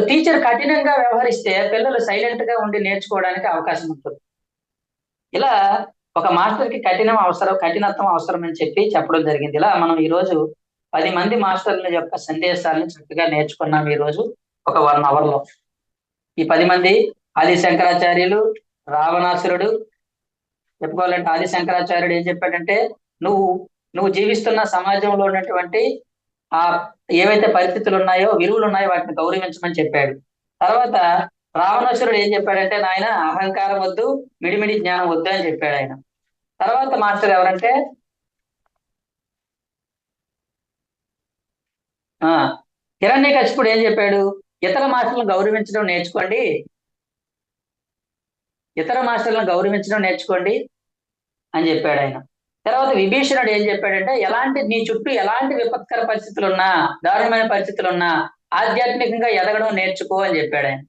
Speaker 2: టీచర్ కఠినంగా వ్యవహరిస్తే పిల్లలు సైలెంట్ గా ఉండి నేర్చుకోవడానికి అవకాశం ఉంటుంది. ఇలా ఒక మాస్టర్ కి కఠినత్వం అవసరం అని చెప్పి చెప్పడం జరిగింది. ఇలా మనం ఈ రోజు 10 మంది మాస్టర్ల యొక్క సందేశాలను చక్కగా నేర్చుకున్నాం ఈ రోజు ఒక 1 అవర్ లో. ఈ 10 మంది ఆది శంకరాచార్యులు, రావణాసురుడు. చెప్పుకోవాలంటే ఆది శంకరాచార్యుడు ఏం చెప్పాడంటే నువ్వు నువ్వు జీవిస్తున్న సమాజంలో ఉన్నటువంటి ఆ ఏవైతే పరిస్థితులు ఉన్నాయో, విలువలు ఉన్నాయో వాటిని గౌరవించమని చెప్పాడు. తర్వాత రావణాసురుడు ఏం చెప్పాడంటే నాయన అహంకారం వద్దు, మిడిమిడి జ్ఞానం వద్దు అని చెప్పాడు ఆయన. తర్వాత మాస్టర్ ఎవరంటే ఆ హిరణ్యకశిపుడు ఏం చెప్పాడు, ఇతర మాస్టర్లను గౌరవించడం నేర్చుకోండి, అని చెప్పాడు ఆయన. తర్వాత విభీషణుడు ఏం చెప్పాడంటే నీ చుట్టూ ఎలాంటి విపత్కర పరిస్థితులున్నా, దారుణమైన పరిస్థితులున్నా ఆధ్యాత్మికంగా ఎదగడం నేర్చుకో అని చెప్పాడు ఆయన.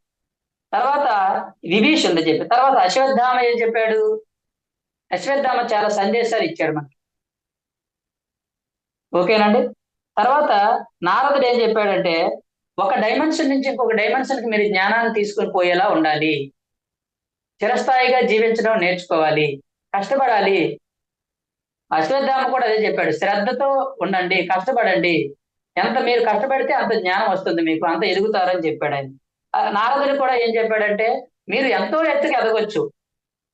Speaker 2: తర్వాత విభీషణుడు తర్వాత అశ్వత్థామ ఏం చెప్పాడు, అశ్వత్థామ చాలా సందేశాలు ఇచ్చాడు మనకి. ఓకేనండి. తర్వాత నారదుడు ఏం చెప్పాడంటే ఒక డైమెన్షన్ నుంచి ఇంకొక డైమెన్షన్ కి మీరు జ్ఞానాన్ని తీసుకొని పోయేలా ఉండాలి, చిరస్థాయిగా జీవించడం నేర్చుకోవాలి, కష్టపడాలి. అశ్వత్థామ కూడా అదే చెప్పాడు, శ్రద్ధతో ఉండండి, కష్టపడండి, ఎంత మీరు కష్టపడితే అంత జ్ఞానం వస్తుంది మీకు, అంత ఎదుగుతారని చెప్పాడు ఆయన. నారదుడు కూడా ఏం చెప్పాడంటే మీరు ఎంతో ఎత్తుకి ఎదగొచ్చు,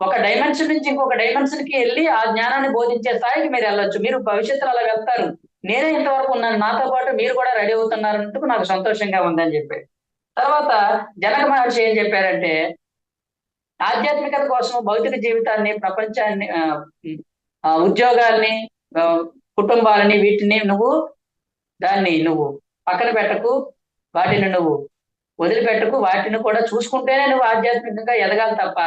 Speaker 2: ఒక డైమెన్షన్ నుంచి ఇంకొక డైమెన్షన్ కి వెళ్ళి ఆ జ్ఞానాన్ని బోధించే స్థాయికి మీరు వెళ్ళొచ్చు, మీరు భవిష్యత్తులో అలా వెళ్తారు, నేనే ఇంతవరకు ఉన్నాను, నాతో పాటు మీరు కూడా రెడీ అవుతున్నారంటూ నాకు సంతోషంగా ఉందని చెప్పాడు. తర్వాత జనక మహర్షి ఏం చెప్పారంటే ఆధ్యాత్మికత కోసం భౌతిక జీవితాన్ని, ప్రపంచాన్ని, ఉద్యోగాల్ని, కుటుంబాలని, వీటిని నువ్వు పక్కన పెట్టకు, వాటిని నువ్వు వదిలిపెట్టకు, వాటిని కూడా చూసుకుంటేనే నువ్వు ఆధ్యాత్మికంగా ఎదగాలి తప్ప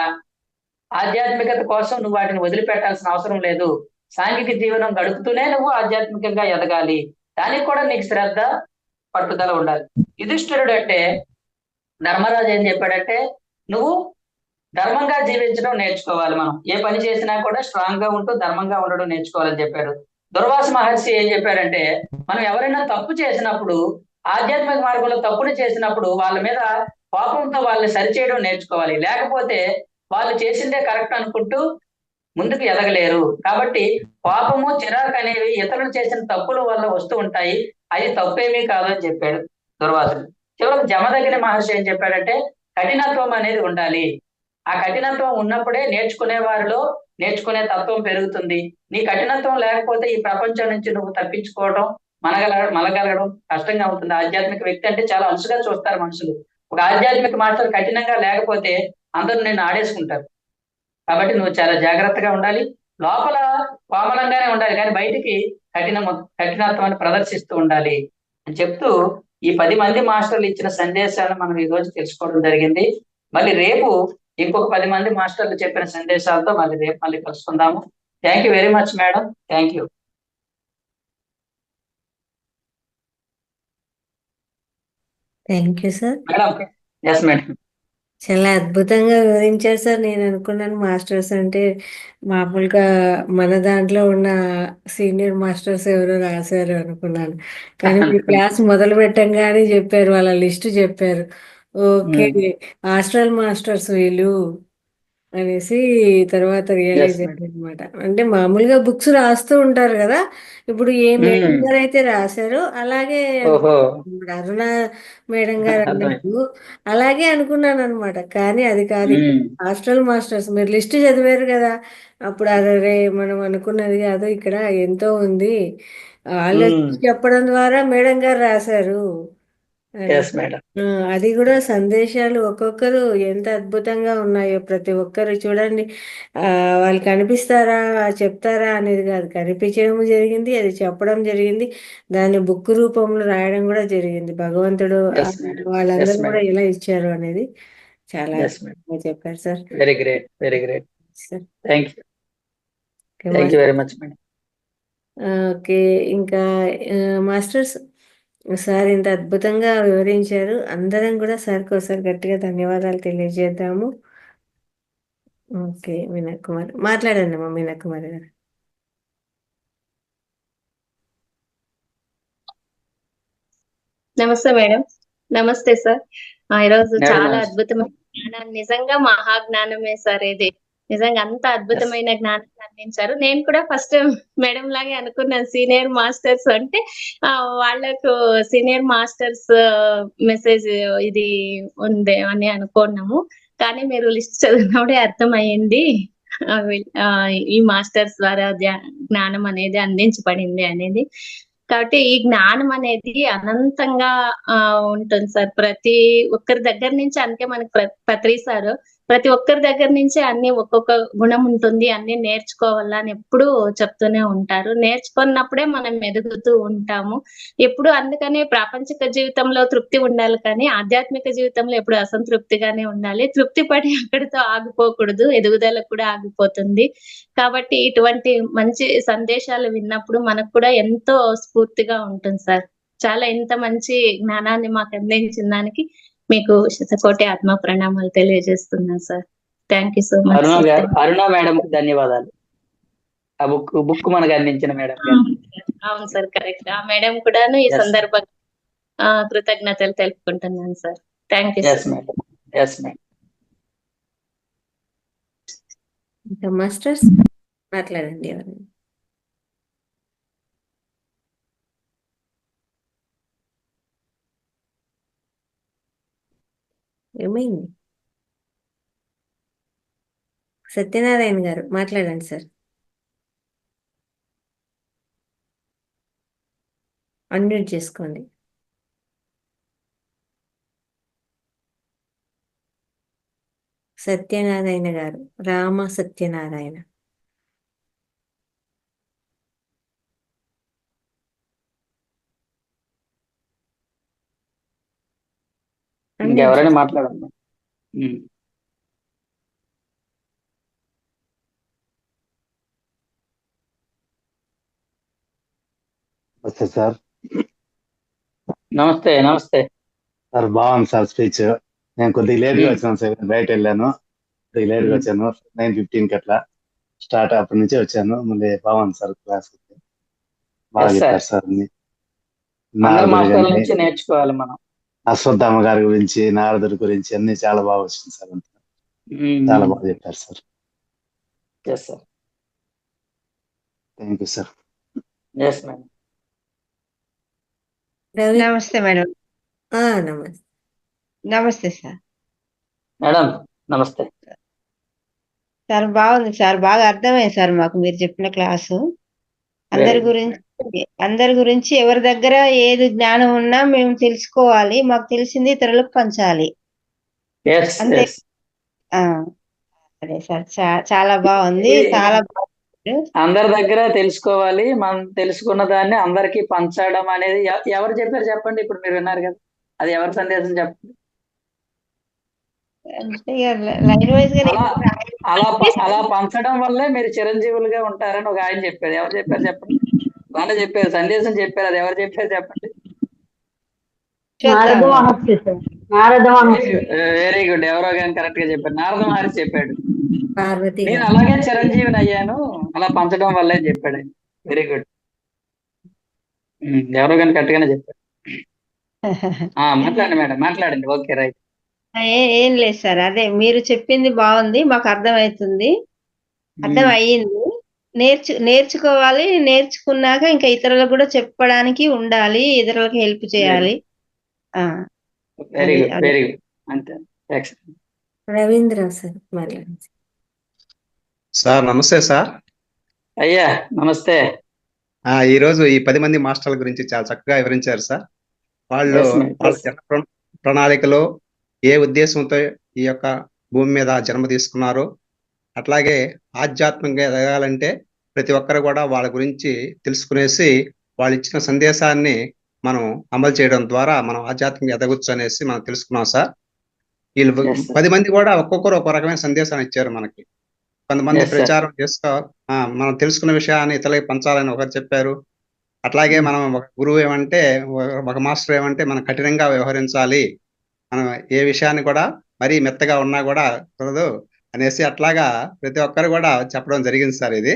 Speaker 2: ఆధ్యాత్మికత కోసం నువ్వు వాటిని వదిలిపెట్టాల్సిన అవసరం లేదు. సాంఘిక జీవనం గడుపుతూనే నువ్వు ఆధ్యాత్మికంగా ఎదగాలి. దానికి కూడా నీకు శ్రద్ధ, పట్టుదల ఉండాలి. యుధిష్ఠిరుడు అంటే ధర్మరాజు ఏం చెప్పాడంటే, నువ్వు ధర్మంగా జీవించడం నేర్చుకోవాలి. మనం ఏ పని చేసినా కూడా స్ట్రాంగ్ గా ఉంటూ ధర్మంగా ఉండడం నేర్చుకోవాలని చెప్పాడు. దుర్వాస మహర్షి ఏం చెప్పారంటే, మనం ఎవరైనా తప్పు చేసినప్పుడు, ఆధ్యాత్మిక మార్గంలో తప్పులు చేసినప్పుడు వాళ్ళ మీద కోపంతో వాళ్ళని సరిచేయడం నేర్చుకోవాలి. లేకపోతే వాళ్ళు చేసిందే కరెక్ట్ అనుకుంటూ ముందుకు ఎదగలేరు. కాబట్టి కోపము, చిరాకు అనేవి ఇతరులు చేసిన తప్పుల వల్ల వస్తూ ఉంటాయి. అది తప్పేమీ కాదని చెప్పాడు దుర్వాసుడు. చివరికి జమదగ్ని మహర్షి ఏం చెప్పాడంటే, కఠినత్వం అనేది ఉండాలి. ఆ కఠినత్వం ఉన్నప్పుడే నేర్చుకునే వారిలో నేర్చుకునే తత్వం పెరుగుతుంది. నీ కఠినత్వం లేకపోతే ఈ ప్రపంచం నుంచి నువ్వు తప్పించుకోవడం, మలగలగడం కష్టంగా ఉంటుంది. ఆధ్యాత్మిక వ్యక్తి అంటే చాలా అలుసుగా చూస్తారు మనుషులు. ఒక ఆధ్యాత్మిక మాస్టర్ కఠినంగా లేకపోతే అందరూ నిన్ను ఆడేసుకుంటారు. కాబట్టి నువ్వు చాలా జాగ్రత్తగా ఉండాలి. లోపల కోమలంగానే ఉండాలి, కానీ బయటికి కఠినత్వాన్ని ప్రదర్శిస్తూ ఉండాలి అని చెప్తూ ఈ 10 మంది మాస్టర్లు ఇచ్చిన సందేశాలను మనం ఈ రోజు తెలుసుకోవడం జరిగింది. మళ్ళీ రేపు ఇంకొక 10 మంది మాస్టర్లు చెప్పిన సందేశాలతో మళ్ళీ కలుసుకుందాము. Thank you very much madam. Thank you
Speaker 1: thank you sir.
Speaker 2: Madam. Yes madam.
Speaker 1: చాలా అద్భుతంగా వివరించారు సార్. నేను అనుకున్నాను మాస్టర్స్ అంటే మామూలుగా మన దాంట్లో ఉన్న సీనియర్ మాస్టర్స్ ఎవరో రాశారు అనుకున్నాను. కానీ మీ క్లాస్ మొదలు పెట్టంగానే చెప్పారు, వాళ్ళ లిస్ట్ చెప్పారు. ఓకే, హాస్టల్ మాస్టర్స్ వీళ్ళు అనేసి తర్వాత రియలైజ్
Speaker 2: ఎస్ మేడం.
Speaker 1: అయింది అనమాట. అంటే మామూలుగా బుక్స్ రాస్తూ ఉంటారు కదా, ఇప్పుడు ఏ మేడం గారు అయితే రాశారో అలాగే
Speaker 2: ఓహో,
Speaker 1: ఇప్పుడు అరుణ మేడం గారు
Speaker 2: అర్థమైంది.
Speaker 1: అన్నట్టు అలాగే అనుకున్నాను అనమాట. కానీ అది కాదు, హాస్టల్ మాస్టర్స్ మీరు లిస్ట్ చదివారు కదా, అప్పుడు అదే మనం అనుకున్నది కాదు, ఇక్కడ ఎంతో ఉంది, వాళ్ళు వచ్చి చెప్పడం ద్వారా మేడం గారు రాశారు అని.
Speaker 2: Yes madam.
Speaker 1: అది కూడా సందేశాలు ఒక్కొక్కరు ఎంత అద్భుతంగా ఉన్నాయో, ప్రతి ఒక్కరు చూడండి. ఆ, వాళ్ళు కనిపిస్తారా చెప్తారా అనేది కాదు, కనిపించడం జరిగింది, అది చెప్పడం జరిగింది, దాన్ని బుక్ రూపంలో రాయడం కూడా జరిగింది. భగవంతుడు
Speaker 2: ఎస్ మేడం. ఎస్
Speaker 1: వాళ్ళందరూ కూడా
Speaker 2: మేడం.
Speaker 1: ఎలా ఇచ్చారు అనేది చాలా
Speaker 2: ఎస్ మేడం.
Speaker 1: అద్భుతంగా చెప్పారు sir.
Speaker 2: Very great, very great.
Speaker 1: Sir
Speaker 2: thank you.
Speaker 1: Okay
Speaker 2: thank you very much madam.
Speaker 1: Okay, ఇంకా మాస్టర్స్, సార్ ఇంత అద్భుతంగా వివరించారు. అందరం కూడా సార్కి ఒకసారి గట్టిగా ధన్యవాదాలు తెలియజేద్దాము. ఓకే, మీనా కుమార్ మాట్లాడండి అమ్మా, మీనా కుమార్ గారు.
Speaker 3: నమస్తే మేడం. నమస్తే సార్. ఈరోజు
Speaker 2: మేడం
Speaker 3: చాలా
Speaker 2: నమస్తే.
Speaker 3: అద్భుతమైన జ్ఞానాన్ని, నిజంగా మహాజ్ఞానమే సార్ ఇది. నిజంగా అంత అద్భుతమైన జ్ఞానాన్ని అందించారు. నేను కూడా ఫస్ట్ మేడం లాగే అనుకున్నాను, సీనియర్ మాస్టర్స్ అంటే వాళ్ళకు సీనియర్ మాస్టర్స్ మెసేజ్ ఇది ఉంది అని అనుకున్నాము. కానీ మీరు లిస్ట్ చదివినప్పుడే అర్థమయ్యింది ఈ మాస్టర్స్ ద్వారా జ్ఞానం అనేది అందించబడింది అనేది. కాబట్టి ఈ జ్ఞానం అనేది అనంతంగా ఉంటుంది సార్. ప్రతి ఒక్కరి దగ్గర నుంచి, అందుకే మనకి పత్రి సార్ ప్రతి ఒక్కరి దగ్గర నుంచి అన్ని ఒక్కొక్క గుణం ఉంటుంది, అన్ని నేర్చుకోవాలా అని ఎప్పుడు చెప్తూనే ఉంటారు. నేర్చుకున్నప్పుడే మనం ఎదుగుతూ ఉంటాము. ఎప్పుడు అందుకనే ప్రాపంచిక జీవితంలో తృప్తి ఉండాలి, కానీ ఆధ్యాత్మిక జీవితంలో ఎప్పుడు అసంతృప్తిగానే ఉండాలి. తృప్తి పడి అక్కడితో ఆగిపోకూడదు, ఎదుగుదల కూడా ఆగిపోతుంది. కాబట్టి ఇటువంటి మంచి సందేశాలు విన్నప్పుడు మనకు కూడా ఎంతో స్ఫూర్తిగా ఉంటుంది సార్. చాలా ఇంత మంచి జ్ఞానాన్ని మాకు అందించిన దానికి మీకు శతకోటి ఆత్మ ప్రణామాలు తెలియజేస్తున్నాను sir. Thank you so much sir.
Speaker 2: Aruna madam కు ధన్యవాదాలు. ఆ బుక్ మనకు అందించిన మేడం గారు.
Speaker 3: అవును సార్, కరెక్ట్. ఆ మేడం కూడాను ఈ సందర్భంగా కృతజ్ఞతలు తెలుపుకుంటున్నాను sir. Thank you
Speaker 2: yes
Speaker 3: sir.
Speaker 2: Madam. Yes madam.
Speaker 1: ఇంకా మాస్టర్స్ మాట్లాడండి ఎవరైనా. ఏమైంది? సత్యనారాయణ గారు మాట్లాడండి సార్, అన్మ్యూట్ చేసుకోండి. సత్యనారాయణ గారు, రామ సత్యనారాయణ.
Speaker 2: ఇంకెవరైనా మాట్లాడండి.
Speaker 4: నమస్తే సార్.
Speaker 2: నమస్తే నమస్తే
Speaker 4: సార్ బాగుంది సార్ స్పీచ్. నేను కొద్దిగా లేట్ గా వచ్చాను సార్, బయట వెళ్ళాను, కొద్దిగా లేట్ గా వచ్చాను. 9:15 అట్లా స్టార్ట్, అప్పటి నుంచే వచ్చాను. మళ్ళీ బాగుంది సార్ క్లాస్, బాగా చెప్పారు సార్.
Speaker 2: అందరు మాస్టర్ల
Speaker 4: నారదుడి
Speaker 2: నుంచి నేర్చుకోవాలి మనం.
Speaker 4: అశ్వత్థామ గారి గురించి, నారదుడి గురించి అన్ని చాలా బాగా వచ్చింది సార్. అంతా చాలా బాగా చెప్పారు sir.
Speaker 2: Yes sir.
Speaker 4: Thank you sir.
Speaker 2: Yes madam.
Speaker 1: Ravi
Speaker 5: నమస్తే మేడం.
Speaker 1: నమస్తే.
Speaker 5: నమస్తే సార్.
Speaker 2: మేడం నమస్తే.
Speaker 5: సార్ బాగుంది సార్, బాగా అర్థమైంది సార్ మాకు మీరు చెప్పిన క్లాసు. అందరి గురించి ఎవరి దగ్గర ఏది జ్ఞానం ఉన్నా మేము తెలుసుకోవాలి, మాకు తెలిసింది ఇతరులకు పంచాలి.
Speaker 2: ఎస్
Speaker 5: అంతే.
Speaker 2: ఎస్.
Speaker 5: సరే సార్, చాలా బాగుంది, చాలా బాగుంది.
Speaker 2: అందరి దగ్గర తెలుసుకోవాలి, మనం తెలుసుకున్న దాన్ని అందరికీ పంచడం అనేది ఎవరు చెప్పారు చెప్పండి? ఇప్పుడు మీరు విన్నారు కదా, అది ఎవరి సందేశం చెప్పండి.
Speaker 5: అంటే లైన్ వైజ్ గా
Speaker 2: అలా పంచడం వల్లే మీరు చిరంజీవులుగా ఉంటారని ఒక ఆయన చెప్పారు. ఎవరు చెప్పారు చెప్పండి? బాగా చెప్పారు, సందేశం చెప్పారు, అది ఎవరు చెప్పారు చెప్పండి? వెరీ గుడ్, ఎవరో కానీ కరెక్ట్ గా చెప్పారు. నారద మహర్షి చెప్పాడు.
Speaker 1: పార్వతి
Speaker 2: నేను అలాగే చిరంజీవిని అయ్యాను, అలా పంచడం వల్లే చెప్పాడు ఆయన. Very good. ఎవరో కానీ కరెక్ట్ గానే చెప్పారు. మాట్లాడండి మేడం, మాట్లాడండి. Okay right.
Speaker 5: ఏం లేదు సార్, అదే మీరు చెప్పింది బాగుంది, మాకు అర్థమవుతుంది, అర్థం అయ్యింది. నేర్చుకోవాలి, నేర్చుకున్నాక ఇంకా ఇతరులకు కూడా చెప్పడానికి ఉండాలి, ఇతరులకు హెల్ప్ చేయాలి.
Speaker 2: Very good, very good. అంతే.
Speaker 1: రవీంద్ర సార్ మాట్లాడండి.
Speaker 6: సార్ నమస్తే సార్.
Speaker 2: అయ్యా నమస్తే.
Speaker 6: ఈ రోజు ఈ 10 మంది మాస్టర్ల గురించి చాలా చక్కగా వివరించారు సార్. వాళ్ళ జన్మ ప్రణాళికలో ఏ ఉద్దేశంతో ఈ యొక్క భూమి మీద జన్మ తీసుకున్నారో, అట్లాగే ఆధ్యాత్మికంగా ఎదగాలంటే ప్రతి ఒక్కరు కూడా వాళ్ళ గురించి తెలుసుకునేసి వాళ్ళు ఇచ్చిన సందేశాన్ని మనం అమలు చేయడం ద్వారా మనం ఆధ్యాత్మికంగా ఎదగొచ్చు అనేసి మనం తెలుసుకున్నాం సార్. వీళ్ళు 10 మంది కూడా ఒక్కొక్కరు ఒక రకమైన సందేశాన్ని ఇచ్చారు మనకి. కొంతమంది ప్రచారం మనం తెలుసుకున్న విషయాన్ని ఇతరులకు పంచాలని ఒకరు చెప్పారు. అట్లాగే మనం ఒక గురువు ఏమంటే, ఒక మాస్టర్ ఏమంటే మనం కఠినంగా వ్యవహరించాలి, మనం ఏ విషయాన్ని కూడా మరీ మెత్తగా ఉన్నా కూడా కుదరదు అనేసి అట్లాగా ప్రతి ఒక్కరు కూడా చెప్పడం జరిగింది సార్. ఇది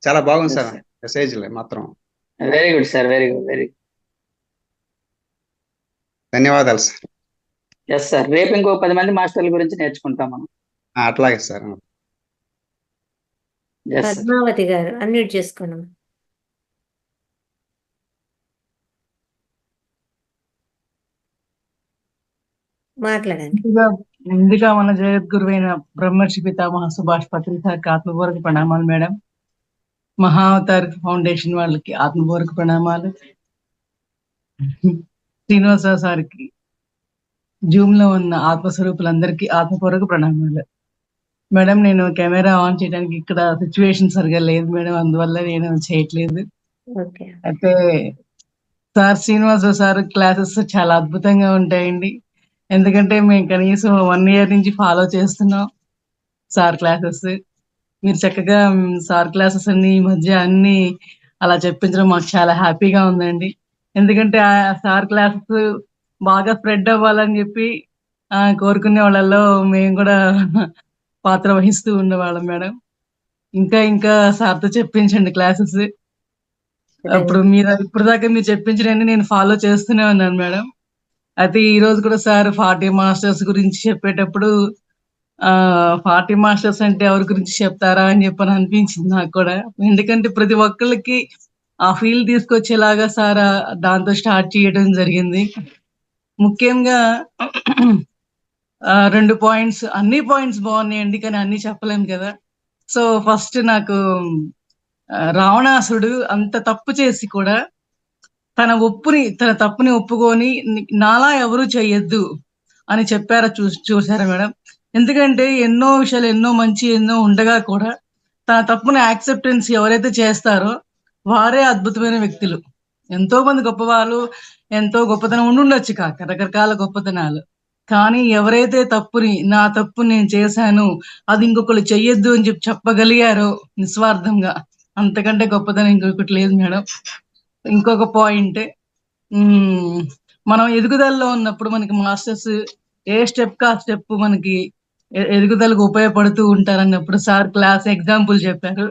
Speaker 6: చాలా బాగుంది సార్ మెసేజ్ మాత్రం.
Speaker 2: Very good sir, very good, very good.
Speaker 6: ధన్యవాదాలు సార్.
Speaker 2: ఎస్ సార్, రేపు ఇంకో 10 మంది మాస్టర్ల గురించి నేర్చుకుంటాం మనం.
Speaker 6: అట్లాగే సార్.
Speaker 1: పద్మావతి గారు అన్మ్యూట్ చేసుకున్నాం. మాట్లాడండి.
Speaker 7: ముందుగా మన జగద్గురువైన బ్రహ్మర్షి పితామహ సుభాష్ పత్రిక ఆత్మపూర్వక ప్రణామాలు మేడం. మహావతార్ ఫౌండేషన్ వాళ్ళకి ఆత్మపూర్వక ప్రణామాలు. శ్రీనివాస సార్కి, జూమ్ లో ఉన్న ఆత్మస్వరూపులందరికీ ఆత్మపూర్వక ప్రణామాలు. మేడం, నేను కెమెరా ఆన్ చేయడానికి ఇక్కడ సిచ్యువేషన్ సరిగా లేదు మేడం, అందువల్ల నేను చేయట్లేదు. అయితే సార్, శ్రీనివాస సార్ క్లాసెస్ చాలా అద్భుతంగా ఉంటాయండి. ఎందుకంటే మేము కనీసం 1 year నుంచి ఫాలో చేస్తున్నాం సార్ క్లాసెస్. మీరు చక్కగా సార్ క్లాసెస్ అన్ని ఈ మధ్య అన్ని అలా చెప్పించడం మాకు చాలా హ్యాపీగా ఉందండి. ఎందుకంటే ఆ సార్ క్లాసెస్ బాగా స్ప్రెడ్ అవ్వాలని చెప్పి కోరుకునే వాళ్ళల్లో మేము కూడా పాత్ర వహిస్తూ ఉండేవాళ్ళం మేడం. ఇంకా సార్తో చెప్పించండి క్లాసెస్. అప్పుడు ఇప్పుడు దాకా మీరు చెప్పించడండి నేను ఫాలో చేస్తూనే ఉన్నాను మేడం. అయితే ఈ రోజు కూడా సార్ 40 మాస్టర్స్ గురించి చెప్పేటప్పుడు 40 మాస్టర్స్ అంటే ఎవరి గురించి చెప్తారా అని చెప్పని అనిపించింది నాకు కూడా. ఎందుకంటే ప్రతి ఒక్కళ్ళకి ఆ ఫీల్ తీసుకొచ్చేలాగా సార్ దాంతో స్టార్ట్ చేయడం జరిగింది. ముఖ్యంగా 2 పాయింట్స్, అన్ని పాయింట్స్ బాగున్నాయండి, కానీ అన్ని చెప్పలేం కదా. సో ఫస్ట్ నాకు రావణాసుడు అంత తప్పు చేసి కూడా తన తప్పుని ఒప్పుకొని నాలా ఎవరు చెయ్యొద్దు అని చెప్పారా చూసారా మేడం? ఎందుకంటే ఎన్నో విషయాలు, ఎన్నో మంచి ఎన్నో ఉండగా కూడా తన తప్పుని యాక్సెప్టెన్స్ ఎవరైతే చేస్తారో వారే అద్భుతమైన వ్యక్తులు. ఎంతో మంది గొప్పవాళ్ళు, ఎంతో గొప్పతనం ఉండుండొచ్చు కాక రకరకాల గొప్పతనాలు, కానీ ఎవరైతే తప్పుని నా తప్పు నేను చేశాను, అది ఇంకొకరు చెయ్యొద్దు అని చెప్పగలిగారో నిస్వార్థంగా, అంతకంటే గొప్పదనం ఇంకొకటి లేదు మేడం. ఇంకొక పాయింట్, మనం ఎదుగుదలలో ఉన్నప్పుడు మనకి మాస్టర్స్ ఏ స్టెప్ ఆ స్టెప్ మనకి ఎదుగుదలకు ఉపయోగపడుతూ ఉంటారన్నప్పుడు సార్ క్లాస్ ఎగ్జాంపుల్ చెప్పారు.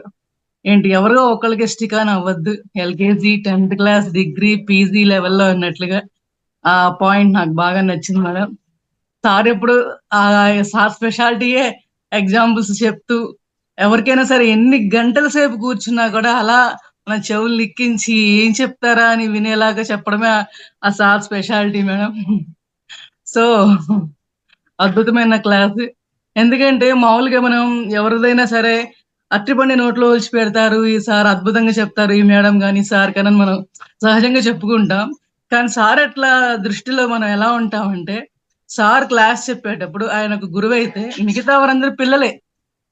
Speaker 7: ఏంటి, ఎవరో ఒకరికి స్టికాన్ అవ్వద్దు, LKG 10th class degree PG లెవెల్లో అన్నట్లుగా. ఆ పాయింట్ నాకు బాగా నచ్చింది మేడం. సార్ ఎప్పుడు ఆ సార్ స్పెషాలిటీయే ఎగ్జాంపుల్స్ చెప్తూ, ఎవరికైనా సరే ఎన్ని గంటల సేపు కూర్చున్నా కూడా అలా మన చెవులు లిక్కించి ఏం చెప్తారా అని వినేలాగా చెప్పడమే ఆ సార్ స్పెషాలిటీ మేడం. సో అద్భుతమైన క్లాస్. ఎందుకంటే మామూలుగా మనం ఎవరిదైనా సరే అట్టిపండి నోట్లో వచ్చి పెడతారు, ఈ సార్ అద్భుతంగా చెప్తారు, ఈ మేడం కానీ సార్ కానీ మనం సహజంగా చెప్పుకుంటాం. కానీ సార్ అట్లా దృష్టిలో మనం ఎలా ఉంటామంటే, సార్ క్లాస్ చెప్పేటప్పుడు ఆయన ఒక గురువు అయితే మిగతా వారందరూ పిల్లలే,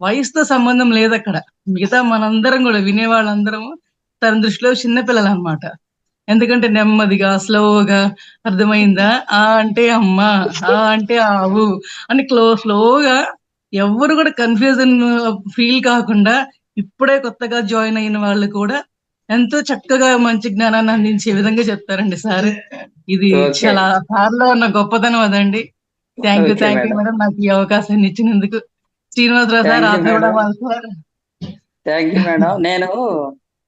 Speaker 7: వయసుతో సంబంధం లేదు అక్కడ. మిగతా మనందరం కూడా వినేవాళ్ళందరం తన దృష్టిలో చిన్న పిల్లలు అనమాట. ఎందుకంటే నెమ్మదిగా స్లోగా అర్థమైందా, ఆ అంటే అమ్మ, ఆ అంటే ఆవు అని స్లోగా, ఎవరు కూడా కన్ఫ్యూజన్ ఫీల్ కాకుండా ఇప్పుడే కొత్తగా జాయిన్ అయిన వాళ్ళు కూడా ఎంతో చక్కగా మంచి జ్ఞానాన్ని అందించే విధంగా చెప్తారండి సార్. ఇది
Speaker 2: ఓకే
Speaker 7: చాలా సార్లో ఉన్న గొప్పతనం అదండి. Thank you
Speaker 2: okay madam,
Speaker 7: madam నాకు ఈ అవకాశాన్ని ఇచ్చినందుకు. శ్రీనివాసరావు సార్,
Speaker 2: థ్యాంక్ యూ
Speaker 7: ఆత్మ కూడా
Speaker 2: madam,
Speaker 7: sir.
Speaker 2: Thank you madam. నేను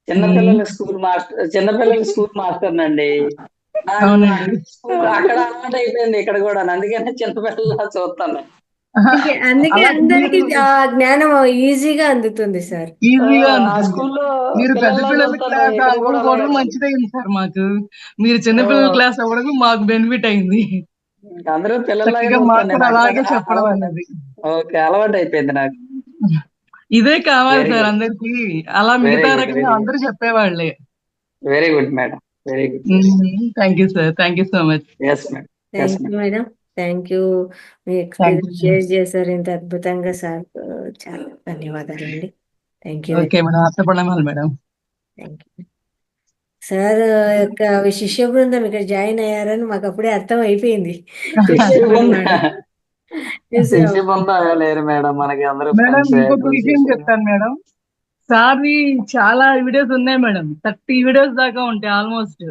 Speaker 2: చిన్నపిల్లల స్కూల్ మాస్టర్ అండి. నాకు
Speaker 7: అవునండి.
Speaker 2: స్కూల్ అక్కడ అలవాటు అయిపోయింది, ఇక్కడ కూడా. అందుకనే చిన్నపిల్లల చూస్తాను.
Speaker 1: అందుకే
Speaker 7: అలా
Speaker 1: అందరికి
Speaker 7: మీరు
Speaker 1: ఆ జ్ఞానం ఈజీగా అందుతుంది సార్.
Speaker 7: ఈజీగా
Speaker 2: ఆ
Speaker 7: ఉంటుంది.
Speaker 2: స్కూల్లో
Speaker 7: మీరు పెద్ద
Speaker 2: పిల్లల్లా
Speaker 7: పిల్లల
Speaker 2: చూస్తాను,
Speaker 7: క్లాస్
Speaker 2: ఇక్కడ కూడా అలాగే
Speaker 7: అవ్వకపోవడం
Speaker 2: ఉంది.
Speaker 7: మంచిదైంది సార్ మాకు. మీరు చిన్నపిల్లల క్లాస్ అవ్వడం మాకు బెనిఫిట్ అయింది.
Speaker 2: అందరూ పిల్లల్లాగా
Speaker 7: చక్కగా మాకు
Speaker 2: చూస్తాను నేను.
Speaker 7: కూడా
Speaker 2: అక్కడ
Speaker 7: అలాగే చెప్పడం
Speaker 2: అలవాటు.
Speaker 7: అన్నది.
Speaker 2: ఓకే, అలవాటు అయిపోయింది నాకు.
Speaker 7: ఇదే కావాలి
Speaker 2: వెరీ
Speaker 7: సార్
Speaker 2: గుడ్,
Speaker 7: అందరికి. అలా
Speaker 2: వెరీ
Speaker 7: మిగతా
Speaker 2: గుడ్,
Speaker 7: రకంగా
Speaker 2: వెరీ గుడ్,
Speaker 7: అందరూ చెప్పేవాళ్ళే.
Speaker 2: Very good madam, very good.
Speaker 7: Thank you sir, thank you so much.
Speaker 2: Yes madam, yes
Speaker 1: thank you
Speaker 2: madam.
Speaker 1: Madam, thank you. మీ
Speaker 7: థ్యాంక్
Speaker 1: ఎక్స్పీరియన్స్
Speaker 7: యూ.
Speaker 1: షేర్ చేశారు ఇంత అద్భుతంగా సార్. చాలా ధన్యవాదాలండి. Thank you.
Speaker 7: ఓకే మేడం, అర్థపడమాలి మేడం.
Speaker 1: Thank you sir. యొక్క శిష్య బృందం ఇక్కడ జాయిన్ అయ్యారని మాకు అప్పుడే అర్థం అయిపోయింది.
Speaker 2: శిష్య బృందం లేరు మేడం, మనకి అందరూ
Speaker 7: మేడం
Speaker 2: ఫ్రెండ్స్.
Speaker 7: ఇంకొక విషయం చెప్తాను మేడం. సార్వి చాలా వీడియోస్ ఉన్నాయి మేడం, 30 వీడియోస్ దాకా ఉంటాయి ఆల్మోస్ట్.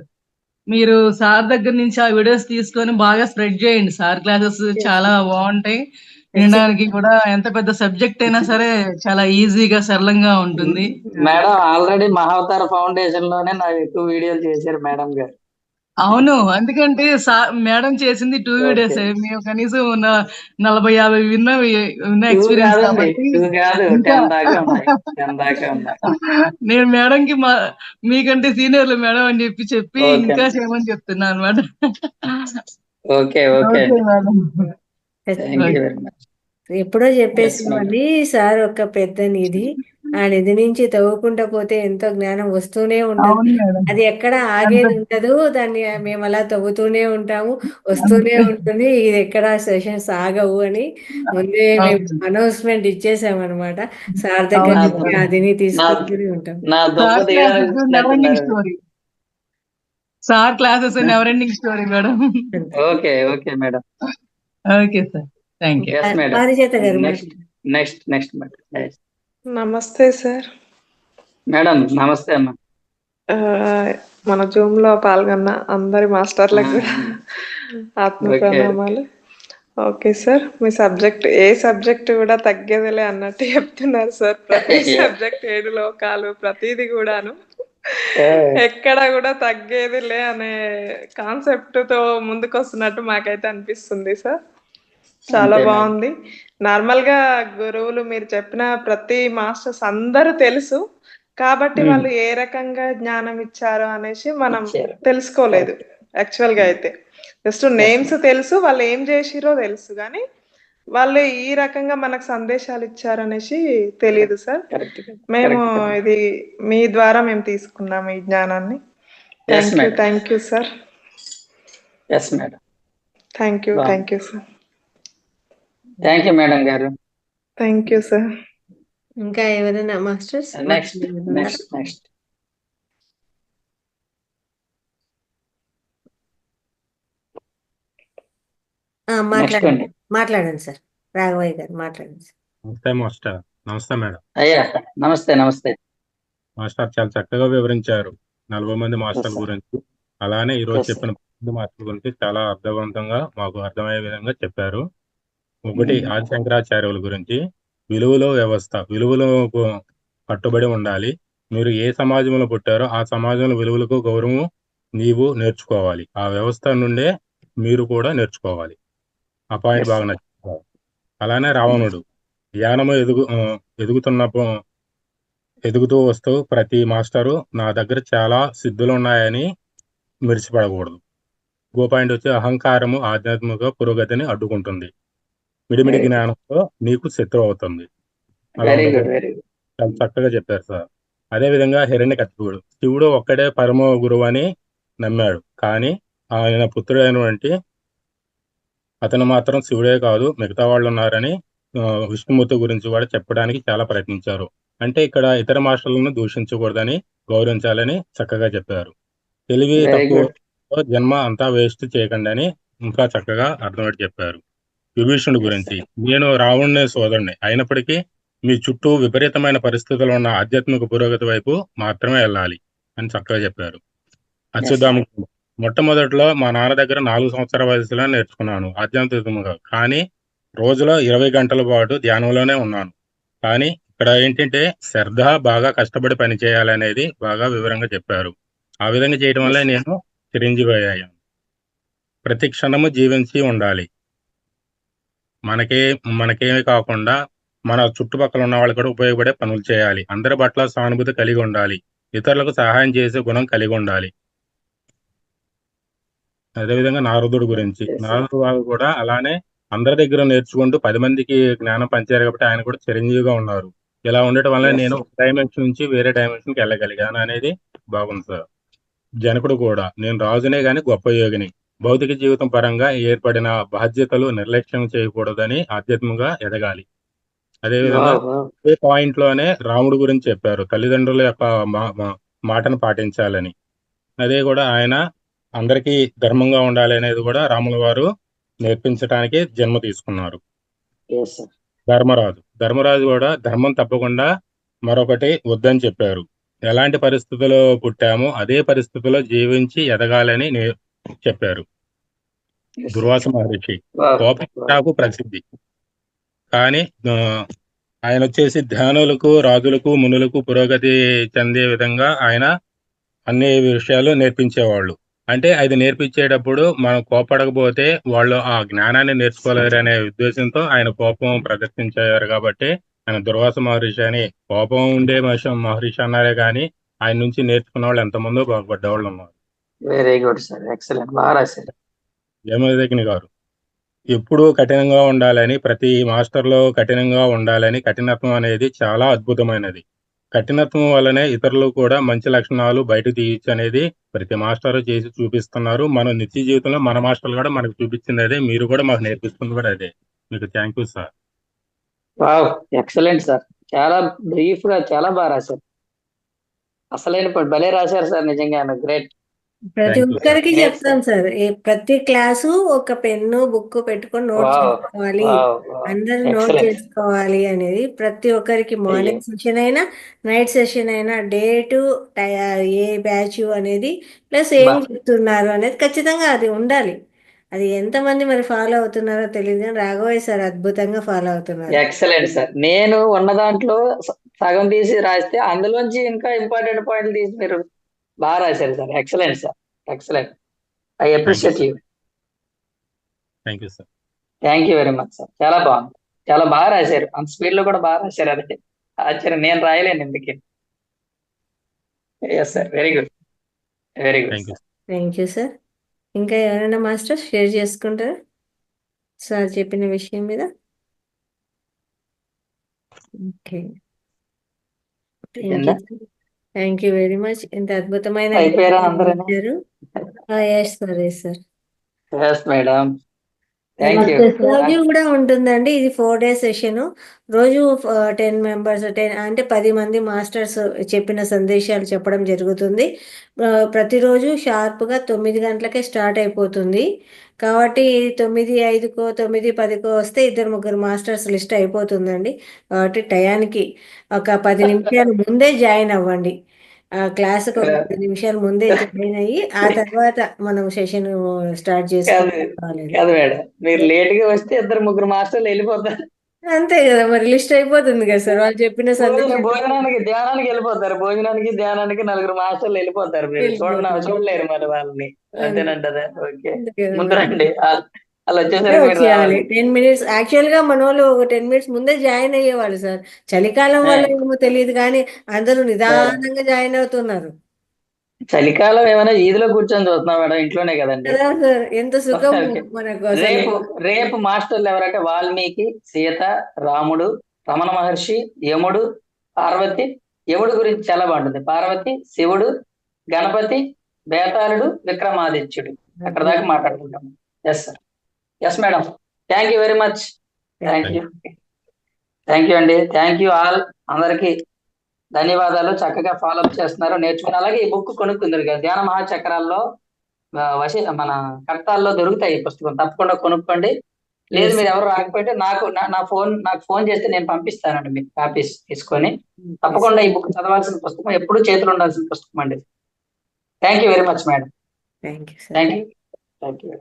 Speaker 7: మీరు సార్ దగ్గర నుంచి ఆ వీడియోస్ తీసుకొని బాగా స్ప్రెడ్ చేయండి. సార్ క్లాసెస్ చాలా బాగుంటాయి, వినడానికి కూడా. ఎంత పెద్ద సబ్జెక్ట్ అయినా సరే చాలా ఈజీగా సరళంగా ఉంటుంది
Speaker 2: మేడం. ఆల్రెడీ మహావతార ఫౌండేషన్ లోనే నాకు ఎక్కువ వీడియోలు చేశారు మేడం గారు.
Speaker 7: అవును, ఎందుకంటే మేడం చేసింది 2 వీడియోస్. మేము కనీసం 40-50 విన్న ఎక్స్పీరియన్స్ కాబట్టి.
Speaker 2: 2 కాదు,
Speaker 7: ఇంకా
Speaker 2: 10 దాకా ఉన్నాయి, 10 దాకా ఉన్నాయి.
Speaker 7: నేను మేడం కి మీకంటే సీనియర్లు మేడం అని చెప్పి
Speaker 2: ఓకే.
Speaker 7: ఇంకా చేయమని చెప్తున్నా అనమాట.
Speaker 2: Okay okay
Speaker 7: madam.
Speaker 2: Thank you very much.
Speaker 1: ఎప్పుడో చెప్పేసామండి, సార్ ఒక పెద్ద నిధి. ఆ నిధి నుంచి తవ్వుకుంటా పోతే ఎంతో జ్ఞానం వస్తూనే ఉంటుంది.
Speaker 7: అవును మేడం.
Speaker 1: అది ఎక్కడ ఆగేది ఉండదు. దాన్ని మేము అలా తవ్వుతూనే ఉంటాము, వస్తూనే ఉంటుంది. ఇది ఎక్కడ సెషన్స్ ఆగవు అని ముందే మేము అనౌన్స్మెంట్ ఇచ్చేసామన్నమాట. సార్ దగ్గర నుంచి అదిని తీసుకుంటూనే ఉంటాం.
Speaker 2: నా
Speaker 7: సార్
Speaker 2: దుప్పటి
Speaker 7: classes never ending story. Sir classes never ending story madam.
Speaker 2: Okay okay madam.
Speaker 7: Okay sir, thank you.
Speaker 2: Yes madam.
Speaker 1: Parijata గారు
Speaker 2: నెక్స్ట్ మేడం.
Speaker 8: నమస్తే సార్.
Speaker 2: మేడం నమస్తే అమ్మా.
Speaker 8: మన జూమ్ లో పాల్గొన్న అందరి మాస్టర్లకు కూడా ఆత్మ ప్రణామాలు. ఓకే సార్, మీ ఏ సబ్జెక్ట్ కూడా తగ్గేదిలే అన్నట్టు చెప్తున్నారు సార్. ప్రతి సబ్జెక్ట్ 7 లోకాలు ప్రతిది కూడాను ఎక్కడ కూడా తగ్గేదిలే అనే కాన్సెప్ట్ తో ముందుకు వస్తున్నట్టు మాకైతే అనిపిస్తుంది సార్. చాలా బాగుంది. నార్మల్ గా గురువులు మీరు చెప్పిన ప్రతి మాస్టర్స్ అందరూ తెలుసు కాబట్టి వాళ్ళు ఏ రకంగా జ్ఞానం ఇచ్చారో అనేసి మనం తెలుసుకోలేదు. యాక్చువల్ గా అయితే జస్ట్ నేమ్స్ తెలుసు, వాళ్ళు ఏం చేసిరో తెలుసు, కానీ వాళ్ళు ఈ రకంగా మనకు సందేశాలు ఇచ్చారనేసి తెలియదు సార్. మేము ఇది మీ ద్వారా మేము తీసుకున్నాము ఈ జ్ఞానాన్ని. Thank you sir. Thank you sir.
Speaker 2: Thank you madam గారు.
Speaker 8: Thank you sir.
Speaker 1: ఇంకా ఎవరైనా మాస్టర్స్?
Speaker 2: నెక్స్ట్ నెక్స్ట్ అండి.
Speaker 1: మాట్లాడండి సార్. రాఘవయ్య గారు మాట్లాడండి సార్.
Speaker 9: నమస్తే మాస్టర్. నమస్తే మేడం.
Speaker 2: అయ్యా నమస్తే. నమస్తే
Speaker 9: మాస్టర్ చాలా చక్కగా వివరించారు 40 మంది మాస్టర్ల
Speaker 2: sir.
Speaker 9: గురించి. అలానే ఈరోజు
Speaker 2: Yes, sir.
Speaker 9: చెప్పిన 10 మాస్టర్ల గురించి చాలా అర్థవంతంగా మాకు అర్థమయ్యే విధంగా చెప్పారు. ఒకటి ఆది శంకరాచార్యుల గురించి విలువలకు కట్టుబడి ఉండాలి. మీరు ఏ సమాజంలో పుట్టారో ఆ సమాజంలో విలువలకు గౌరవం నీవు నేర్చుకోవాలి. ఆ వ్యవస్థ నుండే మీరు కూడా నేర్చుకోవాలి. ఆ పాయింట్
Speaker 2: Yes,
Speaker 9: బాగా
Speaker 2: sir.
Speaker 9: నచ్చింది. అలానే రావణుడు జ్ఞానము ఎదుగుతూ వస్తూ ప్రతి మాస్టరు నా దగ్గర చాలా సిద్ధులు ఉన్నాయని మిరిసిపడకూడదు. గో పాయింట్ వచ్చి అహంకారము ఆధ్యాత్మిక పురోగతిని అడ్డుకుంటుంది. మిడిమిడి
Speaker 2: Very good.
Speaker 9: జ్ఞానంతో నీకు శత్రువు అవుతుంది. అలా
Speaker 2: వెరీ గుడ్.
Speaker 9: ఉండకూడదు.
Speaker 2: Very good.
Speaker 9: చాలా చక్కగా చెప్పారు సార్. అదే విధంగా హిరణ్యకశిపుడు శివుడు ఒక్కడే పరమ గురువు అని నమ్మాడు. కానీ ఆయన పుత్రుడైనటువంటి అతను మాత్రం శివుడే కాదు మిగతా వాళ్ళు ఉన్నారని విష్ణుమూర్తి గురించి కూడా చెప్పడానికి చాలా ప్రయత్నించారు. అంటే ఇక్కడ ఇతర మాస్టర్లను దూషించకూడదని గౌరవించాలని చక్కగా చెప్పారు. తెలివి
Speaker 2: Very
Speaker 9: తక్కువ
Speaker 2: good.
Speaker 9: జన్మ అంతా వేస్ట్ చేయకండి అని ఇంకా చక్కగా అర్థమయ్యేట్టు చెప్పారు. విభీషణుడి
Speaker 2: Yes,
Speaker 9: గురించి
Speaker 2: sir.
Speaker 9: నేను రావణుని సోదరుని అయినప్పటికీ మీ చుట్టూ విపరీతమైన పరిస్థితులు ఉన్న ఆధ్యాత్మిక పురోగతి వైపు మాత్రమే వెళ్ళాలి అని చక్కగా చెప్పారు. అచ్యుతాముడు మొట్టమొదట్లో మా నాన్న దగ్గర 4 సంవత్సరాల వయసులో నేర్చుకున్నాను ఆధ్యాత్మికంగా. కానీ రోజులో 20 గంటల పాటు ధ్యానంలోనే ఉన్నాను. కానీ ఇక్కడ ఏంటంటే శ్రద్ధ బాగా కష్టపడి పని చేయాలనేది బాగా వివరంగా చెప్పారు. ఆ విధంగా చేయడం వల్ల
Speaker 2: Yes.
Speaker 9: నేను చిరంజీవి అయ్యాను. ప్రతి క్షణము జీవించి ఉండాలి. మనకేమి కాకుండా మన చుట్టుపక్కల ఉన్న వాళ్ళు కూడా ఉపయోగపడే పనులు చేయాలి. అందరి పట్ల సానుభూతి కలిగి ఉండాలి. ఇతరులకు సహాయం చేసే గుణం కలిగి ఉండాలి. అదేవిధంగా నారదుడి గురించి
Speaker 2: Yes, sir.
Speaker 9: నారదుడు వారు కూడా అలానే అందరి దగ్గర నేర్చుకుంటూ 10 మందికి జ్ఞానం పంచారు కాబట్టి ఆయన కూడా చిరంజీవిగా ఉన్నారు. ఇలా ఉండటం వల్ల
Speaker 2: Yes,
Speaker 9: నేను
Speaker 2: sir.
Speaker 9: ఒక డైమెన్షన్ నుంచి వేరే డైమెన్షన్కి వెళ్ళగలిగాను అనేది బాగుంది సార్. జనకుడు కూడా నేను రాజునే గాని గొప్ప యోగిని. భౌతిక జీవితం పరంగా ఏర్పడిన బాధ్యతలు నిర్లక్ష్యం చేయకూడదని ఆధ్యాత్మికంగా ఎదగాలి. అదేవిధంగా
Speaker 2: Wow, wow.
Speaker 9: ఏ పాయింట్ లోనే రాముడు గురించి చెప్పారు. తల్లిదండ్రుల యొక్క మాటను పాటించాలని. అదే కూడా ఆయన అందరికీ ధర్మంగా ఉండాలి అనేది కూడా రాముల వారు నేర్పించడానికి జన్మ తీసుకున్నారు.
Speaker 2: Yes, sir.
Speaker 9: ధర్మరాజు కూడా ధర్మం తప్పకుండా మరొకటి వద్దని చెప్పారు. ఎలాంటి పరిస్థితుల్లో పుట్టామో అదే పరిస్థితుల్లో జీవించి ఎదగాలని చెప్పారు.
Speaker 2: Yes, sir.
Speaker 9: దుర్వాస మహర్షి
Speaker 2: Wow, wow.
Speaker 9: కోపకు ప్రసిద్ధి. కానీ ఆయన వచ్చేసి ధ్యానులకు రాజులకు మునులకు పురోగతి చెందే విధంగా ఆయన అన్ని విషయాలు నేర్పించేవాళ్ళు. అంటే అది నేర్పించేటప్పుడు మనం కోపడకపోతే వాళ్ళు ఆ జ్ఞానాన్ని నేర్చుకోలేరు అనే ఉద్దేశంతో ఆయన కోపం ప్రదర్శించారు. కాబట్టి ఆయన దుర్వాస మహర్షి అని కోపం ఉండే మహర్షి అన్నారే కానీ ఆయన నుంచి నేర్చుకున్న వాళ్ళు ఎంతమందో బాగుపడ్డవాళ్ళు ఉన్నారు.
Speaker 2: Very good sir. ఎక్సలెంట్. బాగా రాశారు.
Speaker 9: జమదగ్ని గారు ఎప్పుడూ కఠినంగా ఉండాలని, ప్రతి మాస్టర్లో కఠినంగా ఉండాలని, కఠినత్వం అనేది చాలా అద్భుతమైనది. కఠినత్వం వల్లనే ఇతరులు కూడా మంచి లక్షణాలు బయటకు తీయచ్చు అనేది ప్రతి మాస్టర్ చేసి చూపిస్తున్నారు. మన నిత్య జీవితంలో మన మాస్టర్లు కూడా మనకు చూపించింది అదే, మీరు కూడా మాకు నేర్పిస్తుంది కూడా అదే. మీకు thank you sir.
Speaker 2: Wow, excellent sir. చాలా బ్రీఫ్ గా చాలా బాగా రాశారు. అసలైన భలే రాశారు సార్. నిజంగా గ్రేట్.
Speaker 1: ప్రతి
Speaker 9: Thank you,
Speaker 1: ఒక్కరికి
Speaker 2: sir.
Speaker 1: చెప్తాను సార్, ప్రతి క్లాసు ఒక పెన్ను బుక్ పెట్టుకొని నోట్
Speaker 2: వావ్,
Speaker 1: చేసుకోవాలి,
Speaker 2: వావ్, వావ్.
Speaker 1: అందరూ నోట్
Speaker 2: ఎక్సలెంట్.
Speaker 1: చేసుకోవాలి అనేది ప్రతి ఒక్కరికి మార్నింగ్ సెషన్ అయినా నైట్ సెషన్ అయినా డేట్ ఏ బ్యాచ్ అనేది ప్లస్ ఏం
Speaker 2: బా.
Speaker 1: చెప్తున్నారు అనేది ఖచ్చితంగా అది ఉండాలి. అది ఎంతమంది మరి ఫాలో అవుతున్నారో తెలియదు కానీ రాఘవయ్య సార్ అద్భుతంగా ఫాలో అవుతున్నారు.
Speaker 2: Excellent sir. నేను ఉన్న దాంట్లో సగం తీసి రాస్తే అందులోంచి ఇంకా ఇంపార్టెంట్ పాయింట్లు తీసి మీరు బాగా రాశారు sir. Excellent sir. Excellent. I appreciate you.
Speaker 9: Thank you sir.
Speaker 2: Thank you very much sir. చాలా బాగుంది. చాలా బాగా రాశారు. అంత స్పీడ్ లో కూడా బాగా రాశారు. అదే ఆశ్చర్యం. నేను రాయలేను ఎందుకే. Yes sir. Very good. Very good
Speaker 9: thank you.
Speaker 2: Sir.
Speaker 1: Thank you sir. ఇంకా ఎవరైనా మాస్టర్ షేర్ చేసుకుంటారా సార్ చెప్పిన విషయం మీద? Okay, thank you very much. ఇంత అద్భుతమైన
Speaker 2: అయిపోయారా అందరూ?
Speaker 1: Yes sir, yes sir.
Speaker 2: Yes madam. Thank you.
Speaker 1: రోజు కూడా ఉంటుందండి. ఇది 4 days సెషన్. రోజు 10 members, 10 మంది మాస్టర్స్ చెప్పిన సందేశాలు చెప్పడం జరుగుతుంది. ప్రతిరోజు షార్ప్గా 9 గంటలకే స్టార్ట్ అయిపోతుంది. కాబట్టి 9:05కో 9:10కో వస్తే 2-3 మాస్టర్స్ లిస్ట్ అయిపోతుందండి. కాబట్టి టయానికి ఒక 10 నిమిషాలు ముందే జాయిన్ అవ్వండి. క్లాసుకు ఒక 10 నిమిషాలు ముందే జాయిన్ అయ్యి ఆ తర్వాత మనం సెషన్ స్టార్ట్
Speaker 2: కాదు
Speaker 1: చేసుకోవాలి.
Speaker 2: కాదు మేడం, మీరు లేట్ గా వస్తే 2-3 మాస్టర్లు వెళ్ళిపోతారు.
Speaker 1: అంతే కదా, మరి లిస్ట్ అయిపోతుంది కదా సార్, వాళ్ళు చెప్పిన సందేశం
Speaker 2: భోజనానికి ధ్యానానికి వెళ్ళిపోతారు, భోజనానికి ధ్యానానికి 4 మాస్టర్లు వెళ్ళిపోతారు, మీరు చూడలేరు మరి వాళ్ళని. అంతేనంటదా? ఓకే, ముందు రండి. అలా వచ్చేసరికి మీరు
Speaker 1: వచ్చేయాలి.
Speaker 2: రావాలి.
Speaker 1: 10 మినిట్స్ యాక్చువల్ గా మన వాళ్ళు ఒక 10 మినిట్స్ ముందే జాయిన్ అయ్యేవాళ్ళు సార్. చలికాలం వల్ల ఏమో తెలియదు కానీ అందరూ నిదానంగా జాయిన్ అవుతున్నారు
Speaker 2: చలికాలం ఏమైనా ఈదిలో కూర్చొని చూస్తున్నాం మేడం, ఇంట్లోనే కదండి.
Speaker 1: కదా సార్, ఎంత సుఖం
Speaker 2: ఓకే.
Speaker 1: మనకు అసలు.
Speaker 2: రేపు మాస్టర్లు ఎవరంటే వాల్మీకి, సీత, రాముడు, రమణ మహర్షి, యముడు, పార్వతి. యముడు గురించి చాలా బాగుంటుంది. పార్వతి, శివుడు, గణపతి, బేతాళుడు, విక్రమాదిత్యుడు. అక్కడ దాకా మాట్లాడుకుంటాం. Yes sir, yes madam. Thank you very much. Thank you అండి. Thank you all. అందరికి ధన్యవాదాలు. చక్కగా ఫాలోఅప్ చేస్తున్నారు, నేర్చుకుని. అలాగే ఈ బుక్ కొనుక్కుందరు కదా, ధ్యాన మహాచక్రాల్లో మన కర్తాల్లో దొరుకుతాయి ఈ పుస్తకం, తప్పకుండా కొనుక్కోండి. లేదు మీరు ఎవరు రాకపోతే నాకు ఫోన్ చేస్తే నేను పంపిస్తానండి మీకు కాపీస్ తీసుకొని. తప్పకుండా ఈ బుక్ చదవాల్సిన పుస్తకం, ఎప్పుడూ చేతులు ఉండాల్సిన పుస్తకం అండి. Thank you very much madam.
Speaker 1: Thank you sir.
Speaker 2: Thank you.